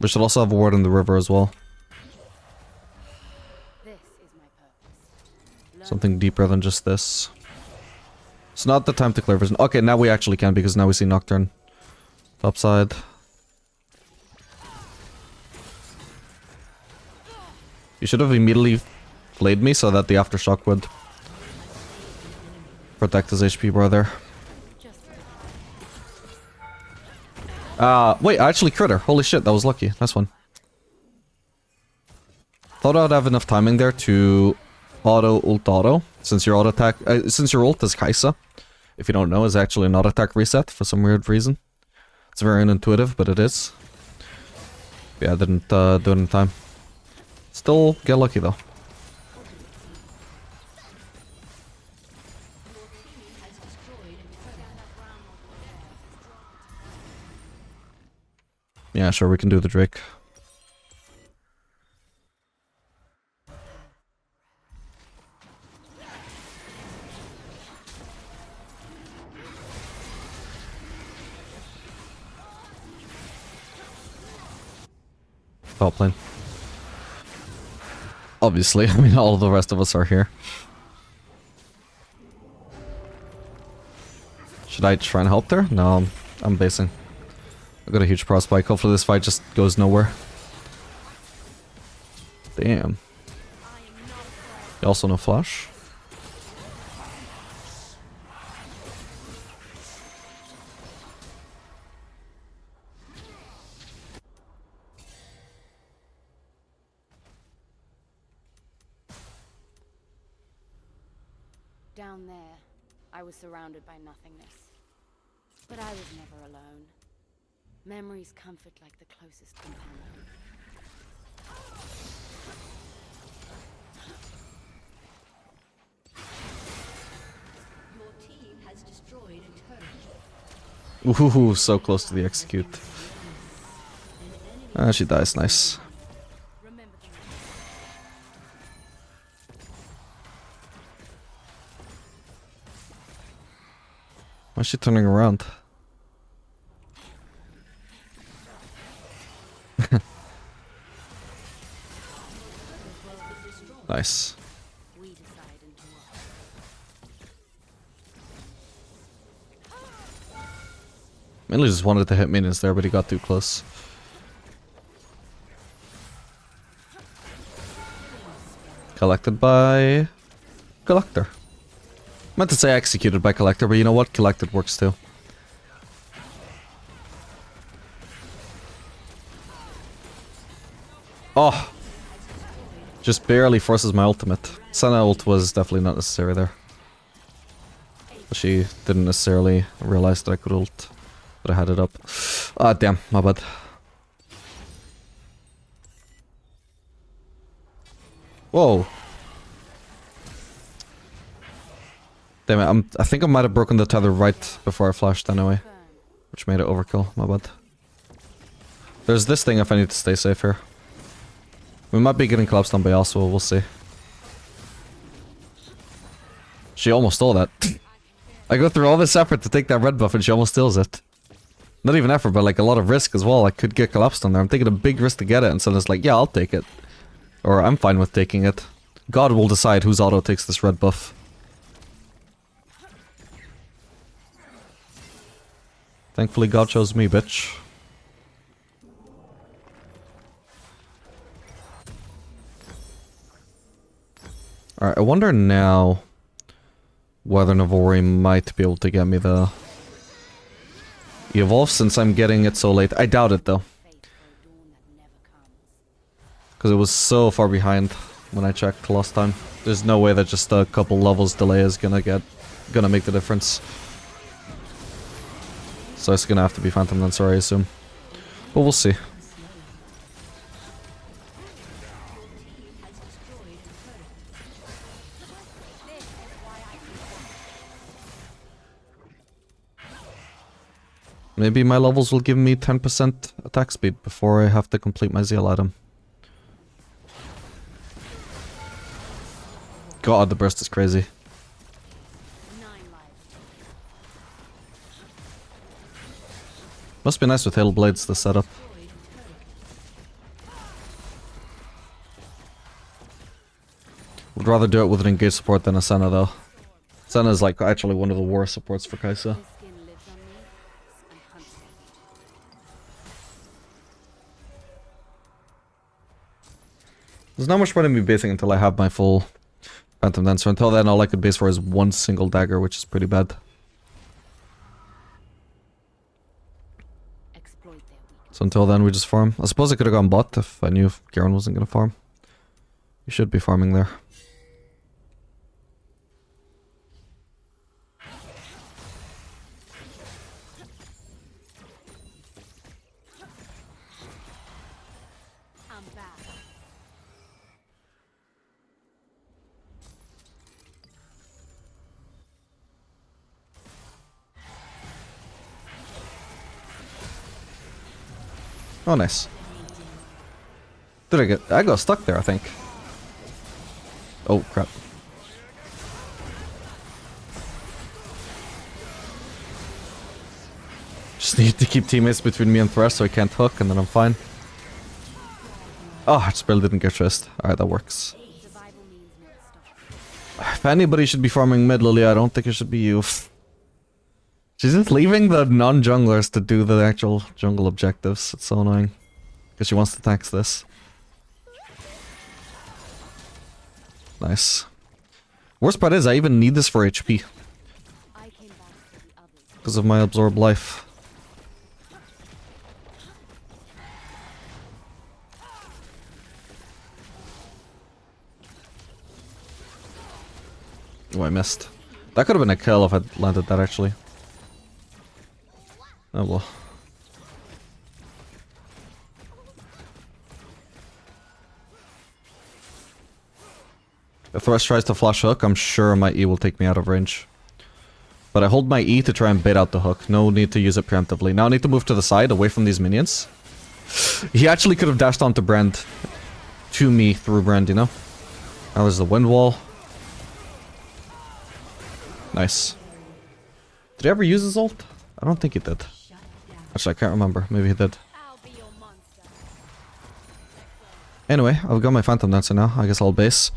We should also have a ward in the river as well. Something deeper than just this. It's not the time to clear vision. Okay, now we actually can because now we see Nocturne. Top side. You should have immediately flayed me so that the aftershock would protect his HP bar there. Wait, I actually crit her. Holy shit, that was lucky. Nice one. Thought I'd have enough timing there to auto, since your auto attack, since your ult is Kaisa, if you don't know, is actually an auto attack reset for some weird reason. It's very unintuitive, but it is. Yeah, I didn't do it in time. Still get lucky though. Yeah, sure, we can do the Drake. Top lane. Obviously, I mean, all the rest of us are here. Should I try and help there? No, I'm basing. I got a huge pro spike. Hopefully this fight just goes nowhere. Damn. You also no flash? Down there, I was surrounded by nothingness. But I was never alone. Memories comfort like the closest companion. Your team has destroyed a turret. Ooh, so close to the execute. Ah, she dies, nice. Why is she turning around? Nice. Mainly just wanted to hit minions there, but he got too close. Collected by Collector. Meant to say executed by Collector, but you know what? Collected works too. Oh! Just barely forces my ultimate. Senna ult was definitely not necessary there. She didn't necessarily realize that I could ult. But I had it up. Ah, damn, my bad. Whoa. Damn it, I think I might have broken the tether right before I flashed anyway. Which made it overkill, my bad. There's this thing if I need to stay safe here. We might be getting collapsed on by Yasuo, we'll see. She almost stole that. I go through all this effort to take that red buff and she almost steals it. Not even effort, but like a lot of risk as well. I could get collapsed on there. I'm taking a big risk to get it, and so it's like, yeah, I'll take it. Or I'm fine with taking it. God will decide whose auto takes this red buff. Thankfully God chose me, bitch. Alright, I wonder now whether Navori might be able to get me the evolve since I'm getting it so late. I doubt it though. Because it was so far behind when I checked last time. There's no way that just a couple levels delay is gonna make the difference. So it's gonna have to be Phantom Dancer, I assume. But we'll see. Maybe my levels will give me 10% attack speed before I have to complete my Zeal item. God, the burst is crazy. Must be nice with Hail Blades, the setup. Would rather do it with an engaged support than a Senna though. Senna is like actually one of the worst supports for Kaisa. There's not much point in me basing until I have my full Phantom Dancer. Until then, all I could base for is one single dagger, which is pretty bad. So until then, we just farm. I suppose I could have gone bot if I knew Garen wasn't going to farm. You should be farming there. Oh, nice. I got stuck there, I think. Oh, crap. Just need to keep teammates between me and Thresh so I can't hook, and then I'm fine. Oh, I just barely didn't get traced. Alright, that works. If anybody should be farming mid, Lily, I don't think it should be you. She's just leaving the non-junglers to do the actual jungle objectives. It's so annoying. Because she wants to tax this. Nice. Worst part is I even need this for HP. Because of my absorbed life. Oh, I missed. That could have been a kill if I'd landed that actually. Oh well. If Thresh tries to flash hook, I'm sure my E will take me out of range. But I hold my E to try and bait out the hook. No need to use it preemptively. Now I need to move to the side, away from these minions. He actually could have dashed onto Brand. To me, through Brand, you know? Now there's the wind wall. Nice. Did he ever use his ult? I don't think he did. Actually, I can't remember. Maybe he did. Anyway, I've got my Phantom Dancer now. I guess I'll base.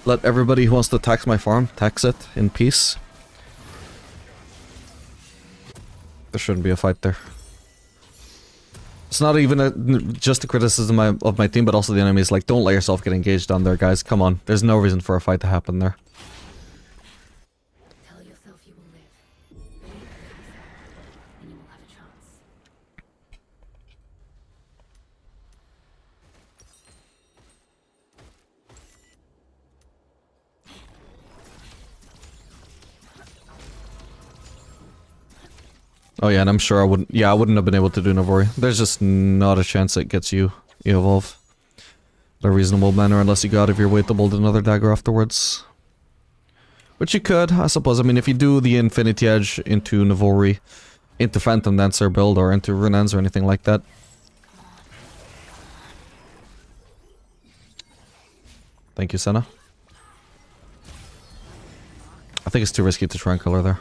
Let everybody who wants to tax my farm, tax it in peace. There shouldn't be a fight there. It's not even just a criticism of my team, but also the enemies. Like, don't let yourself get engaged on there, guys. Come on. There's no reason for a fight to happen there. Oh yeah, and I'm sure I wouldn't have been able to do Navori. There's just not a chance it gets you evolve in a reasonable manner unless you go out of your way to build another dagger afterwards. Which you could, I suppose. I mean, if you do the Infinity Edge into Navori, into Phantom Dancer build, or into Runans or anything like that. Thank you, Senna. I think it's too risky to try and color there.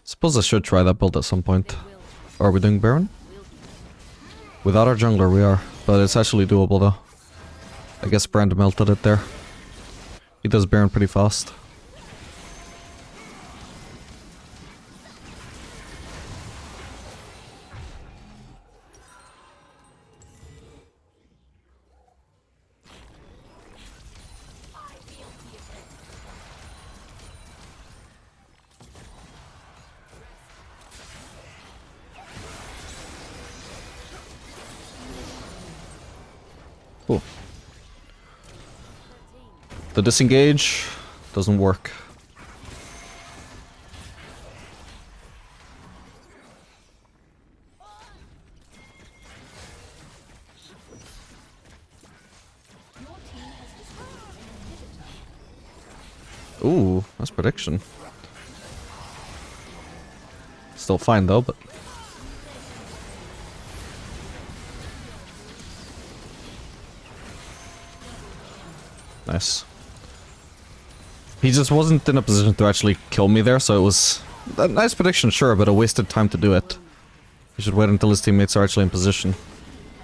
Suppose I should try that build at some point. Are we doing Baron? Without our jungler we are, but it's actually doable though. I guess Brand melted it there. He does Baron pretty fast. Cool. The disengage doesn't work. Ooh, that's prediction. Still fine though, but... Nice. He just wasn't in a position to actually kill me there, so it was a nice prediction, sure, but a wasted time to do it. He should wait until his teammates are actually in position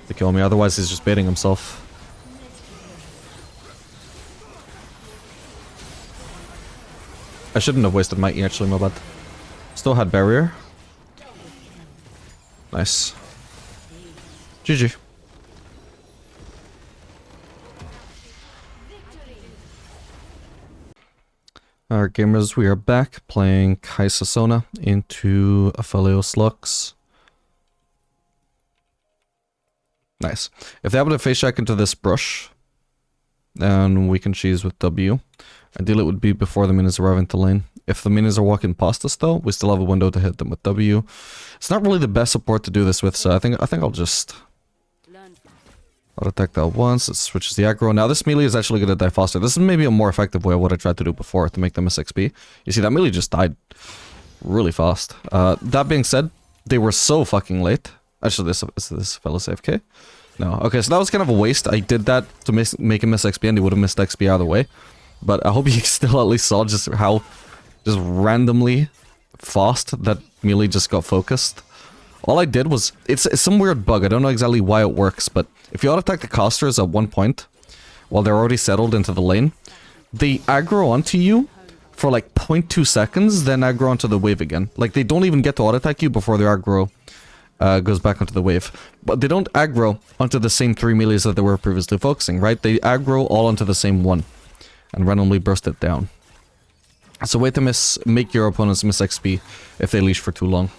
to kill me, otherwise he's just baiting himself. I shouldn't have wasted my E actually, my bad. Still had barrier. Nice. GG. Alright gamers, we are back playing Kaisa Sona into Aphelios Lux. Nice. If they happen to face check into this brush, then we can cheese with W. Ideally it would be before the minions arrive into lane. If the minions are walking past us though, we still have a window to hit them with W. It's not really the best support to do this with, so I think I'll just... I'll attack that once, it switches the aggro. Now this melee is actually going to die faster. This is maybe a more effective way of what I tried to do before to make them miss XP. You see, that melee just died really fast. That being said, they were so fucking late. Actually, is this fellow's AFK? No. Okay, so that was kind of a waste. I did that to make him miss XP and he would have missed XP either way. But I hope you still at least saw just how just randomly fast that melee just got focused. All I did was, it's some weird bug, I don't know exactly why it works, but if you auto-attack the casters at one point, while they're already settled into the lane, they aggro onto you for like 0.2 seconds, then aggro onto the wave again. Like, they don't even get to auto-attack you before their aggro goes back onto the wave. But they don't aggro onto the same 3 melees that they were previously focusing, right? They aggro all onto the same one, and randomly burst it down. So way to make your opponents miss XP if they leash for too long.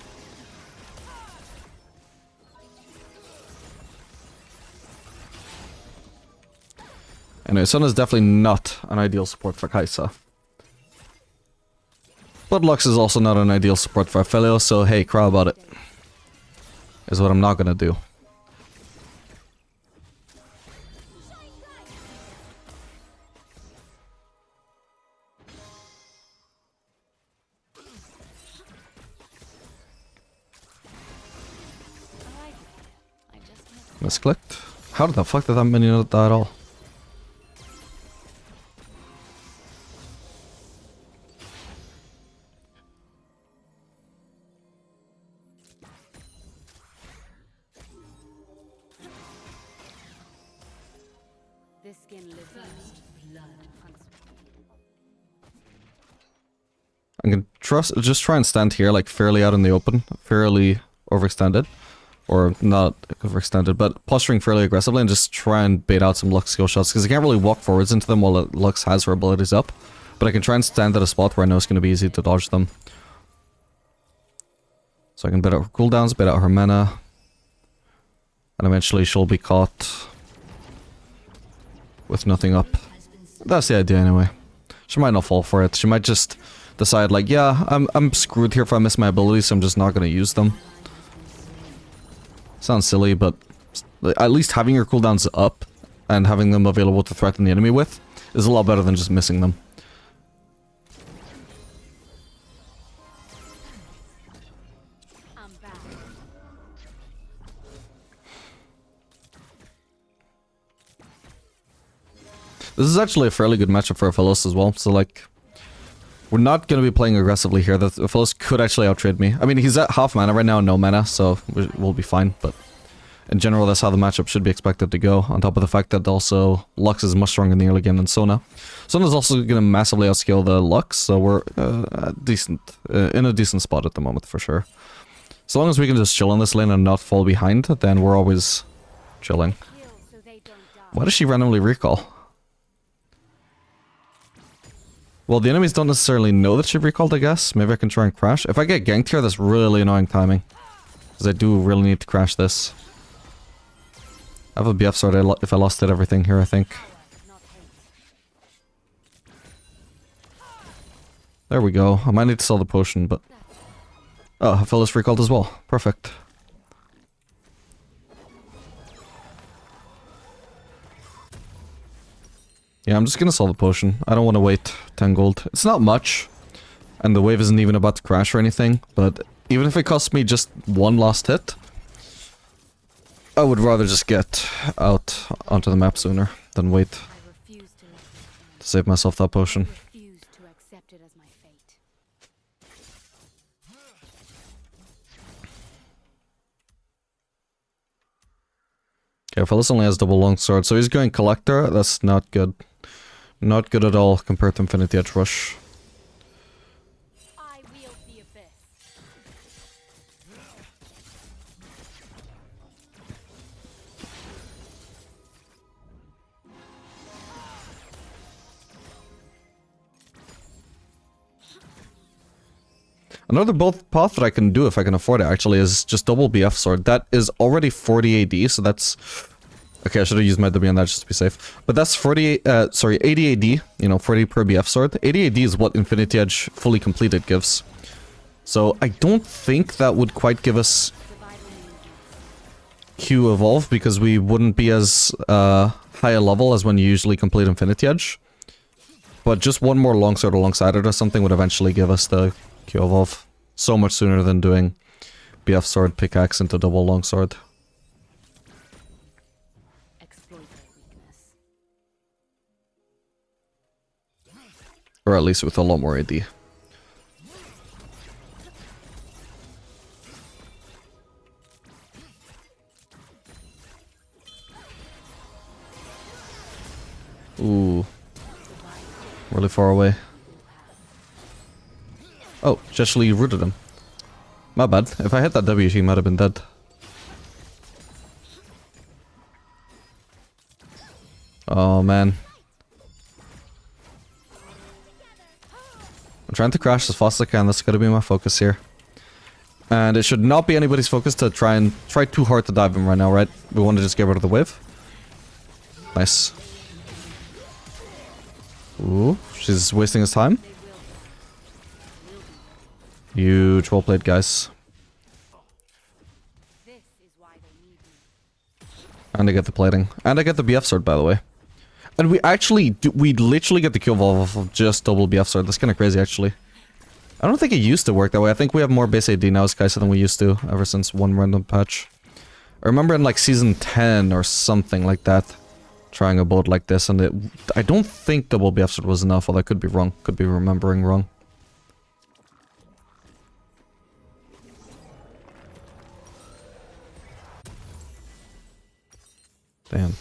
Anyway, Sun is definitely not an ideal support for Kaisa. But Lux is also not an ideal support for Aphelios, so hey, cry about it. Is what I'm not gonna do. Misclicked? How the fuck did that minion not die at all? This skin lives I'm gonna just try and stand here, like, fairly out in the open, fairly overextended. Or not overextended, but posturing fairly aggressively and just try and bait out some Lux skill shots, because I can't really walk forwards into them while Lux has her abilities up. But I can try and stand at a spot where I know it's going to be easy to dodge them. So I can bait out her cooldowns, bait out her mana. And eventually she'll be caught with nothing up. That's the idea anyway. She might not fall for it. She might just decide like, yeah, I'm screwed here if I miss my abilities, so I'm just not going to use them. Sounds silly, but at least having your cooldowns up and having them available to threaten the enemy with is a lot better than just missing them. I'm back. This is actually a fairly good matchup for Aphelios as well, so like... We're not going to be playing aggressively here. The Aphelios could actually outtrade me. I mean, he's at half mana right now, no mana, so we'll be fine, but... in general, that's how the matchup should be expected to go. On top of the fact that also Lux is much stronger in the early game than Sona. Sona's also going to massively outscale the Lux, so we're in a decent spot at the moment for sure. So long as we can just chill in this lane and not fall behind, then we're always chilling. Why does she randomly recall? Well, the enemies don't necessarily know that she recalled, I guess. Maybe I can try and crash. If I get ganked here, that's really annoying timing. Because I do really need to crash this. I have a BF sword if I lost it everything here, I think. There we go. I might need to sell the potion, but... Oh, Aphelios recalled as well. Perfect. Yeah, I'm just gonna sell the potion. I don't want to wait 10 gold. It's not much. And the wave isn't even about to crash or anything, but even if it costs me just one last hit, I would rather just get out onto the map sooner than wait to save myself that potion. Okay, Aphelios only has double longsword, so he's going collector. That's not good. Not good at all compared to Infinity Edge Rush. Another both path that I can do if I can afford it actually is just double BF sword. That is already 40 AD, so that's... Okay, I should have used my W on that just to be safe. But that's 80 AD, you know, 40 per BF sword. 80 AD is what Infinity Edge fully completed gives. So I don't think that would quite give us Q evolve because we wouldn't be as high a level as when you usually complete Infinity Edge. But just one more longsword alongside it or something would eventually give us the Q evolve so much sooner than doing BF sword pickaxe into double longsword. Or at least with a lot more AD. Ooh. Really far away. Oh, she actually rooted him. My bad. If I hit that W, she might have been dead. Oh, man. I'm trying to crash as fast as I can. That's gotta be my focus here. And it should not be anybody's focus to try too hard to dive him right now, right? We want to just get rid of the wave. Nice. Ooh, she's wasting his time. Huge well played, guys. And I get the plating. And I get the BF sword, by the way. And we actually we literally get the Q evolve of just double BF sword. That's kind of crazy, actually. I don't think it used to work that way. I think we have more base AD now as Kaisa than we used to, ever since one random patch. I remember in like season 10 or something like that, trying a build like this, and I don't think double BF sword was enough, although I could be wrong. Could be remembering wrong. Damn.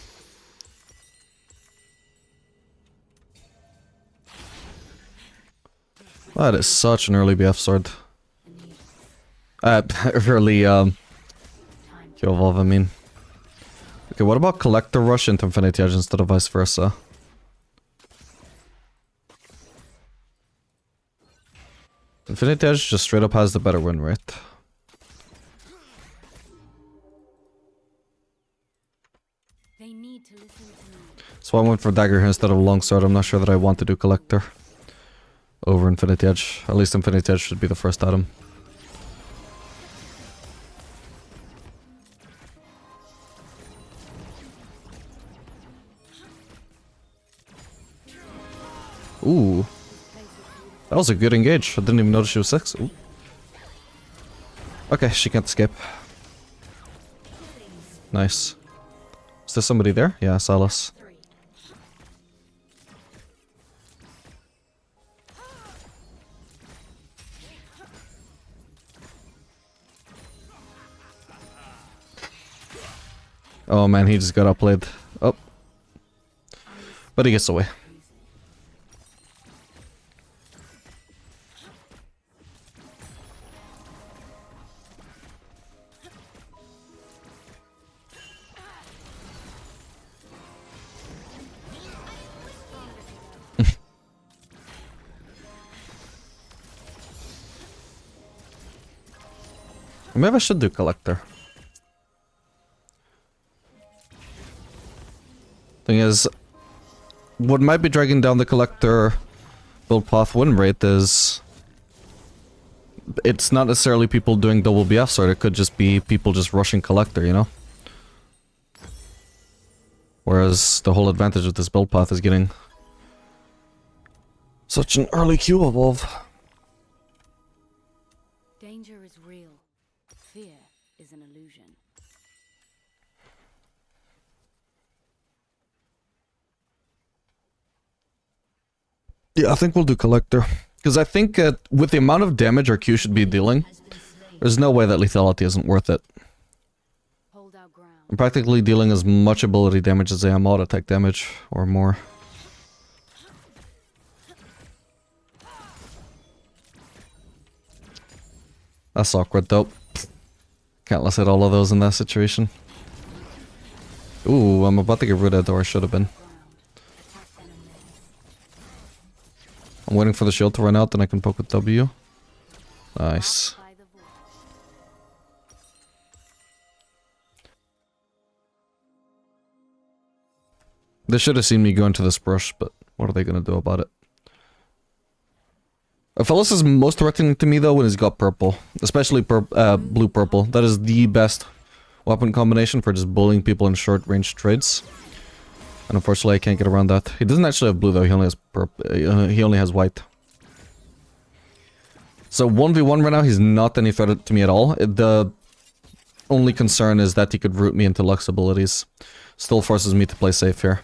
That is such an early BF sword. Early, Q evolve, I mean. Okay, what about Collector Rush into Infinity Edge instead of vice versa? Infinity Edge just straight up has the better win rate. So I went for Dagger here instead of Longsword. I'm not sure that I want to do Collector over Infinity Edge. At least Infinity Edge should be the first item. Ooh. That was a good engage. I didn't even notice she was 6. Ooh. Okay, she can't escape. Nice. Is there somebody there? Yeah, Silas. Oh man, he just got outplayed. Oh. But he gets away. Maybe I should do collector. Thing is, what might be dragging down the collector build path win rate is it's not necessarily people doing double BFs, or it could just be people just rushing collector, you know? Whereas the whole advantage of this build path is getting such an early Q evolve. Danger is real. Fear is an illusion. Yeah, I think we'll do collector. Because I think with the amount of damage our Q should be dealing, there's no way that lethality isn't worth it. Hold our ground. I'm practically dealing as much ability damage as I am auto attack damage, or more. That's awkward though. Can't let's hit all of those in that situation. Ooh, I'm about to get rid of it, or I should have been. I'm waiting for the shield to run out, then I can poke with W. Nice. By the voice. They should have seen me go into this brush, but what are they gonna do about it? Aphelios is most threatening to me though when he's got purple. Especially blue-purple. That is the best weapon combination for just bullying people in short-range trades. And unfortunately I can't get around that. He doesn't actually have blue though, he only has purple. He only has white. So 1v1 right now, he's not any threat to me at all. The only concern is that he could root me into Lux abilities. Still forces me to play safe here.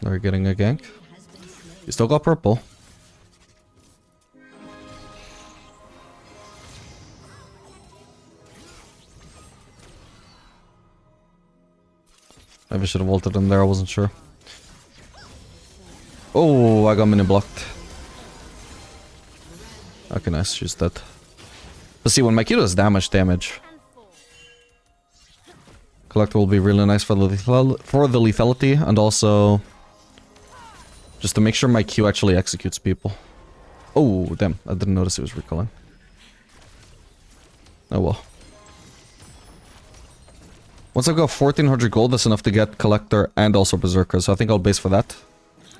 They're getting a gank. You still got purple. Maybe I should have ulted him there, I wasn't sure. Oh, I got mini blocked. Okay, nice, she's dead. But see, when my Q does damage. Collector will be really nice for the lethality, and also just to make sure my Q actually executes people. Oh, damn, I didn't notice he was recalling. Oh well. Once I've got 1400 gold, that's enough to get Collector and also Berserker, so I think I'll base for that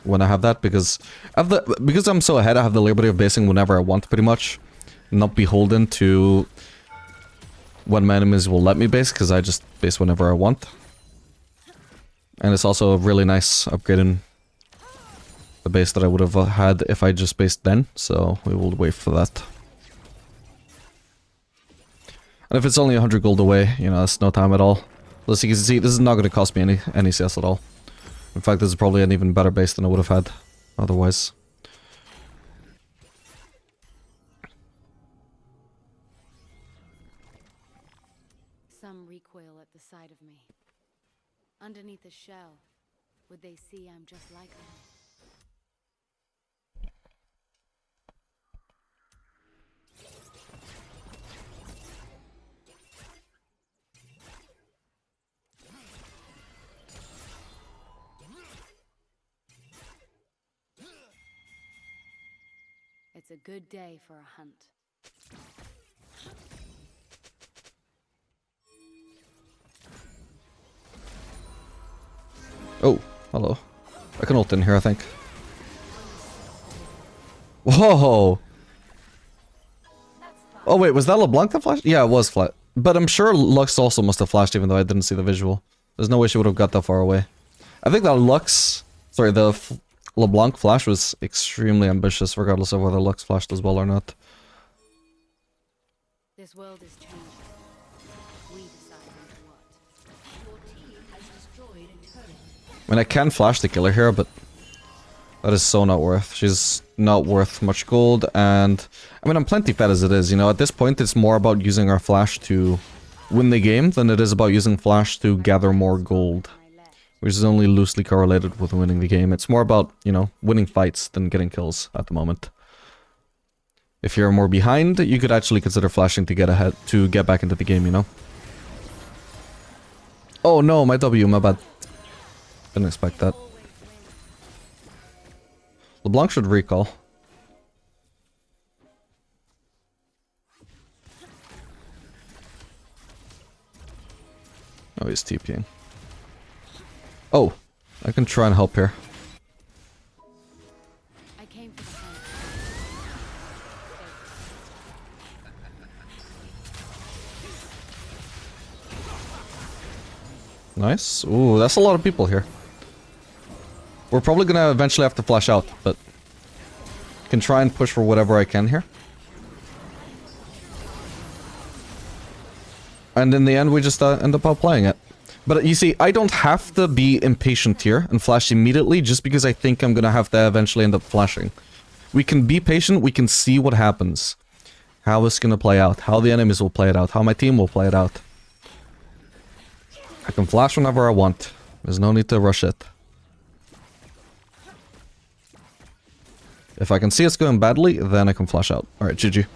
when I have that, because I'm so ahead, I have the liberty of basing whenever I want, pretty much. Not beholden to when my enemies will let me base, because I just base whenever I want. And it's also a really nice upgrade in the base that I would have had if I just based then, so we will wait for that. And if it's only 100 gold away, you know, that's no time at all. As you can see, this is not going to cost me any CS at all. In fact, this is probably an even better base than I would have had otherwise. Some recoil at the sight of me. Underneath the shell, would they see I'm just like them? It's a good day for a hunt. Oh, hello. I can ult in here, I think. Whoa! Oh wait, was that LeBlanc that flashed? Yeah, it was flat. But I'm sure Lux also must have flashed even though I didn't see the visual. There's no way she would have got that far away. I think that the LeBlanc flash was extremely ambitious, regardless of whether Lux flashed as well or not. This world is changing. We decide what. Your team has destroyed a turret. I mean, I can flash the killer here, but That is so not worth. She's not worth much gold, and I mean, I'm plenty fed as it is, you know. At this point, it's more about using our flash to win the game than it is about using flash to gather more gold, which is only loosely correlated with winning the game. It's more about, you know, winning fights than getting kills at the moment. If you're more behind, you could actually consider flashing to get ahead, to get back into the game, you know. Oh no, my W, my bad. Didn't expect that. LeBlanc should recall. Oh, he's TPing. Oh, I can try and help here. I came for the hunt. Nice. Ooh, that's a lot of people here. We're probably gonna eventually have to flash out, but can try and push for whatever I can here. And in the end, we just end up outplaying it. But you see, I don't have to be impatient here and flash immediately just because I think I'm gonna have to eventually end up flashing. We can be patient, we can see what happens. How it's gonna play out, how the enemies will play it out, how my team will play it out. I can flash whenever I want. There's no need to rush it. If I can see it's going badly, then I can flash out. Alright, GG.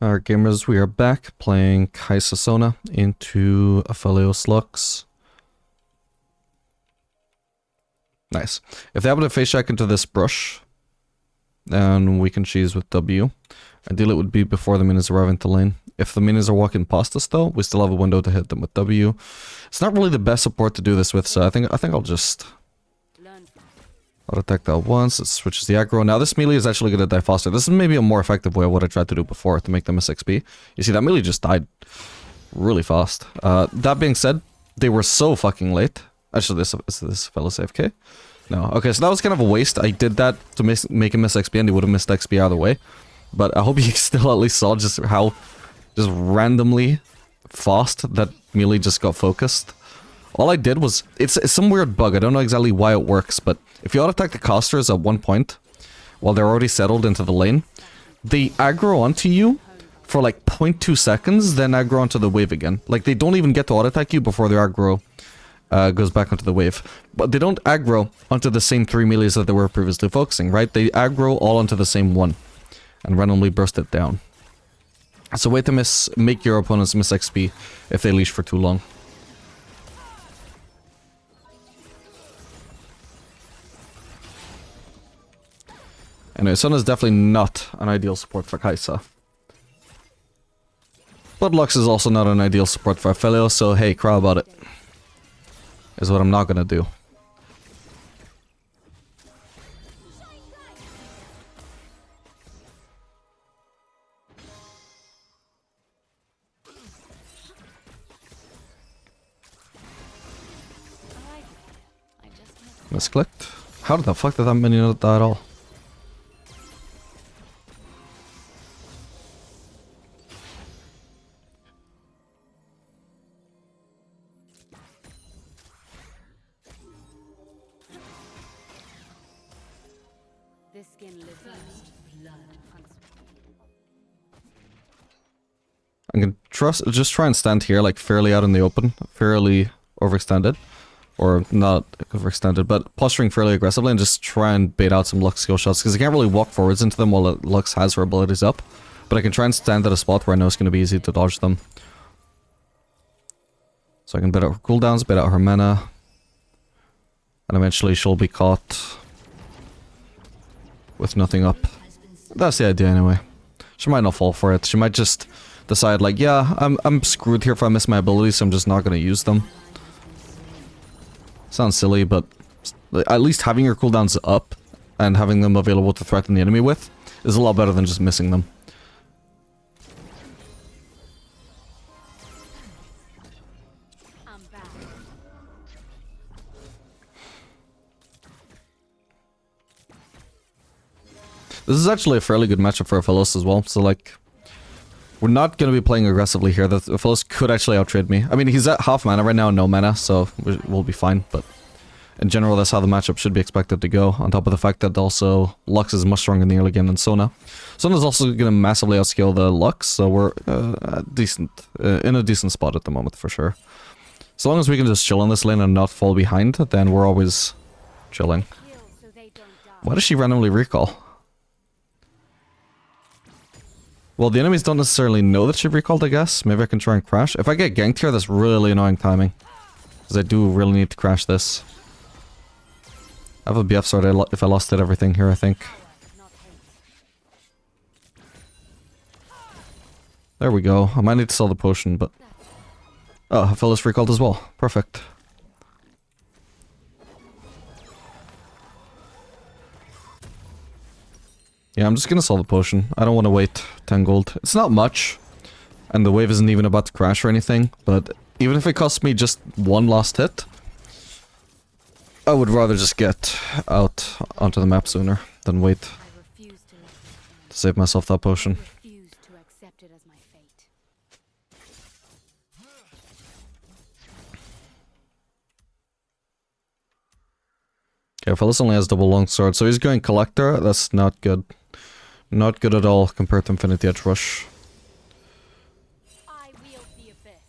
Alright gamers, we are back playing Kaisa Sona into Aphelios Lux. Nice. If they happen to face check into this brush, then we can cheese with W. Ideally it would be before the minions arrive into lane. If the minions are walking past us though, we still have a window to hit them with W. It's not really the best support to do this with, so I think I'll just auto attack that once. It switches the aggro. Now this melee is actually gonna die faster. This is maybe a more effective way of what I tried to do before to make them miss XP. You see that melee just died really fast. That being said, they were so fucking late. Actually, is this fellow AFK? No. Okay, so that was kind of a waste. I did that to make him miss XP, and he would have missed XP either way. But I hope you still at least saw just how just randomly fast that melee just got focused. All I did was, it's some weird bug, I don't know exactly why it works, but if you auto-attack the casters at one point, while they're already settled into the lane, they aggro onto you for like 0.2 seconds, then aggro onto the wave again. Like, they don't even get to auto-attack you before their aggro goes back onto the wave. But they don't aggro onto the same 3 melees that they were previously focusing, right? They aggro all onto the same one, and randomly burst it down. It's a way to make your opponents miss XP if they leash for too long. Anyway, Sun is definitely not an ideal support for Kaisa. But Lux is also not an ideal support for Aphelios, so hey, cry about it. Is what I'm not gonna do. Misclicked? How the fuck did that minion not die at all? This skin lives I can just try and stand here, like fairly out in the open, fairly overextended. Or not overextended, but posturing fairly aggressively and just try and bait out some Lux skill shots, because I can't really walk forwards into them while Lux has her abilities up. But I can try and stand at a spot where I know it's going to be easy to dodge them. So I can bait out her cooldowns, bait out her mana. And eventually she'll be caught with nothing up. That's the idea anyway. She might not fall for it. She might just decide like, yeah, I'm screwed here if I miss my abilities, so I'm just not going to use them. Sounds silly, but at least having your cooldowns up and having them available to threaten the enemy with is a lot better than just missing them. I'm back. This is actually a fairly good matchup for Aphelios as well, so like, We're not going to be playing aggressively here. The Aphelios could actually outtrade me. I mean, he's at half mana right now, no mana, so we'll be fine. But in general, that's how the matchup should be expected to go. On top of the fact that also Lux is much stronger in the early game than Sona. Sona's also going to massively outscale the Lux, so we're in a decent spot at the moment for sure. As long as we can just chill in this lane and not fall behind, then we're always chilling. Why does she randomly recall? Well, the enemies don't necessarily know that she recalled, I guess. Maybe I can try and crash. If I get ganked here, that's really annoying timing. Because I do really need to crash this. I have a BF sword if I lost it everything here, I think. There we go. I might need to sell the potion, but... Oh, Aphelios recalled as well. Perfect. Yeah, I'm just gonna sell the potion. I don't want to wait 10 gold. It's not much. And the wave isn't even about to crash or anything. But even if it costs me just one last hit, I would rather just get out onto the map sooner than wait to save myself that potion. Okay, Aphelios only has double longsword, so he's going collector. That's not good. Not good at all compared to Infinity Edge Rush. I wield the abyss.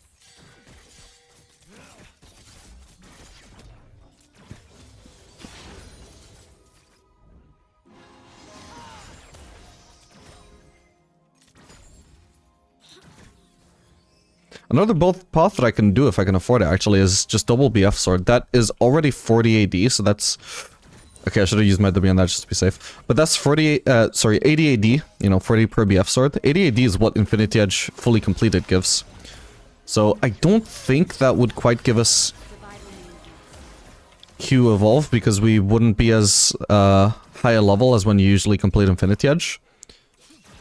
Another both path that I can do if I can afford it actually is just double BF sword. That is already 40 AD, so that's... Okay, I should have used my W on that just to be safe. But that's 80 AD, you know, 40 per BF sword. 80 AD is what Infinity Edge fully completed gives. So I don't think that would quite give us Q evolve, because we wouldn't be as high a level as when you usually complete Infinity Edge.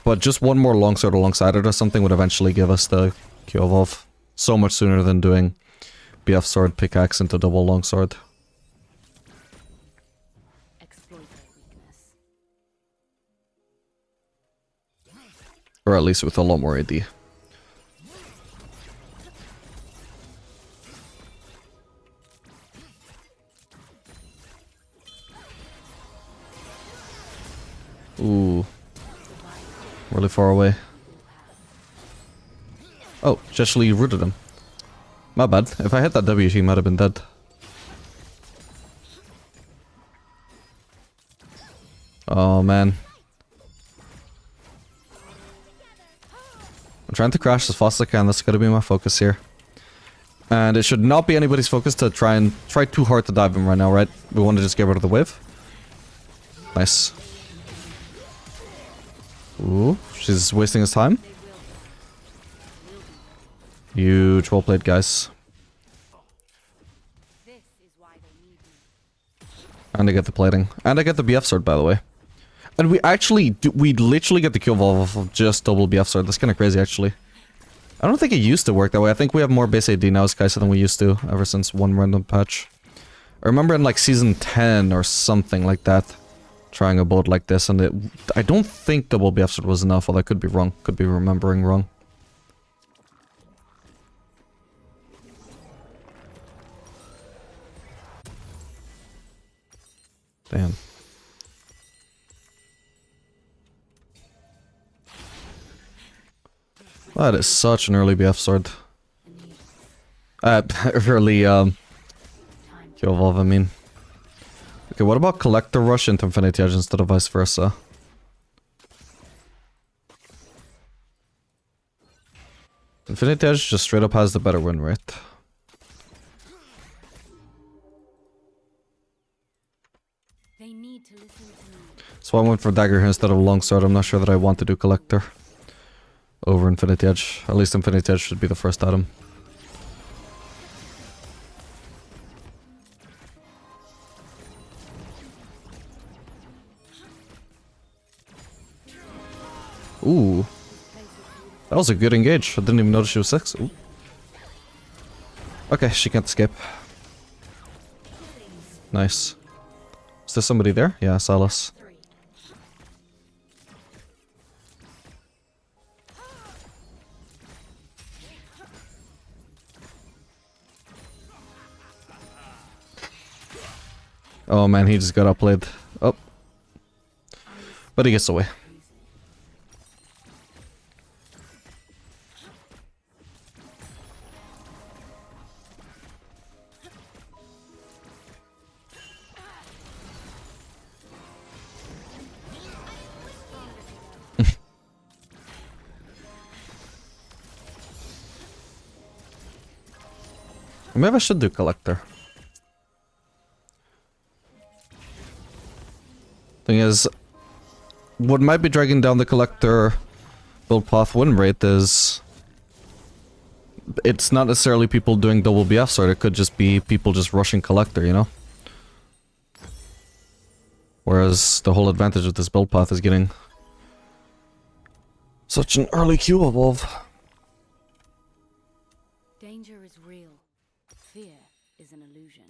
But just one more longsword alongside it or something would eventually give us the Q evolve. So much sooner than doing BF sword pickaxe into double longsword. Or at least with a lot more AD. Ooh. Really far away. Oh, she actually rooted him. My bad. If I hit that W, she might have been dead. Oh, man. I'm trying to crash as fast as I can. That's gotta be my focus here. And it should not be anybody's focus to try too hard to dive him right now, right? We want to just get rid of the wave. Nice. Ooh, she's wasting his time. Huge, well played, guys. And I get the plating. And I get the BF sword, by the way. And we actually, we literally get the Q evolve of just double BF sword. That's kind of crazy, actually. I don't think it used to work that way. I think we have more base AD now as Kaisa than we used to, ever since one random patch. I remember in like season 10 or something like that, trying a build like this, and I don't think double BF sword was enough, although I could be wrong. Could be remembering wrong. Damn. That is such an early BF sword. Early, Q evolve, I mean. Okay, what about Collector Rush into Infinity Edge instead of vice versa? Infinity Edge just straight up has the better win rate. They need to listen to me. So I went for Dagger here instead of Longsword. I'm not sure that I want to do Collector over Infinity Edge. At least Infinity Edge should be the first item. Ooh. That was a good engage. I didn't even notice she was 6. Ooh. Okay, she can't escape. Nice. Is there somebody there? Yeah, Silas. Oh man, he just got outplayed. Oh. But he gets away. Maybe I should do collector. Thing is, what might be dragging down the collector build path win rate is it's not necessarily people doing double BFs, or it could just be people just rushing collector, you know? Whereas the whole advantage of this build path is getting such an early Q evolve. Danger is real. Fear is an illusion.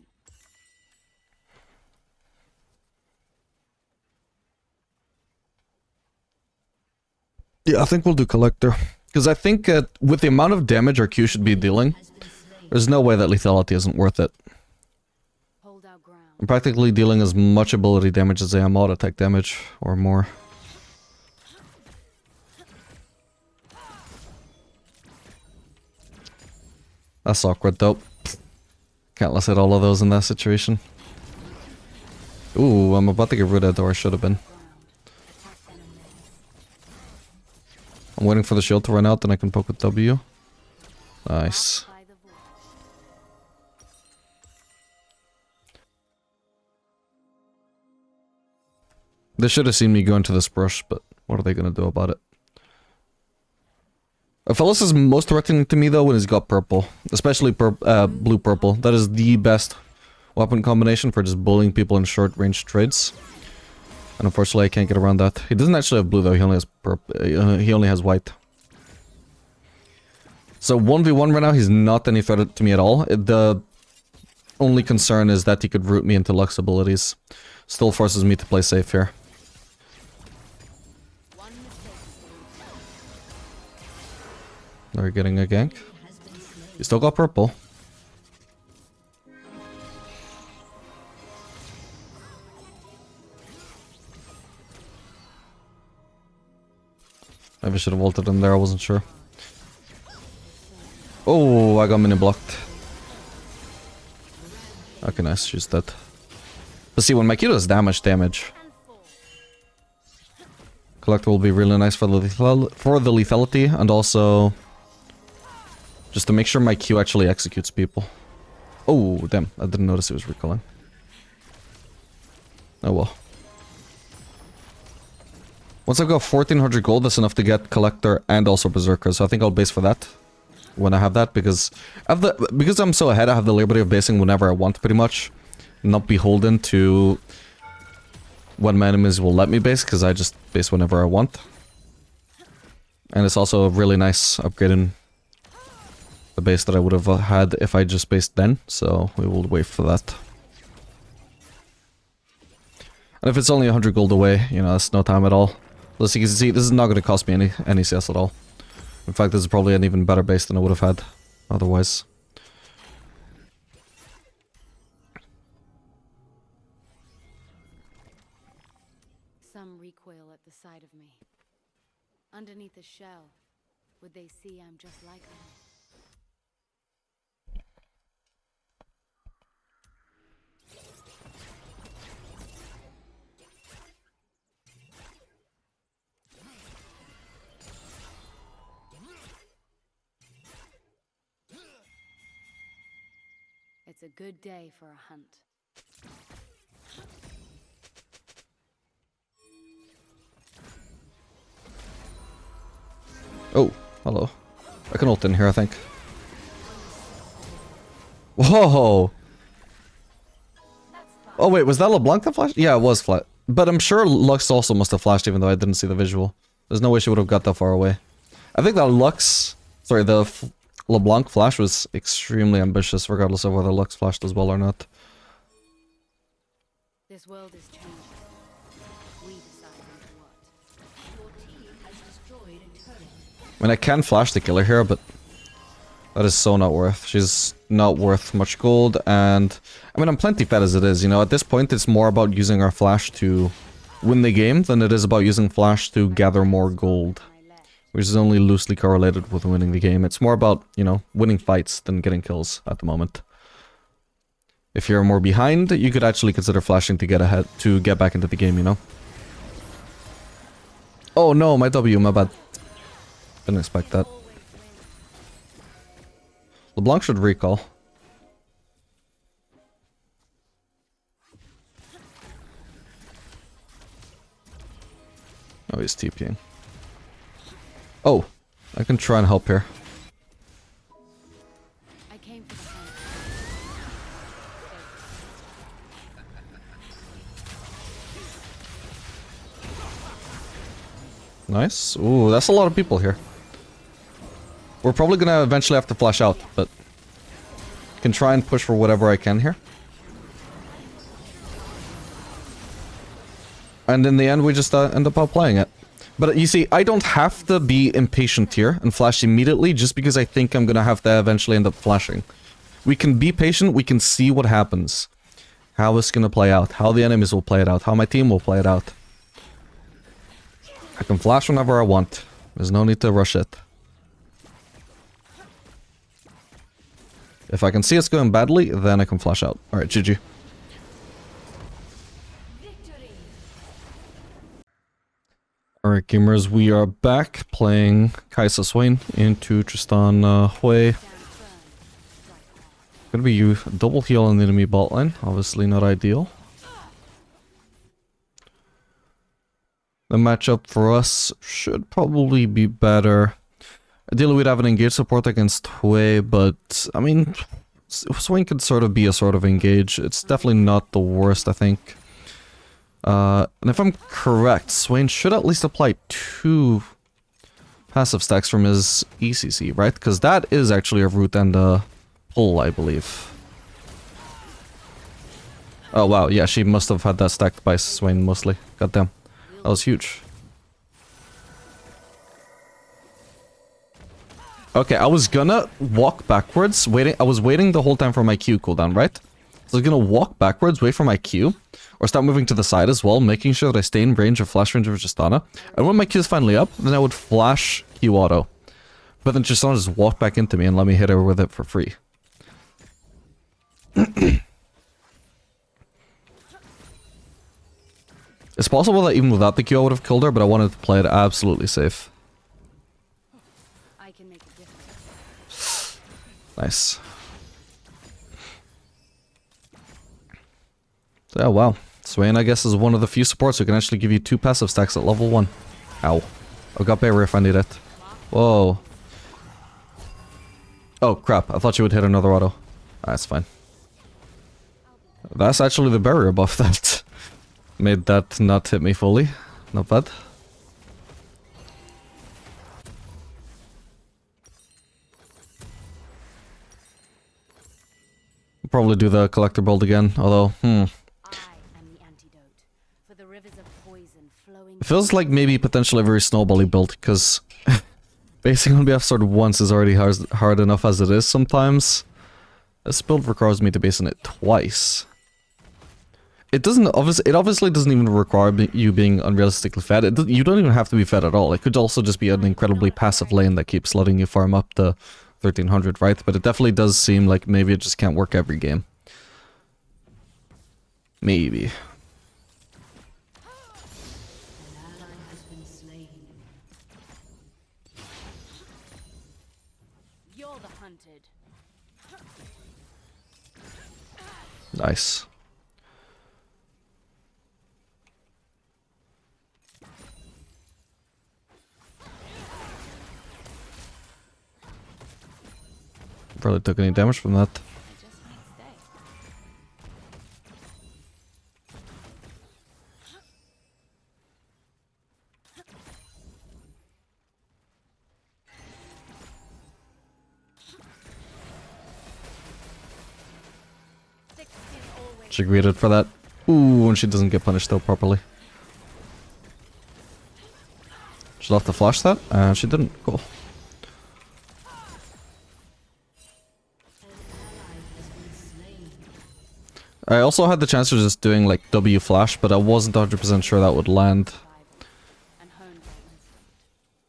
Yeah, I think we'll do collector. Because I think with the amount of damage our Q should be dealing, there's no way that lethality isn't worth it. Hold our ground. I'm practically dealing as much ability damage as I am auto attack damage, or more. That's awkward though. Can't let's hit all of those in that situation. Ooh, I'm about to get rid of it, or I should have been. I'm waiting for the shield to run out, then I can poke with W. Nice. By the voice. They should have seen me go into this brush, but what are they gonna do about it? Aphelios is most threatening to me though when he's got purple. Especially blue-purple. That is the best weapon combination for just bullying people in short-range trades. And unfortunately I can't get around that. He doesn't actually have blue though, he only has purple. He only has white. So 1v1 right now, he's not any threat to me at all. The only concern is that he could root me into Lux abilities. Still forces me to play safe here. They're getting a gank. You still got purple. Maybe I should have ulted him there, I wasn't sure. Oh, I got mini blocked. Okay, nice, she's dead. But see, when my Q does damage. Collector will be really nice for the lethality, and also just to make sure my Q actually executes people. Oh, damn, I didn't notice it was recalling. Oh well. Once I've got 1400 gold, that's enough to get Collector and also Berserker, so I think I'll base for that when I have that, because I'm so ahead, I have the liberty of basing whenever I want, pretty much. Not beholden to when my enemies will let me base, because I just base whenever I want. And it's also a really nice upgrade in the base that I would have had if I just based then, so we will wait for that. And if it's only 100 gold away, you know, that's no time at all. As you can see, this is not going to cost me any CS at all. In fact, this is probably an even better base than I would have had otherwise. Some recoil at the sight of me. Underneath the shell, would they see I'm just like them? It's a good day for a hunt. Oh, hello. I can ult in here, I think. Whoa! Oh wait, was that LeBlanc that flashed? Yeah, it was flat. But I'm sure Lux also must have flashed even though I didn't see the visual. There's no way she would have got that far away. I think that the LeBlanc flash was extremely ambitious, regardless of whether Lux flashed as well or not. This world is changing. We decide what. Your team has destroyed a turret. I mean, I can flash the killer here, but That is so not worth. She's not worth much gold, and I mean, I'm plenty fed as it is, you know. At this point, it's more about using our flash to win the game than it is about using flash to gather more gold, which is only loosely correlated with winning the game. It's more about, you know, winning fights than getting kills at the moment. If you're more behind, you could actually consider flashing to get ahead, to get back into the game, you know. Oh no, my W, my bad. Didn't expect that. LeBlanc should recall. Oh, he's TPing. Oh, I can try and help here. I came for the hunt. Nice. Ooh, that's a lot of people here. We're probably gonna eventually have to flash out, but can try and push for whatever I can here. And in the end, we just end up outplaying it. But you see, I don't have to be impatient here and flash immediately just because I think I'm gonna have to eventually end up flashing. We can be patient, we can see what happens. How it's gonna play out, how the enemies will play it out, how my team will play it out. I can flash whenever I want. There's no need to rush it. If I can see it's going badly, then I can flash out. Alright, GG. Alright, gamers, we are back playing Kaisa Vayne into Tristan Hui. Gonna be you double heal on the enemy bot line. Obviously not ideal. The matchup for us should probably be better. Ideally, we'd have an engage support against Hui, but I mean, Vayne could sort of be a sort of engage. It's definitely not the worst, I think. And if I'm correct, Vayne should at least apply 2 passive stacks from his ECC, right? Because that is actually a root and a pull, I believe. Oh wow, yeah, she must have had that stacked by Vayne mostly. Goddamn, that was huge. Okay, I was gonna walk backwards, I was waiting the whole time for my Q cooldown, right? So I was gonna walk backwards, wait for my Q, or start moving to the side as well, making sure that I stay in range of flash range of Tristana. And when my Q is finally up, then I would flash Q auto. But then Tristana just walked back into me and let me hit her with it for free. It's possible that even without the Q I would have killed her, but I wanted to play it absolutely safe. I can make a difference. Nice. So, yeah, wow. Vayne, I guess, is one of the few supports who can actually give you 2 passive stacks at level 1. Ow. I've got barrier if I need it. Whoa. Oh, crap. I thought you would hit another auto. That's fine. That's actually the barrier buff that made that not hit me fully. Not bad. I'll probably do the collector build again, although, It feels like maybe potentially a very snowbally build, because basing on BF Sword once is already hard enough as it is sometimes. This build requires me to base on it twice. It obviously doesn't even require you being unrealistically fed. You don't even have to be fed at all. It could also just be an incredibly passive lane that keeps letting you farm up the 1300, right? But it definitely does seem like maybe it just can't work every game. Maybe. Nice. Probably took any damage from that. She greeted for that. Ooh, and she doesn't get punished though properly. She'll have to flash that, and she didn't. Cool. I also had the chance of just doing like W flash, but I wasn't 100% sure that would land. And hone their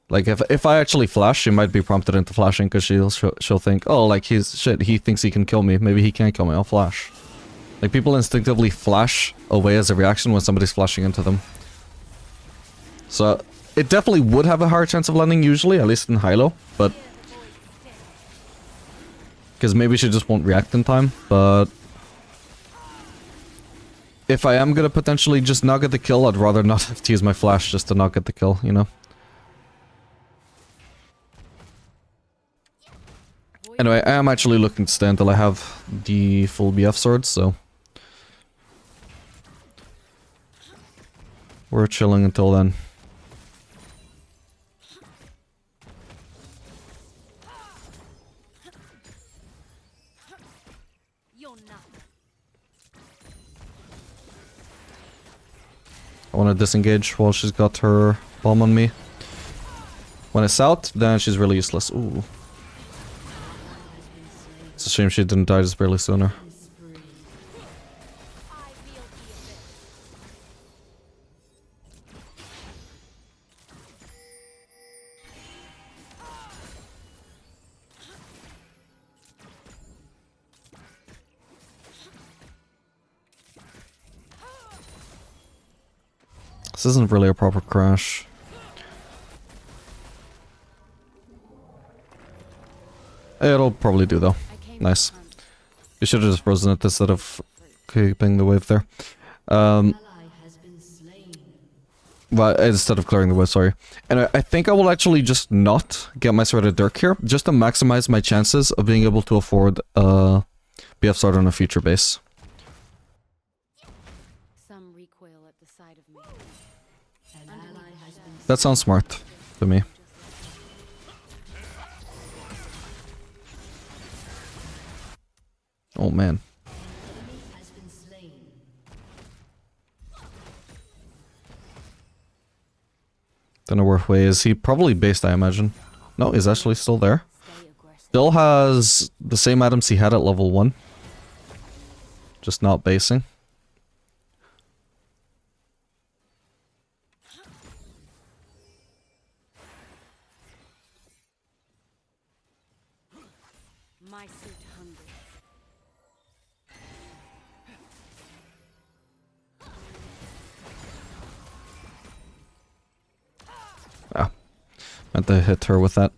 instinct. Like if I actually flash, she might be prompted into flashing because she'll think, oh, like he thinks he can kill me. Maybe he can't kill me. I'll flash. Like people instinctively flash away as a reaction when somebody's flashing into them. So it definitely would have a higher chance of landing usually, at least in high-low, but because maybe she just won't react in time. But if I am gonna potentially just not get the kill, I'd rather not have to use my flash just to not get the kill, you know? Anyway, I am actually looking to stay until I have the full BF sword, so we're chilling until then. You're nothing. I want to disengage while she's got her bomb on me. When it's out, then she's really useless. Ooh. It's a shame she didn't die just barely sooner. I feel the effect. This isn't really a proper crash. It'll probably do though. I came Nice. to hunt. You should have just frozen it instead of keeping the wave there. Ally has been slain. Well, instead of clearing the wave, sorry. And I think I will actually just not get my Sword of Dirk here, just to maximize my chances of being able to afford BF Sword on a future base. Some recoil at the sight of me. An ally has been That sounds smart to me. Oh man. has been slain. Don't know where Hui is. He probably based, I imagine. No, he's actually still there. Stay aggressive. Still has the same items he had at level 1. Just not basing. My suit hungry. Ah. Meant to hit her with that.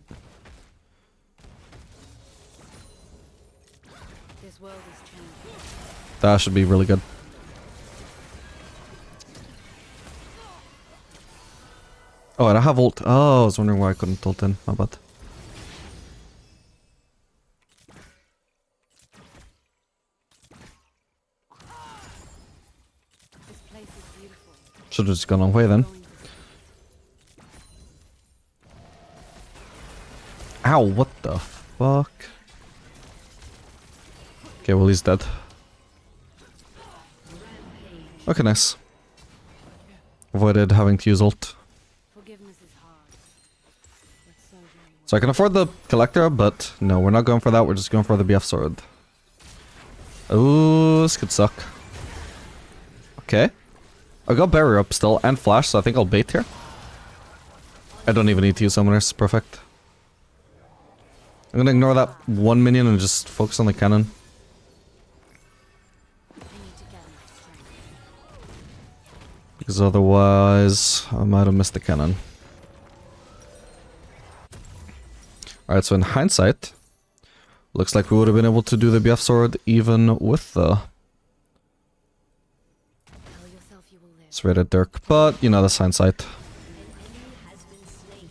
This world is changing. That should be really good. Oh, and I have ult. Oh, I was wondering why I couldn't ult in. My bad. This place is beautiful. Should have just gone away then. Going Ow, what the fuck? Okay, well he's dead. Okay, nice. Avoided having to use ult. Forgiveness is hard. But so very So I can afford the collector, but no, we're not going for that. We're just going for the BF sword. Ooh, this could suck. Okay. I got barrier up still and flash, so I think I'll bait here. I don't even need to use summoners. Perfect. I'm gonna ignore that one minion and just focus on the cannon. I need to gather my strength. Because otherwise, I might have missed the cannon. Alright, so in hindsight, looks like we would have been able to do the BF sword even with the Tell yourself you will live. Serrated Dirk. But, you know, that's hindsight. Has been slain.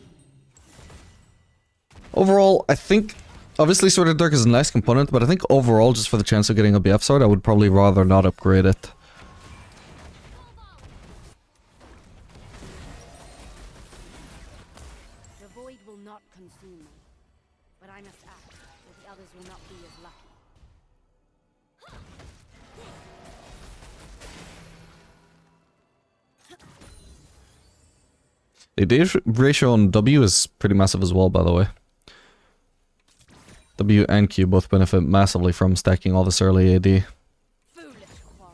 Overall, I think, obviously Sword of Dirk is a nice component, but I think overall, just for the chance of getting a BF sword, I would probably rather not upgrade it. The void will not consume me. But I must act, or the others will not be as lucky. The AD ratio on W is pretty massive as well, by the way. W and Q both benefit massively from stacking all this early AD. Foolish choir.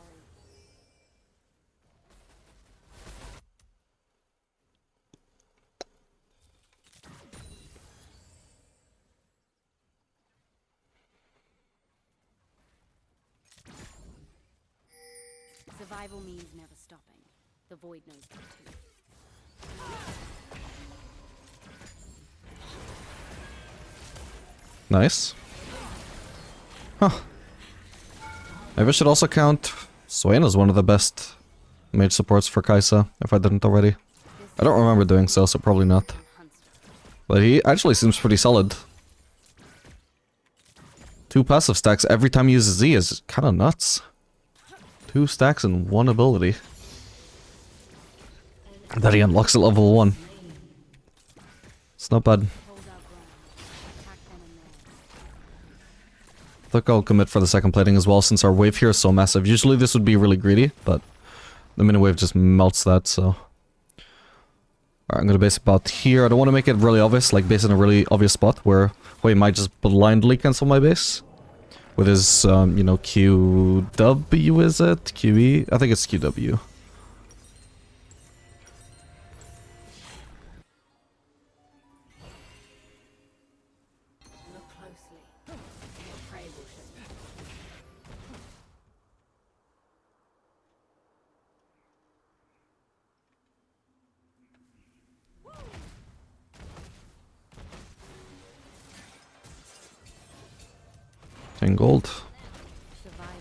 Survival means never stopping. The void knows that too. Nice. Huh. Maybe I should also count Swain as one of the best mage supports for Kaisa, if I didn't already. I don't remember doing so, so probably not. But he actually seems pretty solid. 2 passive stacks every time he uses Z is kind of nuts. 2 stacks and 1 ability. That he unlocks at level 1. It's not bad. I think I'll commit for the second plating as well, since our wave here is so massive. Usually this would be really greedy, but the mini wave just melts that, so... Alright, I'm gonna base about here. I don't want to make it really obvious, like base in a really obvious spot where he might just blindly cancel my base. With his, you know, QW, is it? QE? I think it's QW. Look closely. Your prey will show. Gold. Survival.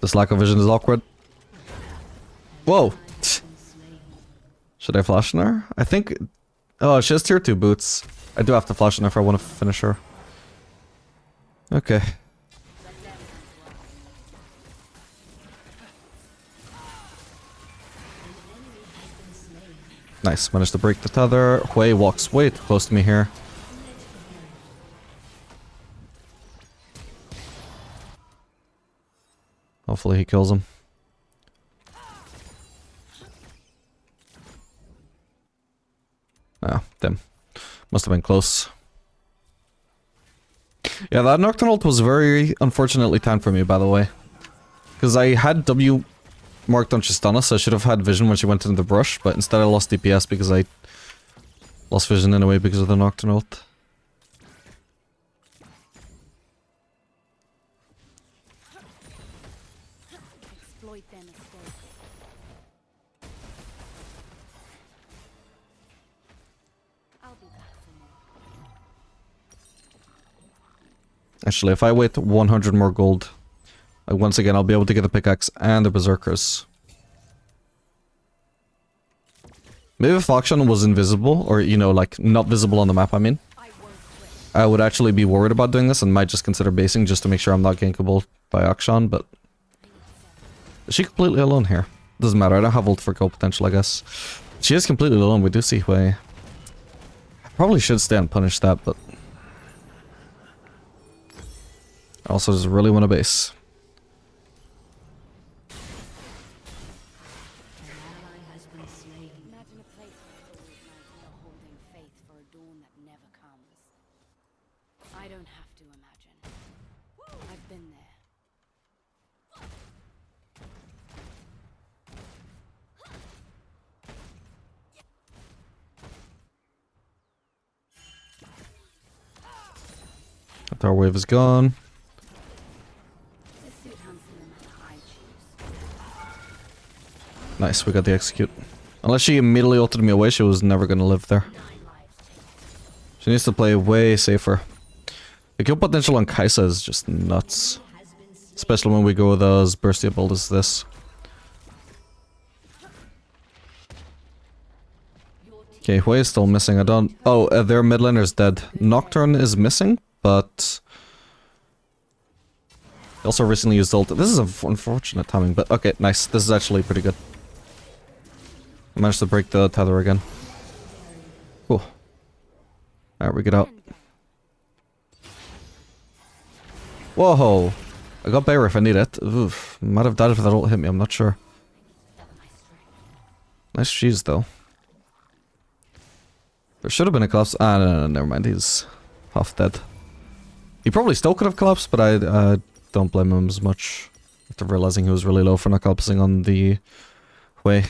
This lack of vision is awkward. Whoa! Should I flash on her? I think... Oh, she has tier 2 boots. I do have to flash on her if I want to finish her. Okay. Nice, managed to break the tether. Hui walks way too close to me here. Hopefully he kills him. Ah, damn. Must have been close. Yeah, that Nocturne ult was very unfortunately timed for me, by the way. Because I had W marked on Tristana, so I should have had vision when she went into the brush, but instead I lost DPS because I lost vision anyway because of the Nocturne ult. Exploit their mistakes. I'll be back for more. Actually, if I wait 100 more gold, once again I'll be able to get the pickaxe and the berserkers. Maybe if Akshan was invisible, or you know, like not visible on the map, I mean. I would actually be worried about doing this and might just consider basing just to make sure I'm not gankable by Akshan, but... Is she completely alone here? Doesn't matter, I don't have ult for kill potential, I guess. She is completely alone, we do see Hui. I probably should stay and punish that, but... I also just really want to base. Imagine a place where it's always night and you're holding faith for a dawn that never comes. I don't have to imagine. I've been there. Our wave is gone. This suit hunts no matter I choose. Nice, we got the execute. Unless she immediately ulted me away, she was never gonna live there. She needs to play way safer. The kill potential on Kaisa is just nuts. Especially when we go with as bursty a build as this. Okay, Hui is still missing. I don't... Oh, their mid laner is dead. Nocturne is missing, but... He also recently used ult. This is unfortunate timing, but okay, nice. This is actually pretty good. I managed to break the tether again. Cool. Alright, we get out. Whoa! I got Bayer if I need it. Oof. Might have died if that ult hit me, I'm not sure. Nice cheese, though. There should have been a collapse. Ah, no, never mind. He's half dead. He probably still could have collapsed, but I don't blame him as much. After realizing he was really low for not collapsing on the Hui.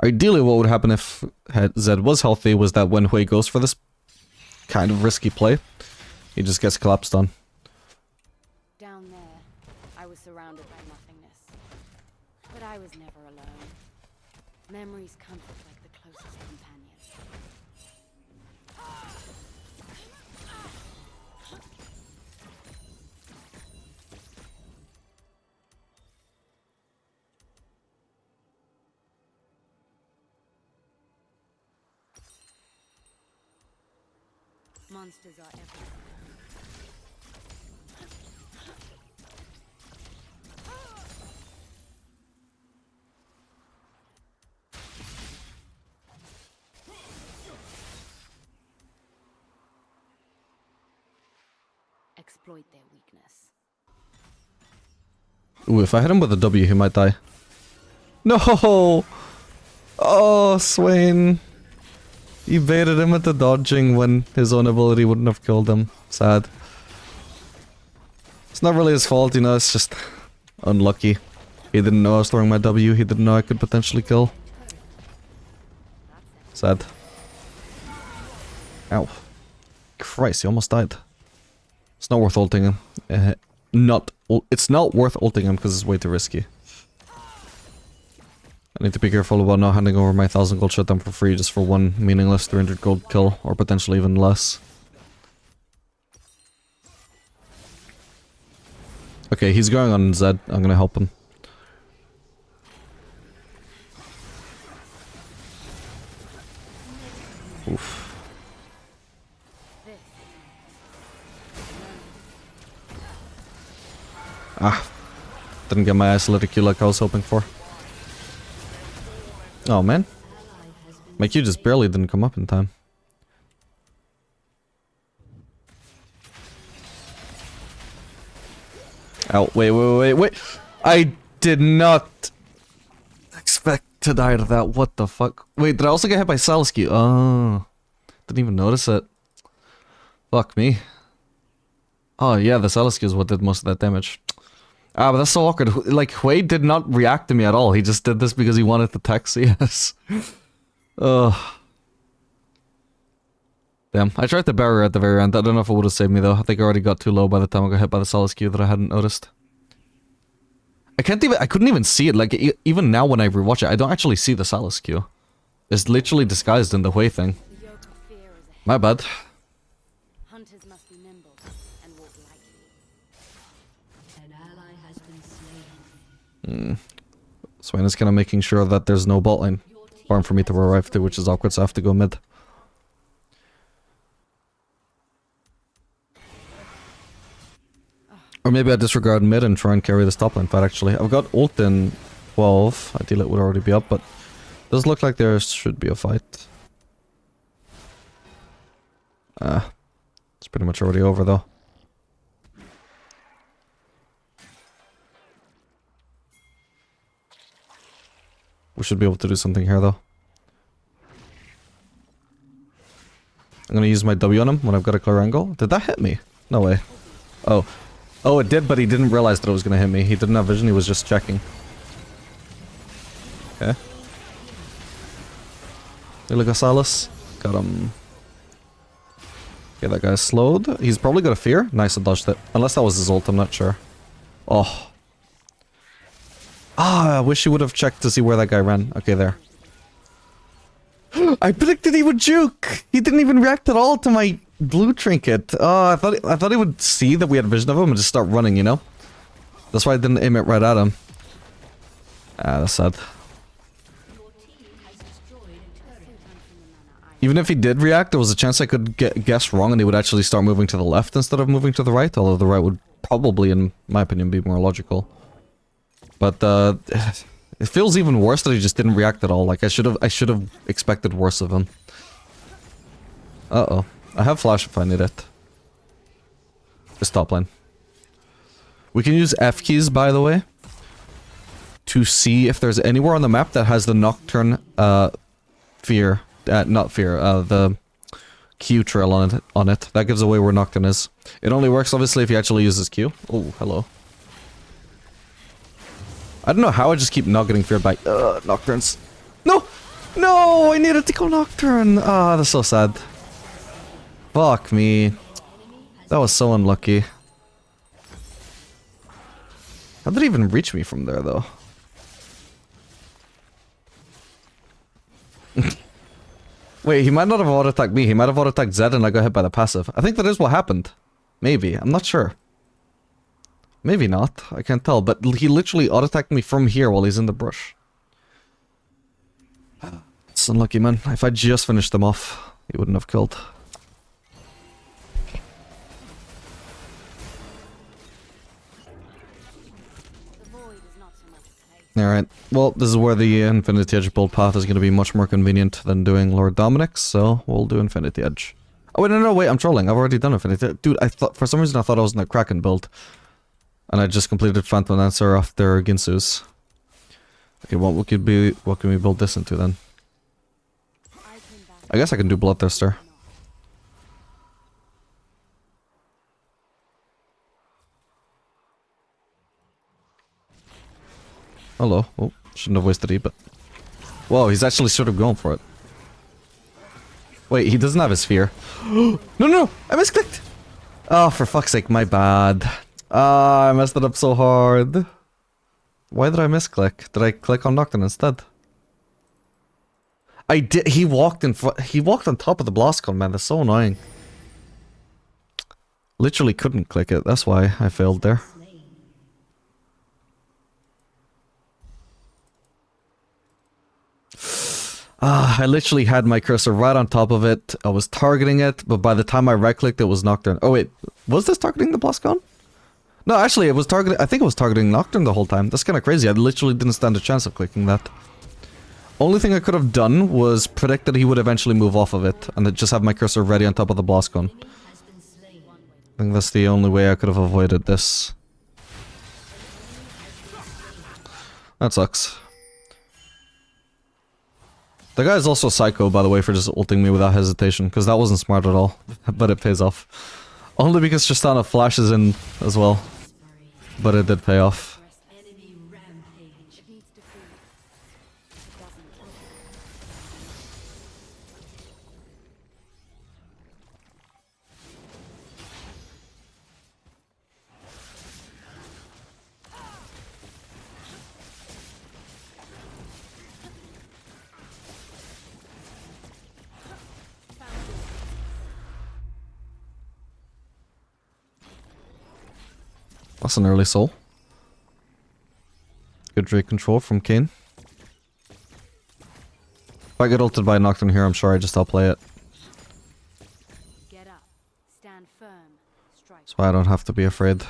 Ideally, what would happen if Zed was healthy was that when Hui goes for this kind of risky play, he just gets collapsed on. comfort like the closest companion. Monsters are everywhere. Exploit their weakness. Ooh, if I hit him with a W, he might die. No! Oh, Swain. He baited him into dodging when his own ability wouldn't have killed him. Sad. It's not really his fault, you know, it's just unlucky. He didn't know I was throwing my W, he didn't know I could potentially kill. Sad. Ow. Christ, he almost died. It's not worth ulting him. It's not worth ulting him because it's way too risky. I need to be careful about not handing over my 1000 gold shutdown for free just for one meaningless 300 gold kill, or potentially even less. Okay, he's going on Zed. I'm gonna help him. Oof. Ah. Didn't get my isolated Q like I was hoping for. Oh man. My Q just barely didn't come up in time. Oh, wait. I did not expect to die to that. What the fuck? Wait, did I also get hit by Salisky? Oh. Didn't even notice it. Fuck me. Oh yeah, the Salisky is what did most of that damage. Ah, but that's so awkward. Like, Hui did not react to me at all. He just did this because he wanted to text CS. Ugh. Damn, I tried the barrier at the very end. I don't know if it would have saved me though. I think I already got too low by the time I got hit by the Salisky that I hadn't noticed. I couldn't even see it. Like, even now when I rewatch it, I don't actually see the Salisky. It's literally disguised in the Hui thing. My bad. Hunters must be nimble and walk lightly. An ally has been slain. Swain is kind of making sure that there's no bot lane farm for me to arrive to, which is awkward, so I have to go mid. Or maybe I disregard mid and try and carry this top lane fight, actually. I've got ult in 12. Ideally it would already be up, but does look like there should be a fight. It's pretty much already over, though. We should be able to do something here, though. I'm gonna use my W on him when I've got a clear angle. Did that hit me? No way. Oh. Oh, it did, but he didn't realize that it was gonna hit me. He didn't have vision, he was just checking. Okay. Hey, look at Silas. Got him. Okay, that guy's slowed. He's probably got a fear. Nice, I dodged it. Unless that was his ult, I'm not sure. Oh. Ah, I wish he would have checked to see where that guy ran. Okay, there. I predicted he would juke! He didn't even react at all to my blue trinket. Oh, I thought he would see that we had vision of him and just start running, you know? That's why I didn't aim it right at him. Ah, that's sad. Even if he did react, there was a chance I could guess wrong and he would actually start moving to the left instead of moving to the right, although the right would probably, in my opinion, be more logical. But, it feels even worse that he just didn't react at all. Like, I should have expected worse of him. Uh-oh. I have flash if I need it. Just top lane. We can use F keys, by the way, to see if there's anywhere on the map that has the Nocturne, fear. Not fear, the Q trail on it. That gives away where Nocturne is. It only works, obviously, if he actually uses Q. Oh, hello. I don't know how I just keep not getting feared by Nocturnes. No! No! I needed to go Nocturne! Ah, that's so sad. Fuck me. That was so unlucky. How did it even reach me from there, though? Wait, he might not have auto-attacked me. He might have auto-attacked Zed and I got hit by the passive. I think that is what happened. Maybe. I'm not sure. Maybe not. I can't tell. But he literally auto-attacked me from here while he's in the brush. It's unlucky, man. If I just finished him off, he wouldn't have killed. Alright, well, this is where the Infinity Edge build path is going to be much more convenient than doing Lord Dominic's, so we'll do Infinity Edge. Oh, wait, no, wait, I'm trolling. I've already done Infinity Edge. Dude, I thought, for some reason I thought I was in a Kraken build. And I just completed Phantom Dancer after Ginsu's. Okay, what can we build this into then? I guess I can do Bloodthirster. Hello. Oh, shouldn't have wasted E, but... Whoa, he's actually sort of going for it. Wait, he doesn't have his sphere. No, I misclicked! Oh, for fuck's sake, my bad. Ah, I messed it up so hard. Why did I misclick? Did I click on Nocturne instead? I did. He walked on top of the Blastcon, man. That's so annoying. Literally couldn't click it. That's why I failed there. I literally had my cursor right on top of it. I was targeting it, but by the time I right-clicked, it was Nocturne. Oh wait, was this targeting the Blastcon? No, actually, it was targeting. I think it was targeting Nocturne the whole time. That's kind of crazy. I literally didn't stand a chance of clicking that. Only thing I could have done was predict that he would eventually move off of it, and then just have my cursor ready on top of the Blastcon. I think that's the only way I could have avoided this. That sucks. The guy is also psycho, by the way, for just ulting me without hesitation, because that wasn't smart at all, but it pays off. Only because Tristana flashes in as well, but it did pay off. That's an early soul. Good Drake control from Kayn. If I get ulted by Nocturne here, I'm sure I just outplay it. Get up. Stand firm. Strike. That's why I don't have to be afraid.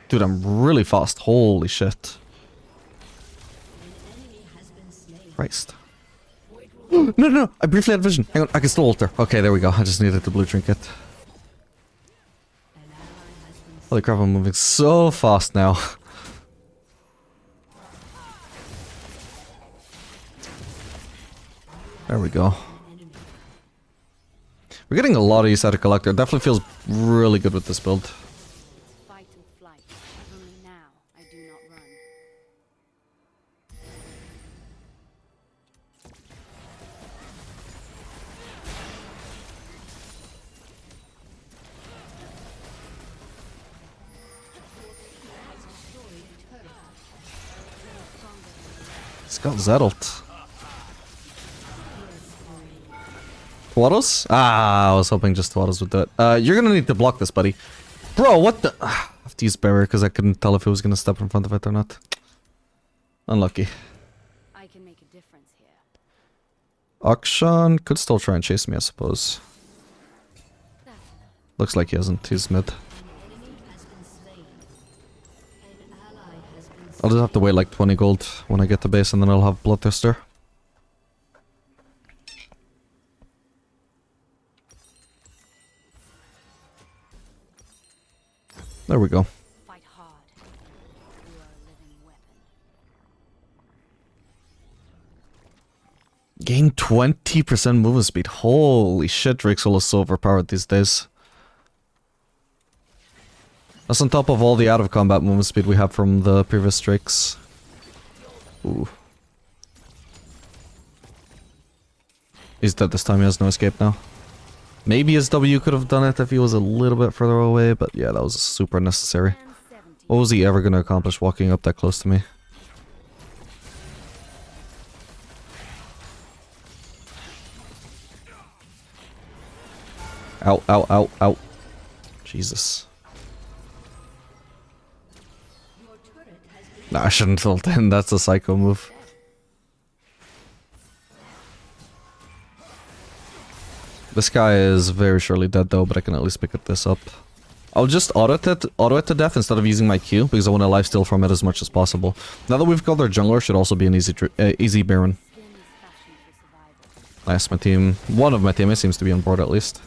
Dude, I'm really fast. Holy shit. Christ. No, I briefly had vision. Hang on, I can still ult her. Okay, there we go. I just needed the blue trinket. Holy crap, I'm moving so fast now. There we go. We're getting a lot of use out of Collector. It definitely feels really good with this build. Fight or flight. Only now I do not run. It's got Zettled. Twaddles? Ah, I was hoping just Twaddles would do it. You're gonna need to block this, buddy. Bro, what the... I have to use barrier because I couldn't tell if it was gonna step in front of it or not. Unlucky. I can make a difference here. Akshan could still try and chase me, I suppose. Looks like he hasn't. He's mid. I'll just have to wait like 20 gold when I get to base and then I'll have Bloodthirster. There we go. Fight hard. You are a living weapon. Gain 20% movement speed. Holy shit, Drixel is so overpowered these days. That's on top of all the out-of-combat movement speed we have from the previous Drakes. Ooh. He's dead this time, he has no escape now. Maybe his W could have done it if he was a little bit further away, but yeah, that was super necessary. And 70 What was he ever gonna accomplish walking up that close to me? Ow, ow, ow, ow. Jesus. Nah, I shouldn't have ult in. That's a psycho move. This guy is very surely dead though, but I can at least pick this up. I'll just auto it to death instead of using my Q, because I want to lifesteal from it as much as possible. Now that we've got our jungler, should also be an easy Baron. Nice, my team. One of my teammates seems to be on board at least.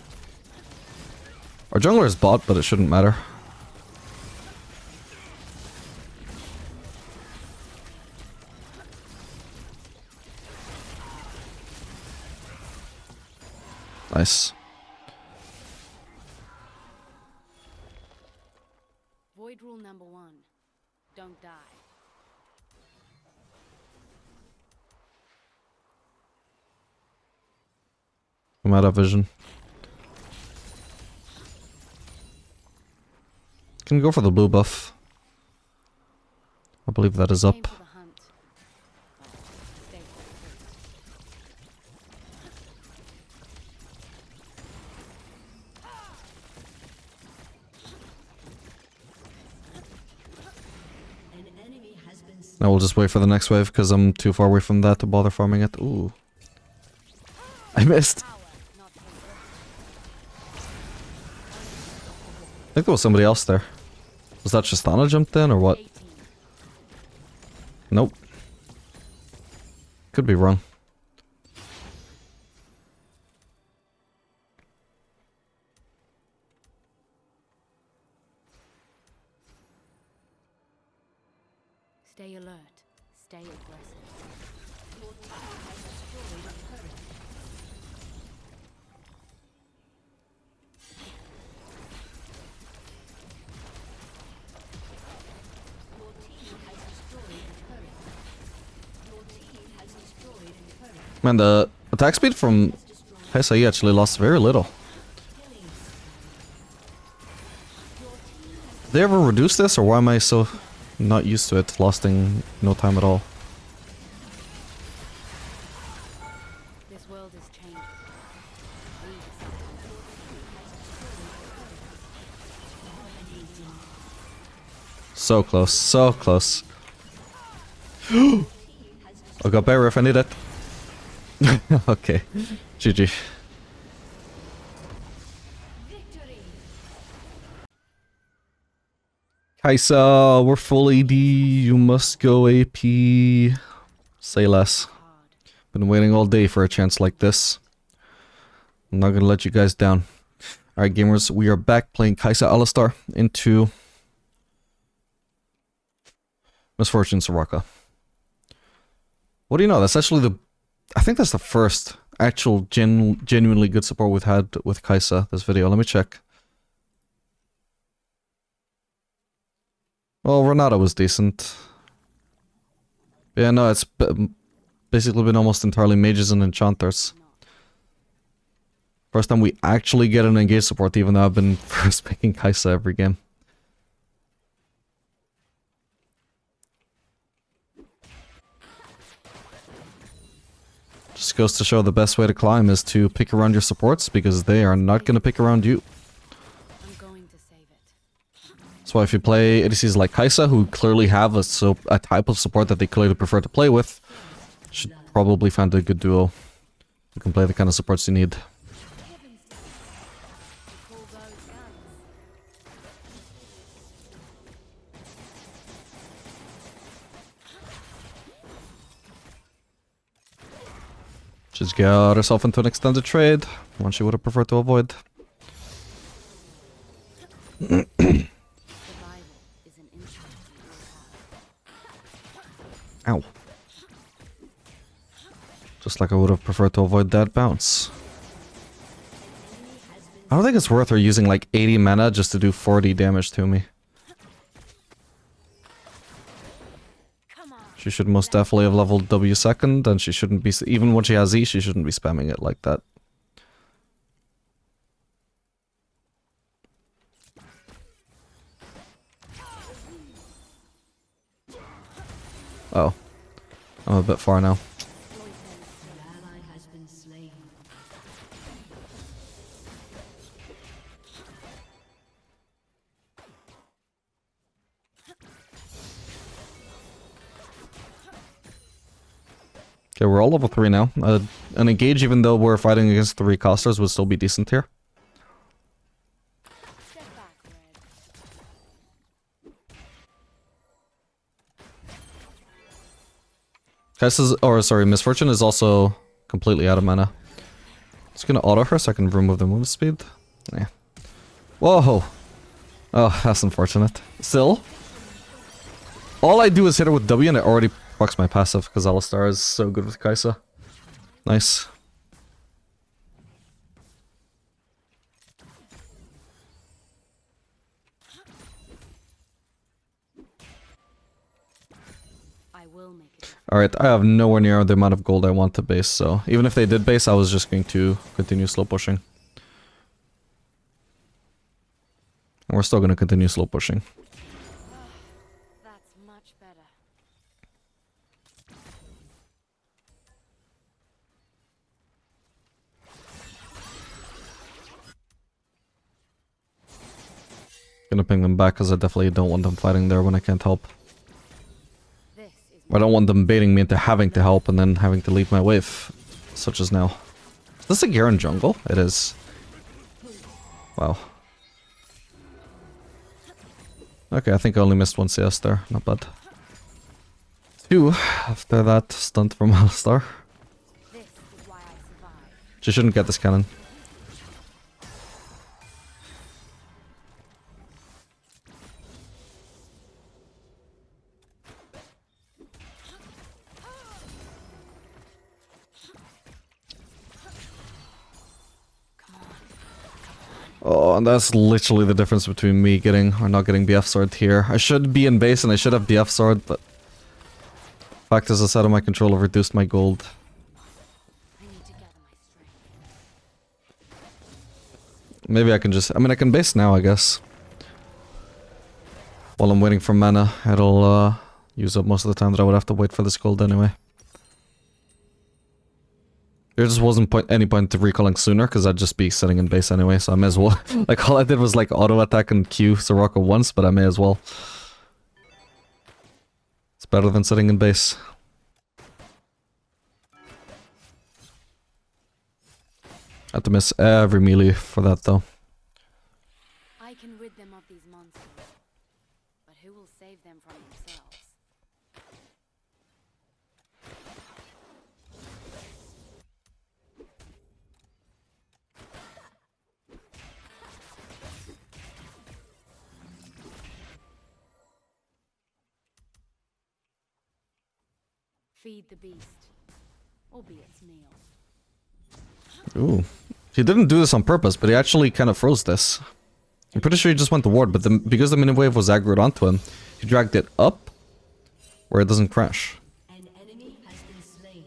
Our jungler is bot, but it shouldn't matter. Nice. Void rule number 1. Don't die. I'm out of vision. Can go for the blue buff. I believe that is up. Now we'll just wait for the next wave because I'm too far away from that to bother farming it. Ooh. I missed. I think there was somebody else there. Was that Tristana jumped in or what? Nope. Could be wrong. Stay alert. Stay aggressive. Man, the attack speed from Kaisa actually lost very little. Did they ever reduce this, or why am I so not used to it lasting no time at all? This world is changing. So close, so close. I got better if I need it. Okay, GG. Kaisa, we're full AD, you must go AP. Say less. Been waiting all day for a chance like this. I'm not gonna let you guys down. Alright gamers, we are back playing Kaisa Alistar into Misfortune Soraka. What do you know, that's actually I think that's the first actual genuinely good support we've had with Kaisa this video. Let me check. Well, Renata was decent. Yeah, no, it's basically been almost entirely mages and enchanters. First time we actually get an engaged support, even though I've been first picking Kaisa every game. Just goes to show the best way to climb is to pick around your supports, because they are not going to pick around you. I'm going to save it. That's why if you play ADCs like Kaisa, who clearly have a type of support that they clearly prefer to play with, should probably find a good duo who can play the kind of supports you need. She's got herself into an extended trade, one she would have preferred to avoid. Ow. Just like I would have preferred to avoid that bounce. I don't think it's worth her using like 80 mana just to do 40 damage to me. She should most definitely have leveled W second, and she shouldn't be, even when she has E, she shouldn't be spamming it like that. Oh. I'm a bit far now. An ally has been slain. Okay, we're all level 3 now. An engage, even though we're fighting against 3 casters, would still be decent here. Step back, Red. Kaisa's, or sorry, Misfortune is also completely out of mana. Just gonna auto her so I can remove the move speed. Yeah. Whoa! Oh, that's unfortunate. Still, all I do is hit her with W and it already procs my passive because Alistar is so good with Kaisa. Nice. I will make it. Alright, I have nowhere near the amount of gold I want to base, so even if they did base, I was just going to continue slow pushing. And we're still going to continue slow pushing. That's much better. Gonna ping them back because I definitely don't want them fighting there when I can't help. This is I don't want them baiting me into having to help and then having to leave my wave, such as now. Is this a Garen jungle? It is. Wow. Okay, I think I only missed one CS there. Not bad. 2 after that stunt from Alistar. this is why I survived. She shouldn't get this cannon. Oh, and that's literally the difference between me getting or not getting BF sword here. I should be in base and I should have BF sword, but factors outside of my control have reduced my gold. I need to gather my strength. Maybe I can just... I mean, I can base now, I guess. While I'm waiting for mana, it'll use up most of the time that I would have to wait for this gold anyway. There just wasn't any point to recalling sooner, because I'd just be sitting in base anyway, so I may as well. Like, all I did was, like, auto-attack and Q Soraka once, but I may as well. It's better than sitting in base. I had to miss every melee for that, though. I can rid them of these monsters, but who will save them from themselves? Feed the beast, or be its meal. Ooh. He didn't do this on purpose, but he actually kind of froze this. I'm pretty sure he just went to ward, but because the mini-wave was aggroed onto him, he dragged it up where it doesn't crash. An enemy has been slain.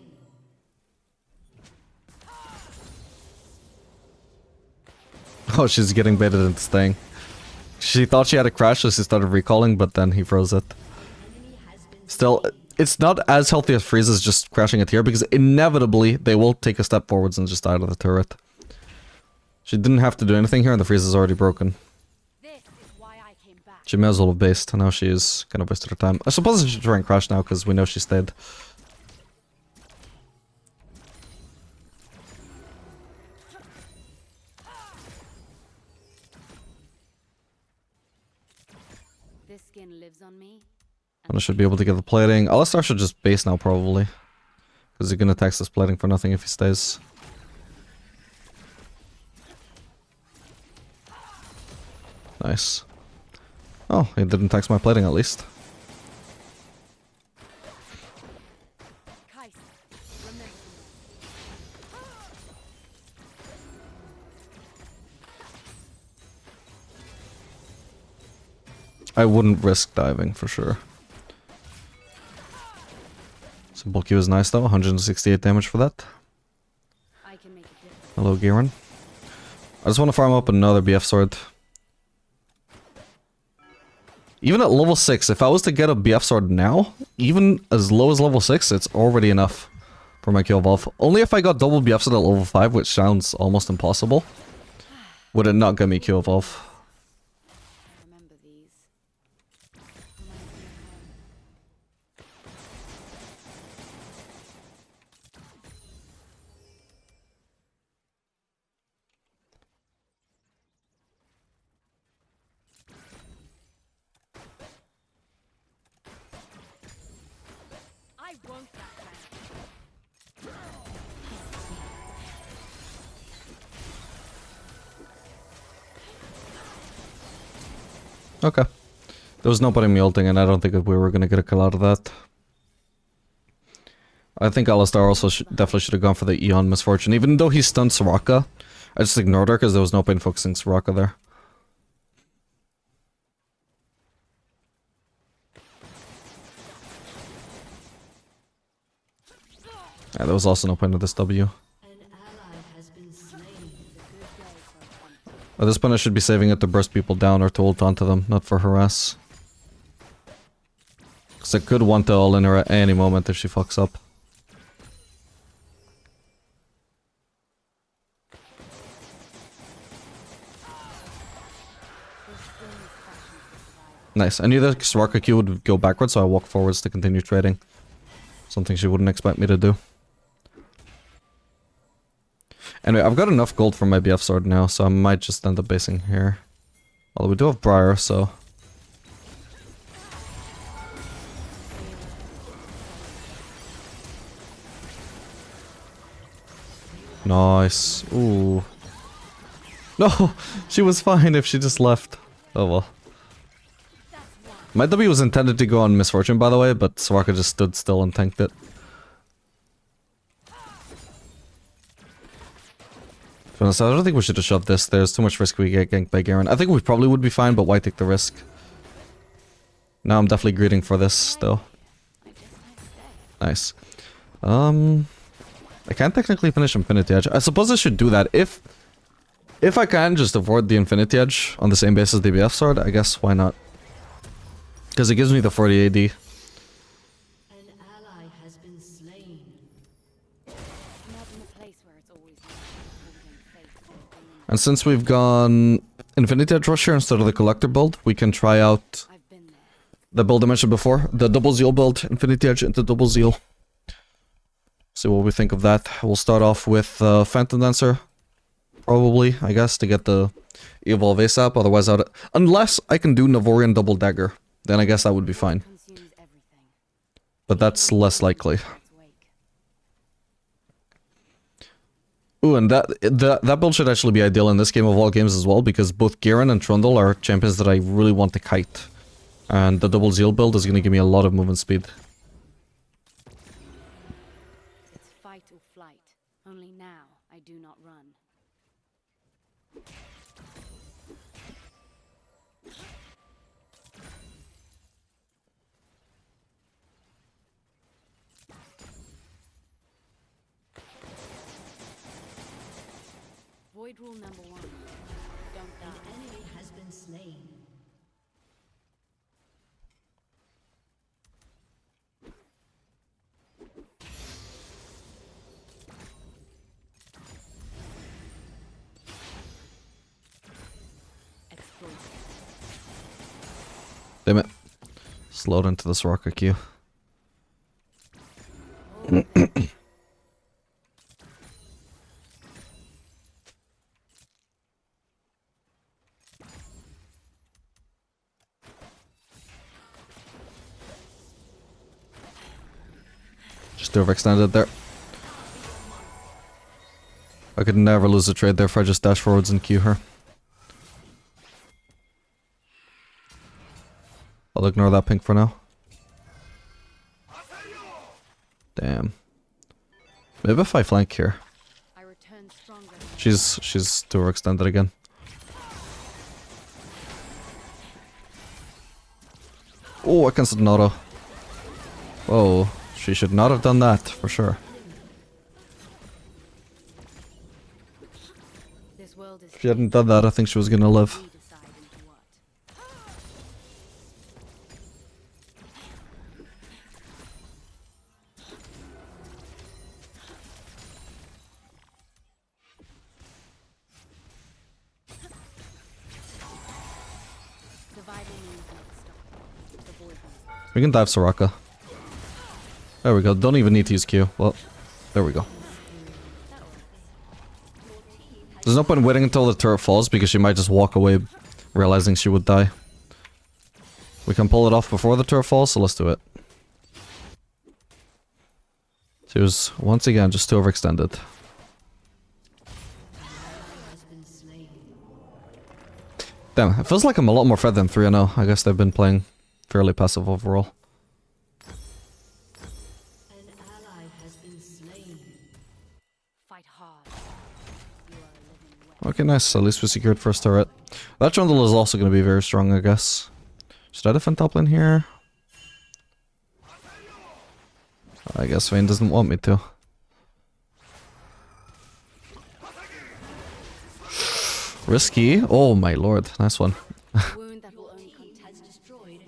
Oh, she's getting baited into staying. She thought she had a crash, so she started recalling, but then he froze it. Still, it's not as healthy as freezes just crashing it here, because inevitably they will take a step forwards and just die out of the turret. She didn't have to do anything here, and the freeze is already broken. This is why I came back. She may as well have based, and now she is kind of wasted her time. I suppose I should try and crash now, because we know she stayed. This skin lives on me. And I should be able to get the plating. Alistar should just base now, probably. Because he's gonna tax this plating for nothing if he stays. Nice. Oh, he didn't tax my plating at least. Kaisa, remember me. I wouldn't risk diving for sure. Simple Q is nice though, 168 damage for that. I can make a difference. Hello, Garen. I just want to farm up another BF sword. Even at level 6, if I was to get a BF sword now, even as low as level 6, it's already enough for my Q evolve. Only if I got double BF sword at level 5, which sounds almost impossible, would it not get me Q evolve. I remember these. I won't back down. Okay. There was nobody ulting, and I don't think we were going to get a kill out of that. I think Alistar also definitely should have gone for the Eon Misfortune. Even though he stunned Soraka, I just ignored her because there was no point focusing Soraka there. Yeah, there was also no point of this W. An ally has been slain. At this point I should be saving it to burst people down or to ult onto them, not for harass. Because I could want to all in her at any moment if she fucks up. Nice. I knew that Soraka Q would go backwards, so I walked forwards to continue trading. Something she wouldn't expect me to do. Anyway, I've got enough gold for my BF sword now, so I might just end up basing here. Although we do have Briar, so... Nice. Ooh. No! She was fine if she just left. Oh well. My W was intended to go on Misfortune, by the way, but Soraka just stood still and tanked it. To be honest, I don't think we should have shoved this. There's too much risk we get ganked by Garen. I think we probably would be fine, but why take the risk? Now I'm definitely greeting for this, still. Nice. I can't technically finish Infinity Edge. I suppose I should do that. If I can just avoid the Infinity Edge on the same base as the BF sword, I guess why not? Because it gives me the 40 AD. An ally has been slain. Not in a place where it's always holding faith for a dawn And since we've gone Infinity Edge Rusher instead of the Collector build, we can try out I've been there. the build I mentioned before. The Double Zeal build, Infinity Edge into Double Zeal. See what we think of that. We'll start off with Phantom Dancer. Probably, I guess, to get the Evolve ASAP. Otherwise, unless I can do Navorian Double Dagger, then I guess that would be fine. Consumes everything. But that's less likely. Its wake. Ooh, and that build should actually be ideal in this game of all games as well, because both Garen and Trundle are champions that I really want to kite. And the Double Zeal build is going to give me a lot of movement speed. It's fight or flight. Only now I do not run. Void rule number 1. Don't An die. enemy has been slain. Explosive. Damn it. Slowed into the Soraka Q. Just overextended there. I could never lose a trade there if I just dash forwards and Q her. I'll ignore that pink for now. Damn. Maybe if I flank here. I return stronger. She's too overextended again. Oh, I cancelled an auto. Whoa, she should not have done that, for sure. This world is If she hadn't done that, I think she was gonna live. we decide into what. We can dive Soraka. There we go. Don't even need to use Q. Well, there we go. There's no point waiting until the turret falls because she might just walk away realizing she would die. We can pull it off before the turret falls, so let's do it. She was, once again, just too overextended. Damn, it feels like I'm a lot more fed than 3-0. I guess they've been playing fairly passive overall. An ally has been slain. Fight hard. You are a living weapon. Okay, nice. At least we secured first turret. That trundle is also going to be very strong, I guess. Should I defend top lane here? I guess Vayne doesn't want me to. Risky. Oh my lord. Nice one. Wound that will only contain. Has destroyed a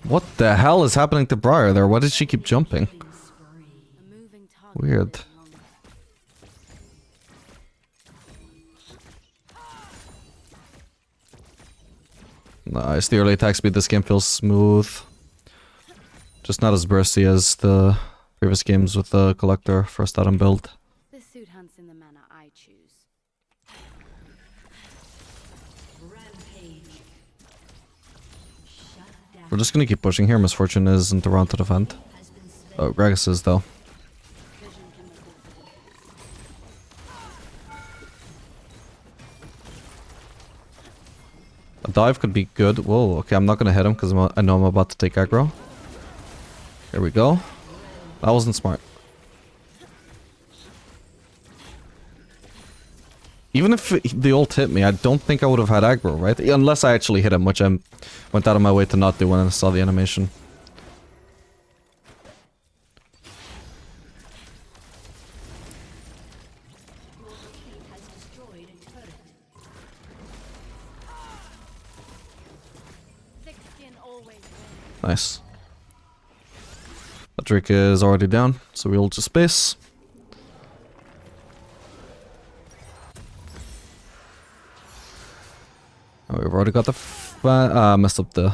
What the hell is happening to Briar there? Why did she keep jumping? A moving target. Weird. lives longer. Nice. The early attack speed this game feels smooth. Just not as bursty as the previous games with the Collector first Adam build. This suit hunts in the manner I choose. rampage. Shut down. We're just gonna keep pushing here. Misfortune isn't around to defend. Has been slain. Oh, Gragas is though. Vision can record. A dive could be good. Whoa, okay, I'm not gonna hit him because I know I'm about to take aggro. There we go. That wasn't smart. Even if the ult hit me, I don't think I would have had aggro, right? Unless I actually hit him, which I went out of my way to not do when I saw the animation. Your team has destroyed a turret. Thick skin always wins. Nice. That Drake is already down, so we'll just space. Oh, we've already got the messed up the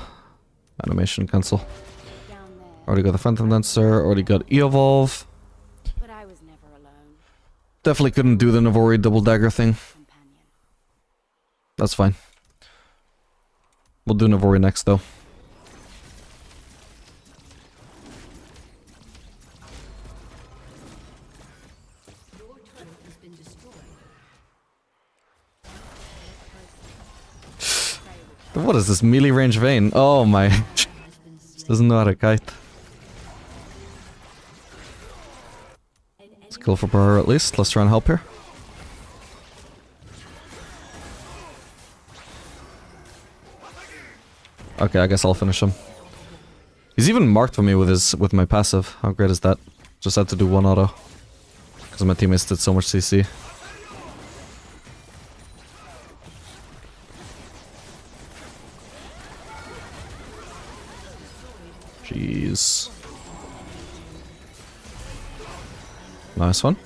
animation cancel. Down there. Already got the Phantom Dancer, already got E-Evolve. But I was never alone. Definitely couldn't do the Navori double dagger thing. Companion. That's fine. We'll do Navori next though. Your turret has been destroyed. What is this melee range Vayne? Oh my. Has been slain. Doesn't know how to kite. An enemy Skill for Briar at least. Let's try and help here. Okay, I guess I'll finish him. He's even marked for me with my passive. How great is that? Just had to do one auto. Because my teammates did so much CC. Jeez. Nice one.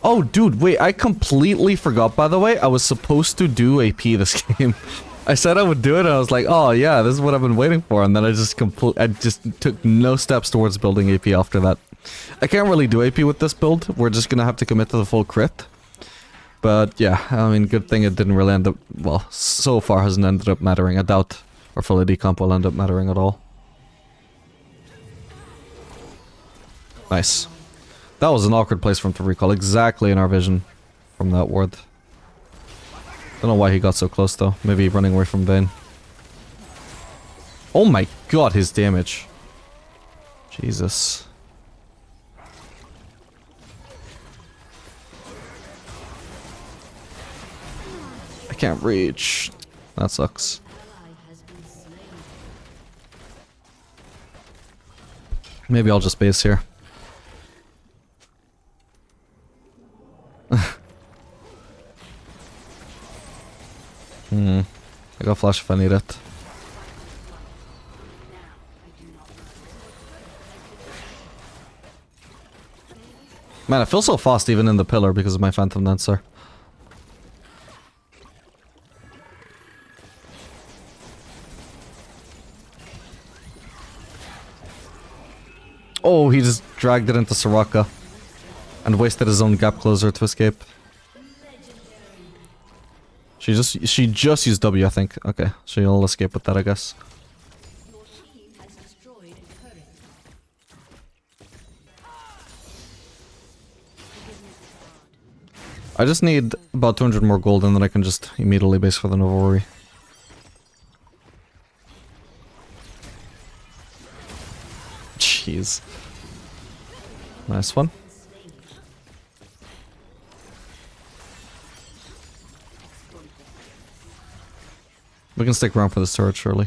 Oh, dude, wait, I completely forgot, by the way. I was supposed to do AP this game. I said I would do it, and I was like, oh, yeah, this is what I've been waiting for. And then I just took no steps towards building AP after that. I can't really do AP with this build. We're just gonna have to commit to the full crit. But, yeah, I mean, good thing it didn't really end up... Well, so far hasn't ended up mattering. I doubt our full AD comp will end up mattering at all. Nice. That was an awkward place for him to recall, exactly in our vision from that ward. Don't know why he got so close though. Maybe running away from Vayne. Oh my god, his damage. Jesus. I can't reach. That sucks. ally has been slain. Maybe I'll just base here. I got flash if I need it. Now I do not run. Man, I feel so fast even in the pillar because of my Phantom Dancer. Oh, he just dragged it into Soraka. And wasted his own gap closer to escape. She just used W, I think. Okay, she'll escape with that, I guess. Your team has destroyed a turret. I just need about 200 more gold and then I can just immediately base for the Nova Worry. Jeez. Nice one. We can stick around for this turret, surely.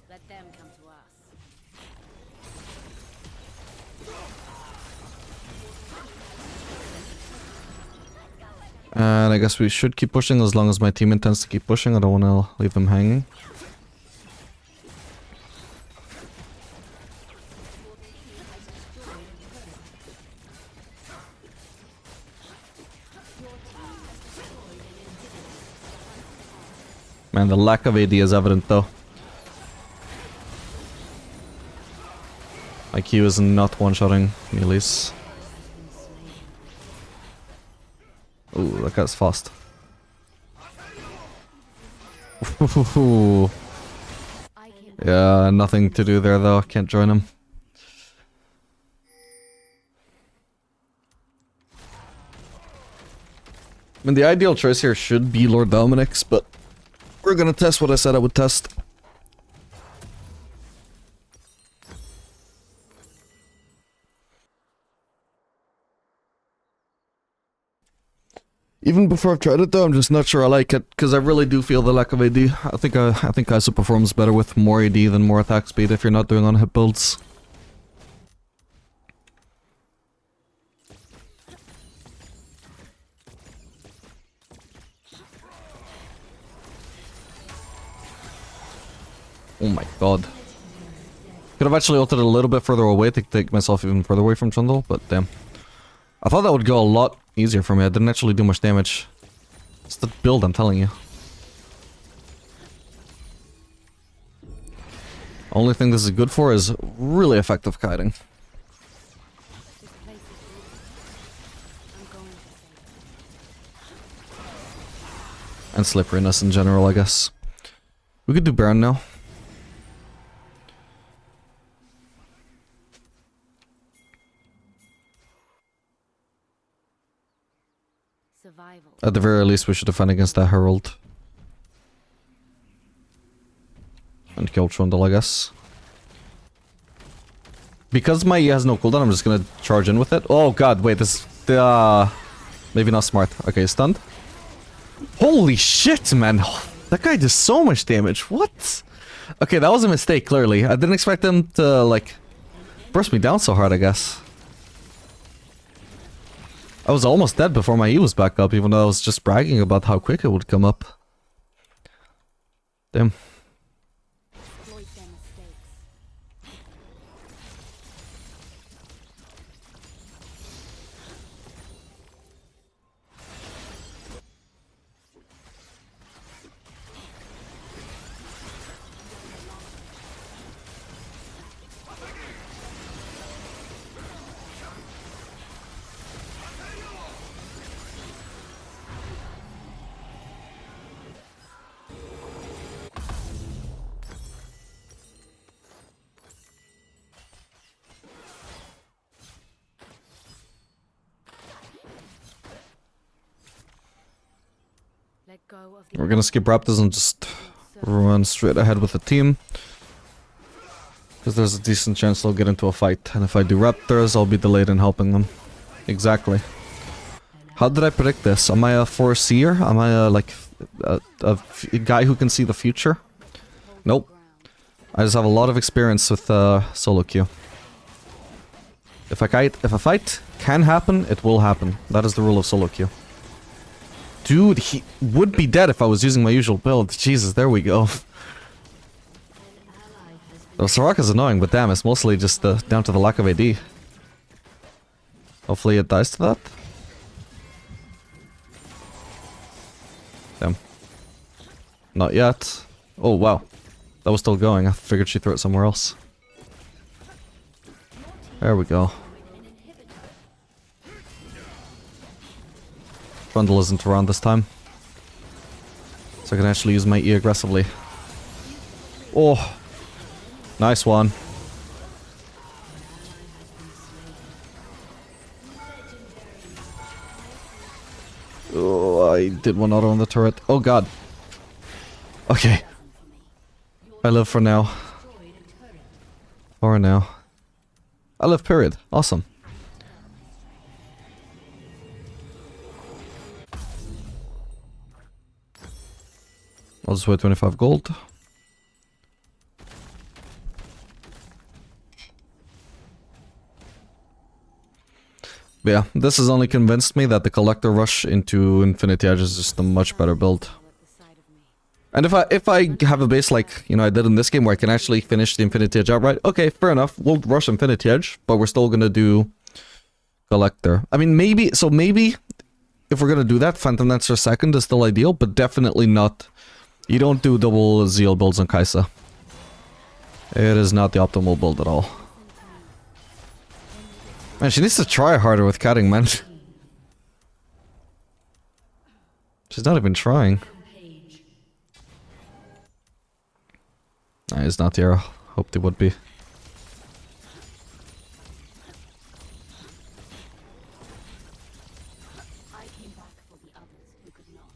Let them come to us. And I guess we should keep pushing as long as my team intends to keep pushing. I don't want to leave them hanging. Man, the lack of AD is evident though. My Q is not one-shotting melees. Ooh, that guy's fast. Yeah, nothing to do there though. Can't join him. I mean, the ideal choice here should be Lord Dominic's, but we're gonna test what I said I would test. Even before I've tried it though, I'm just not sure I like it, because I really do feel the lack of AD. I think Kaisa performs better with more AD than more attack speed if you're not doing on-hit builds. Oh my god. Could have actually ulted it a little bit further away to take myself even further away from Trundle, but damn. I thought that would go a lot easier for me. I didn't actually do much damage. It's the build, I'm telling you. Only thing this is good for is really effective kiting. This place is beautiful. I'm going to save it. And slipperiness in general, I guess. We could do Baron now. Survival. At the very least, we should defend against that Herald. And kill Trundle, I guess. Because my E has no cooldown, I'm just gonna charge in with it. Oh god, wait, this... maybe not smart. Okay, stunned. Holy shit, man! That guy does so much damage. What? Okay, that was a mistake, clearly. I didn't expect him to, like, burst me down so hard, I guess. I was almost dead before my E was back up, even though I was just bragging about how quick it would come up. Damn. Exploit their mistakes. Let go of the We're gonna skip Raptors and just run straight ahead with the team. Because there's a decent chance they'll get into a fight. And if I do Raptors, I'll be delayed in helping them. Exactly. How did I predict this? Am I a foreseer? Am I a, like, a guy who can see the future? Nope. I just have a lot of experience with solo queue. If a fight can happen, it will happen. That is the rule of solo queue. Dude, he would be dead if I was using my usual build. Jesus, there we go. Well, Soraka's annoying, but damn, it's mostly just down to the lack of AD. Hopefully it dies to that. Damn. Not yet. Oh, wow. That was still going. I figured she threw it somewhere else. There we go. Trundle isn't around this time. So I can actually use my E aggressively. Oh! Nice one. Oh, I did one auto on the turret. Oh god. Okay. I live for now. For now. I live, period. Awesome. I'll just wait 25 gold. But yeah, this has only convinced me that the Collector Rush into Infinity Edge is just a much better build. And if I have a base like, you know, I did in this game where I can actually finish the Infinity Edge outright, okay, fair enough, we'll rush Infinity Edge, but we're still gonna do Collector. I mean, maybe if we're gonna do that, Phantom Dancer second is still ideal, but definitely not. You don't do double Zeal builds on Kaisa. It is not the optimal build at all. Man, she needs to try harder with catting, man. She's not even trying. Nah, he's not here. Hoped he would be. I came back for the others who could not.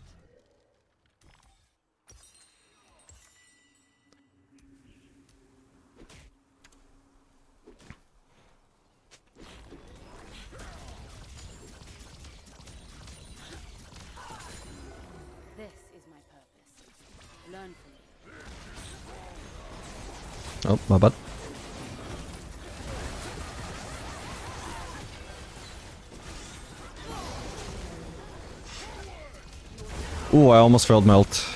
This is my purpose. Learn from me. Oh, my bad. Ooh, I almost failed melt.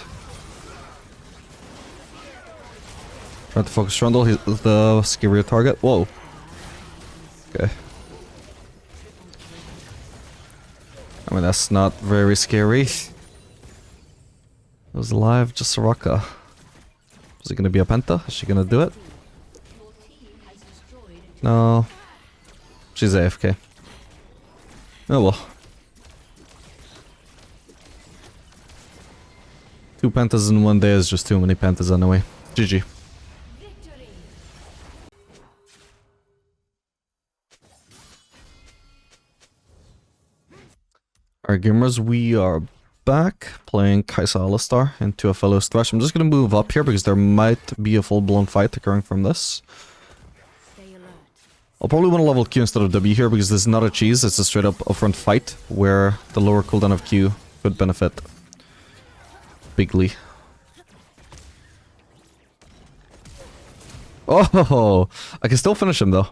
Trying to focus Trundle, he's the scarier target. Whoa. Okay. I mean, that's not very scary. It was alive, just Soraka. Is it gonna be a Penta? Is she gonna do it? No. She's AFK. Oh well. 2 Pentas in one day is just too many Pentas anyway. GG. Alright gamers, we are back playing Kaisa Alistar into Aphelios Thresh. I'm just gonna move up here because there might be a full-blown fight occurring from this. Stay alert. I'll probably want to level Q instead of W here because this is not a cheese, it's a straight up upfront fight where the lower cooldown of Q could benefit bigly. Oh, I can still finish him though.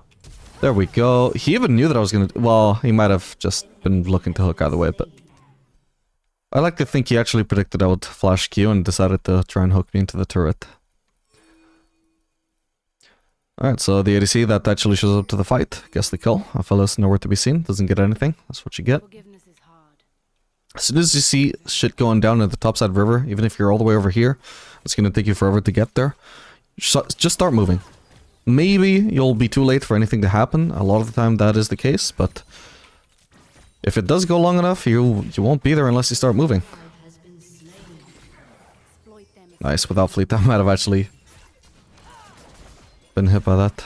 There we go. He even knew that I was gonna... Well, he might have just been looking to hook either way, but... I like to think he actually predicted I would flash Q and decided to try and hook me into the turret. Alright, so the ADC that actually shows up to the fight gets the kill. Aphelios nowhere to be seen, doesn't get anything. That's what you get. Forgiveness is hard. As soon as you see shit going down in the topside river, even if you're all the way over here, it's gonna take you forever to get there. Just start moving. Maybe you'll be too late for anything to happen. A lot of the time that is the case, but if it does go long enough, you won't be there unless you start moving. Exploit them. Nice, without fleet, I might have actually been hit by that.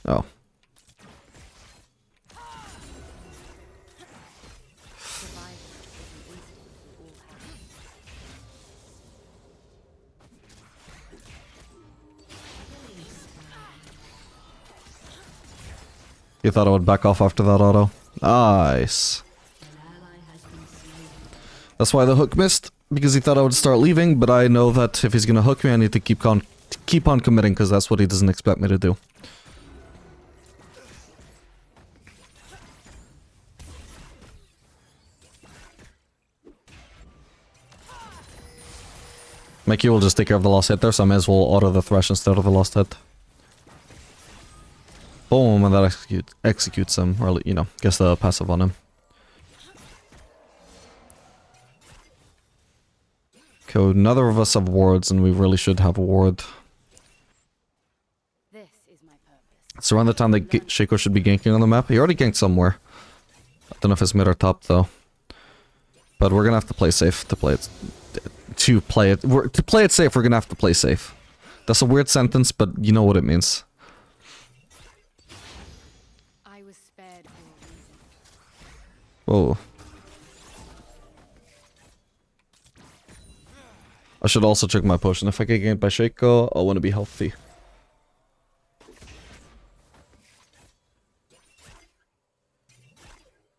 Oh. You thought I would back off after that auto? Nice. That's why the hook missed, because he thought I would start leaving, but I know that if he's gonna hook me, I need to keep on committing, because that's what he doesn't expect me to do. My Q will just take care of the last hit there, so I may as well auto the thresh instead of the last hit. Boom, and that executes him, or, you know, gets the passive on him. Okay, neither of us have wards, and we really should have a ward. This is my purpose. So around the time that Shaco should be ganking on the map. He already ganked somewhere. I don't know if it's mid or top, though. But we're gonna have to play safe to play it. To play it safe, we're gonna have to play safe. That's a weird sentence, but you know what it means. I was spared for a reason. Whoa. I should also check my potion. If I get ganked by Shaco, I want to be healthy.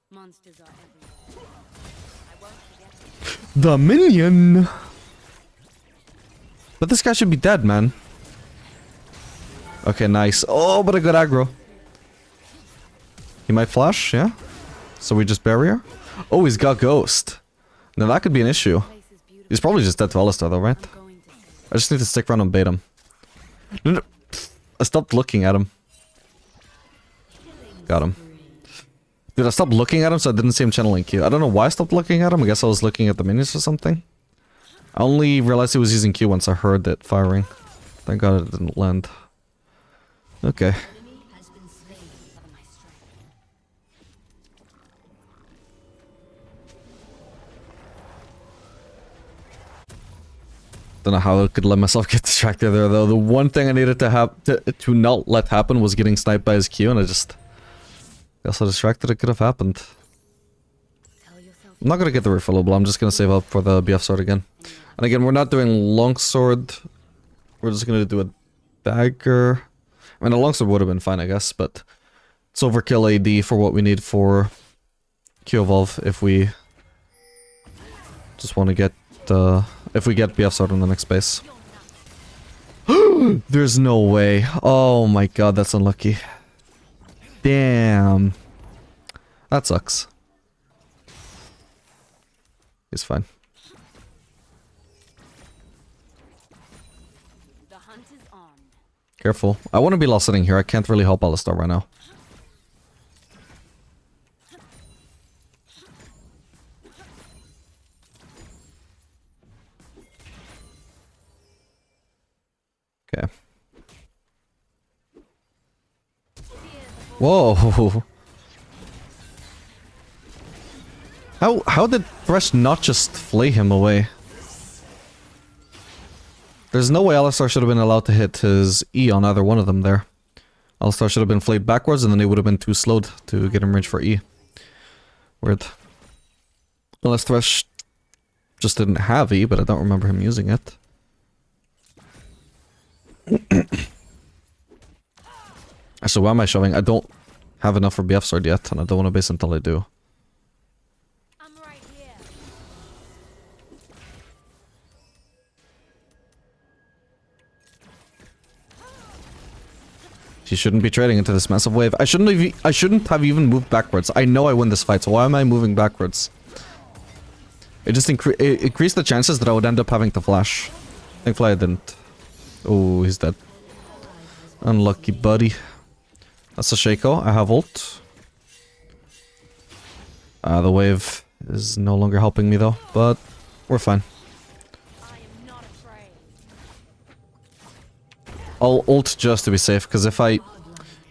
Monsters are everywhere. I won't forget. The minion! But this guy should be dead, man. Okay, nice. Oh, but a good aggro. He might flash, yeah? So we just barrier? Oh, he's got ghost. Now that could be an issue. Place is beautiful. He's probably just dead to Alistar though, right? I'm going to save I just need to stick around and bait him. No. I stopped looking at him. Got him. Dude, I stopped looking at him so I didn't see him channeling Q. I don't know why I stopped looking at him. I guess I was looking at the minions or something. I only realized he was using Q once I heard it firing. Thank God it didn't land. Okay. Enemy has been slain. for my strength. Don't know how I could let myself get distracted there though. The one thing I needed to have to not let happen was getting sniped by his Q, and I just got so distracted it could have happened. Tell yourself I'm not gonna get the refillable, I'm just gonna save up for the BF sword again. And again, we're not doing longsword. We're just gonna do a dagger. I mean, a longsword would have been fine, I guess, but it's overkill AD for what we need for Q evolve if we just want to get if we get BF sword in the next base. There's no way. Oh my god, that's unlucky. Damn. That sucks. He's fine. the hunt is on. Careful. I want to be lost sitting here. I can't really help Alistar right now. Okay. Whoa. How did Thresh not just flay him away? There's no way Alistar should have been allowed to hit his E on either one of them there. Alistar should have been flayed backwards and then he would have been too slowed to get him range for E. Weird. Unless Thresh just didn't have E, but I don't remember him using it. So why am I shoving? I don't have enough for BF sword yet, and I don't want to base until I do. I'm right here. She shouldn't be trading into this massive wave. I shouldn't have even moved backwards. I know I win this fight, so why am I moving backwards? It just increased the chances that I would end up having to flash. Thankfully I didn't. Oh, he's dead. Unlucky, buddy. That's a Shaco. I have ult. The wave is no longer helping me though, but we're fine. I am not afraid. I'll ult just to be safe, because if I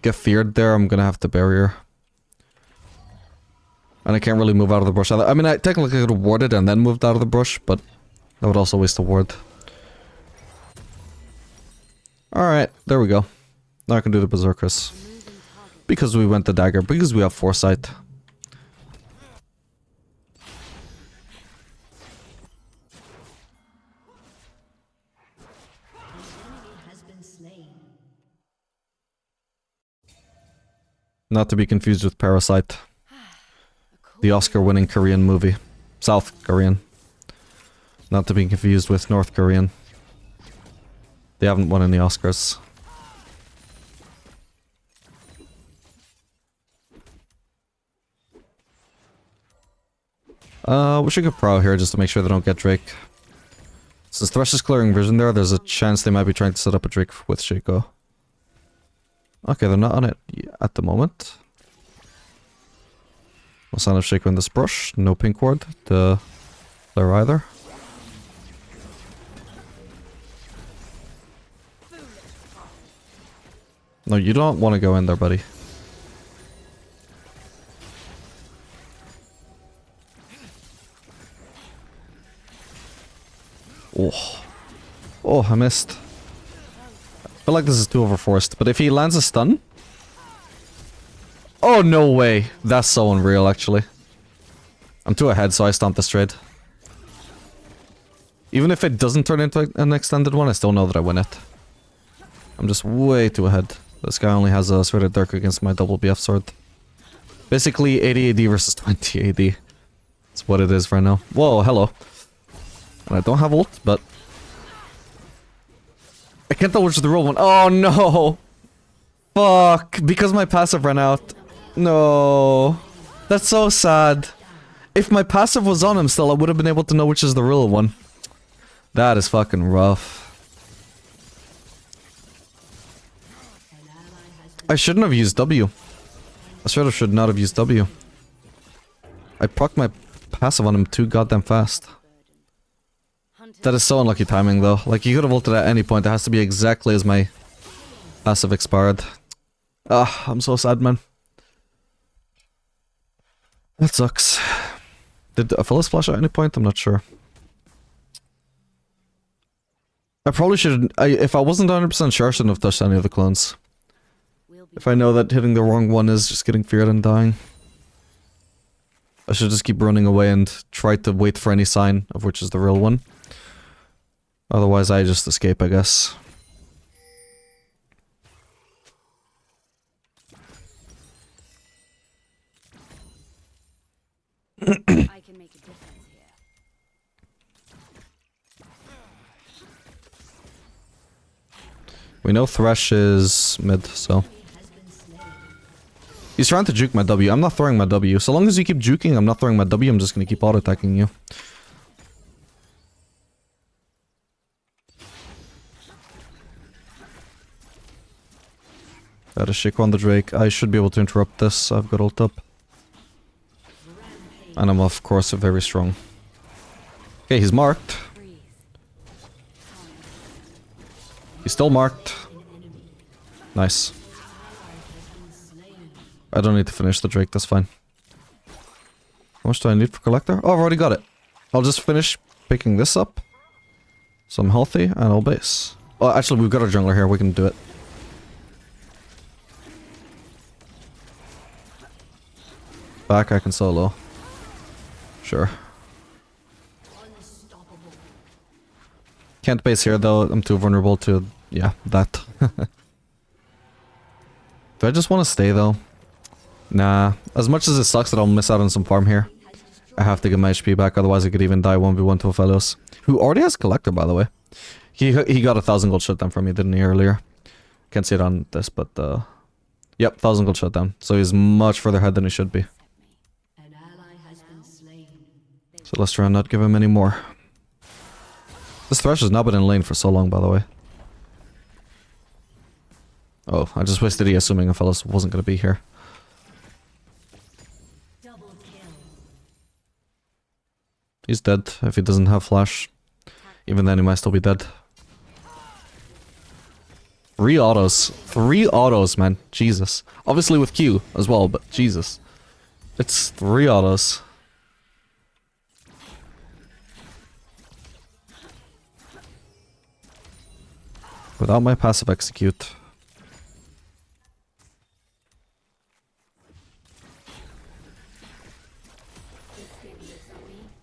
get feared there, I'm gonna have to barrier. And I can't really move out of the bush either. I mean, I technically could have warded and then moved out of the bush, but that would also waste a ward. Alright, there we go. Now I can do the Berserkers. Because we went the dagger, because we have foresight. Has been slain. Not to be confused with Parasite. The Oscar-winning Korean movie. South Korean. Not to be confused with North Korean. They haven't won any Oscars. We should go pro here just to make sure they don't get Drake. Since Thresh is clearing vision there, there's a chance they might be trying to set up a Drake with Shaco. Okay, they're not on it at the moment. No sign of Shaco in this brush. No pink ward. There either. No, you don't want to go in there, buddy. Oh. Oh, I missed. I feel like this is too overforced, but if he lands a stun... Oh, no way. That's so unreal, actually. I'm too ahead, so I stomped this trade. Even if it doesn't turn into an extended one, I still know that I win it. I'm just way too ahead. This guy only has a Sword of Dirk against my double BF sword. Basically, 80 AD versus 20 AD. That's what it is right now. Whoa, hello. And I don't have ult, but... I can't tell which is the real one. Oh no! Fuck! Because my passive ran out. No. That's so sad. If my passive was on him still, I would have been able to know which is the real one. That is fucking rough. I shouldn't have used W. I should not have used W. I procced my passive on him too goddamn fast. That is so unlucky timing though. Like, he could have ulted at any point. It has to be exactly as my passive expired. Ah, I'm so sad, man. That sucks. Did Aphelios flash at any point? I'm not sure. I probably should... if I wasn't 100% sure, I shouldn't have touched any of the clones. If I know that hitting the wrong one is just getting feared and dying. I should just keep running away and try to wait for any sign of which is the real one. Otherwise, I just escape, I guess. I can make a difference here. We know Thresh is mid, so... He's trying to juke my W. I'm not throwing my W. So long as you keep juking, I'm not throwing my W. I'm just gonna keep auto-attacking you. Got a Shaco on the Drake. I should be able to interrupt this. I've got ult up. And I'm of course very strong. Okay, he's marked. He's still marked. Nice. I don't need to finish the Drake, that's fine. How much do I need for Collector? Oh, I've already got it. I'll just finish picking this up. So I'm healthy and I'll base. Oh, actually, we've got a jungler here. We can do it. Back, I can solo. Sure. Can't base here though, I'm too vulnerable to, yeah, that. Do I just want to stay though? Nah, as much as it sucks that I'll miss out on some farm here, I have to get my HP back, otherwise I could even die 1v1 to Aphelios. Who already has Collector, by the way. He got 1,000 gold shutdown from me, didn't he, earlier? Can't see it on this, but yep, 1,000 gold shutdown. So he's much further ahead than he should be. So let's try and not give him any more. This Thresh has not been in lane for so long, by the way. Oh, I just wasted E assuming Aphelios wasn't going to be here. He's dead if he doesn't have flash. Even then he might still be dead. 3 autos. 3 autos, man. Jesus. Obviously with Q as well, but Jesus. It's 3 autos. Without my passive execute.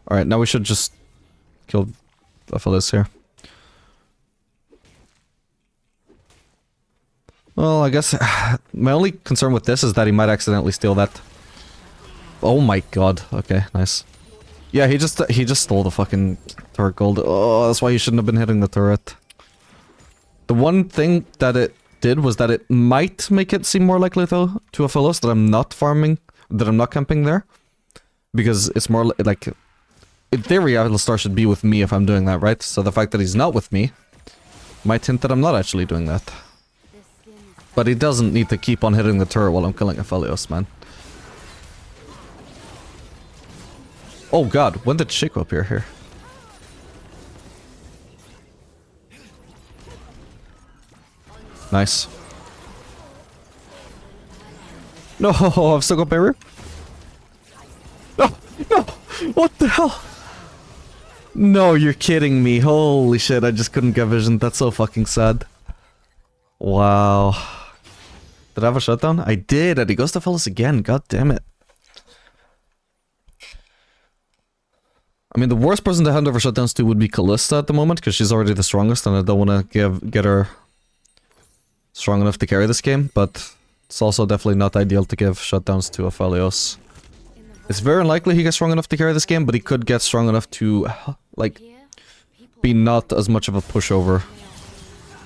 Alright, now we should just kill Aphelios here. Well, I guess my only concern with this is that he might accidentally steal that. Oh my god. Okay, nice. Yeah, he just stole the fucking turret gold. Oh, that's why you shouldn't have been hitting the turret. The one thing that it did was that it might make it seem more likely though to Aphelios that I'm not farming, that I'm not camping there. Because it's more like in theory, Alistar should be with me if I'm doing that, right? So the fact that he's not with me might hint that I'm not actually doing that. This skin is But he doesn't need to keep on hitting the turret while I'm killing Aphelios, man. Oh god, when did Shaco appear here? Nice. No, I've still got barrier. No, no, what the hell? No, you're kidding me. Holy shit, I just couldn't get vision. That's so fucking sad. Wow. Did I have a shutdown? I did, and he goes to Fellas again. God damn it. I mean, the worst person to hand over shutdowns to would be Callista at the moment, because she's already the strongest, and I don't want to get her strong enough to carry this game, but it's also definitely not ideal to give shutdowns to Aphelios. It's very unlikely he gets strong enough to carry this game, but he could get strong enough to, like, here. People be not as much of a pushover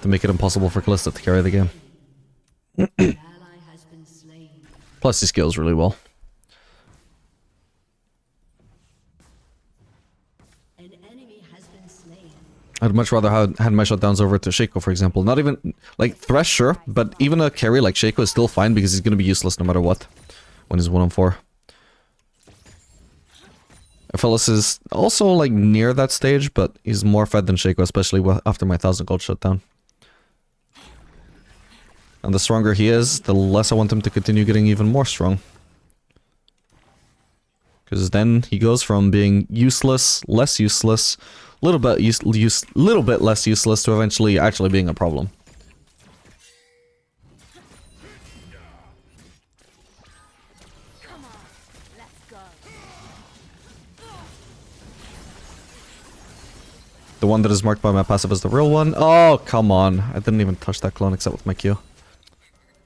to make it impossible for Callista to carry the game. An ally has been slain. Plus, he scales really well. An enemy has been slain. I'd much rather have had my shutdowns over to Shaco, for example. Not even, like, Thresh, sure, but even a carry like Shaco is still fine because he's going to be useless no matter what when he's 1-on-4. Aphelios is also, like, near that stage, but he's more fed than Shaco, especially after my 1000 gold shutdown. And the stronger he is, the less I want him to continue getting even more strong. Because then he goes from being useless, less useless, little bit less useless to eventually actually being a problem. come on, let's go. The one that is marked by my passive is the real one. Oh, come on. I didn't even touch that clone except with my Q.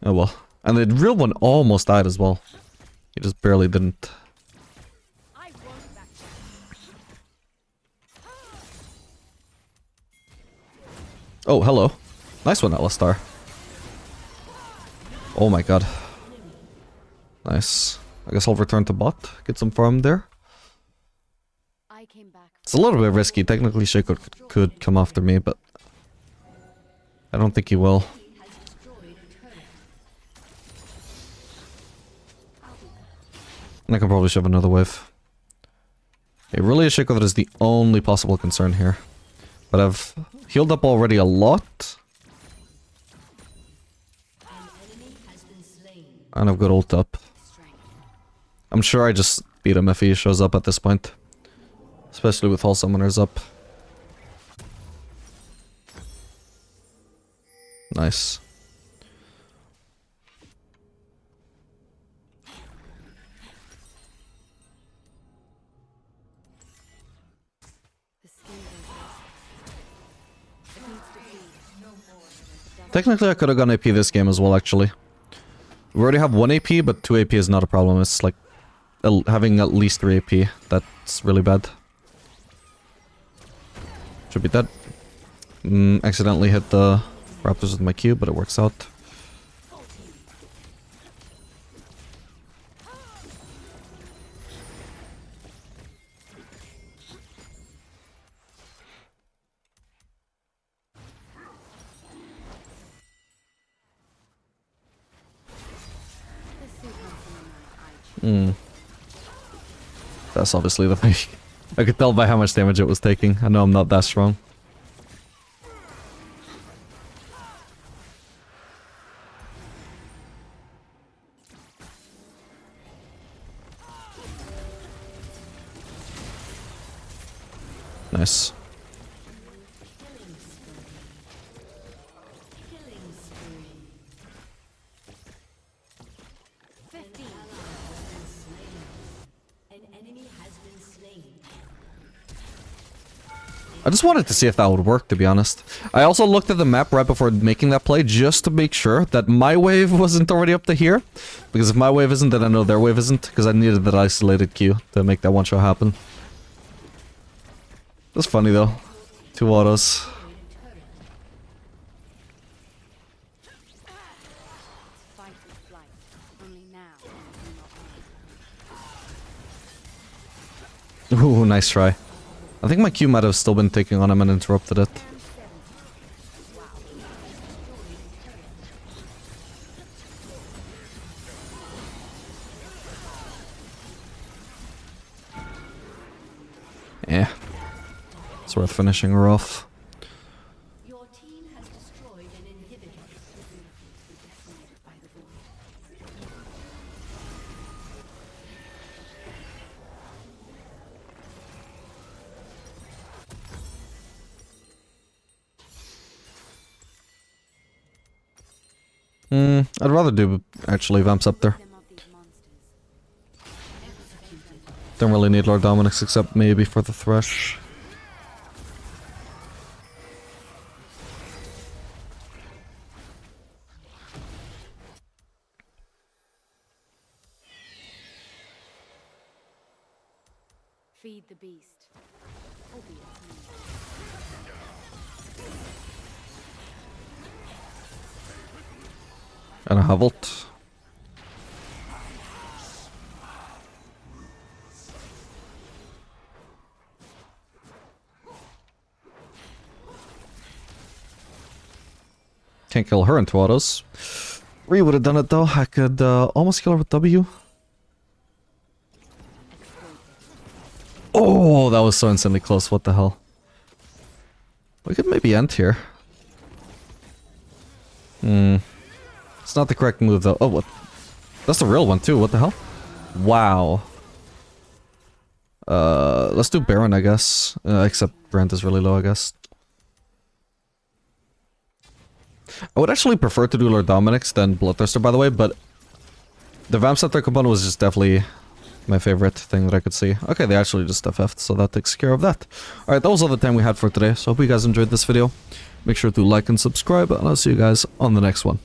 Oh well. And the real one almost died as well. He just barely didn't. I won't back down. Oh, hello. Nice one, Alistar. Oh my god. Nice. I guess I'll return to bot. Get some farm there. I came back. It's a little bit risky. Technically, Shaco could come after me, but I don't think he will. Has destroyed a turret. And I can probably shove another wave. It really is Shaco that is the only possible concern here. But I've healed up already a lot. An enemy has been slain. And I've got ult up. Strength. I'm sure I just beat him if he shows up at this point. Especially with all summoners up. Nice. The skin goes restless. It needs to feed. No more. Technically I could have gone AP this game as well, actually. We already have 1 AP, but 2 AP is not a problem. It's like having at least 3 AP. That's really bad. Should be dead. Accidentally hit the Raptors with my Q, but it works out. This suit wants an amount I choose. That's obviously the thing. I could tell by how much damage it was taking. I know I'm not that strong. Nice. Killing spree. 15. An enemy has been slain. I just wanted to see if that would work, to be honest. I also looked at the map right before making that play just to make sure that my wave wasn't already up to here. Because if my wave isn't, then I know their wave isn't. Because I needed that isolated Q to make that one shot happen. That's funny though. 2 autos. Fight with flight. Only now do not run. Ooh, nice try. I think my Q might have still been taking on him and interrupted it. Yeah. It's worth finishing her off. Your team has destroyed an inhibitor. By the void. I'd rather do actually Vamps up there. Them of these monsters. Don't really need Lord Dominic's except maybe for the Thresh. Feed the beast. Albeit small. And a Havelt. Can't kill her in 2 autos. Rhea would have done it though. I could almost kill her with W. Oh, that was so insanely close. What the hell? We could maybe end here. It's not the correct move though. Oh, what? That's the real one too. What the hell? Wow. Let's do Baron, I guess. Except Brand is really low, I guess. I would actually prefer to do Lord Dominic's than Bloodthirster, by the way, but the Vamp Scepter component was just definitely my favorite thing that I could see. Okay, they actually just FF'd, so that takes care of that. Alright, that was all the time we had for today, so I hope you guys enjoyed this video. Make sure to like and subscribe, and I'll see you guys on the next one.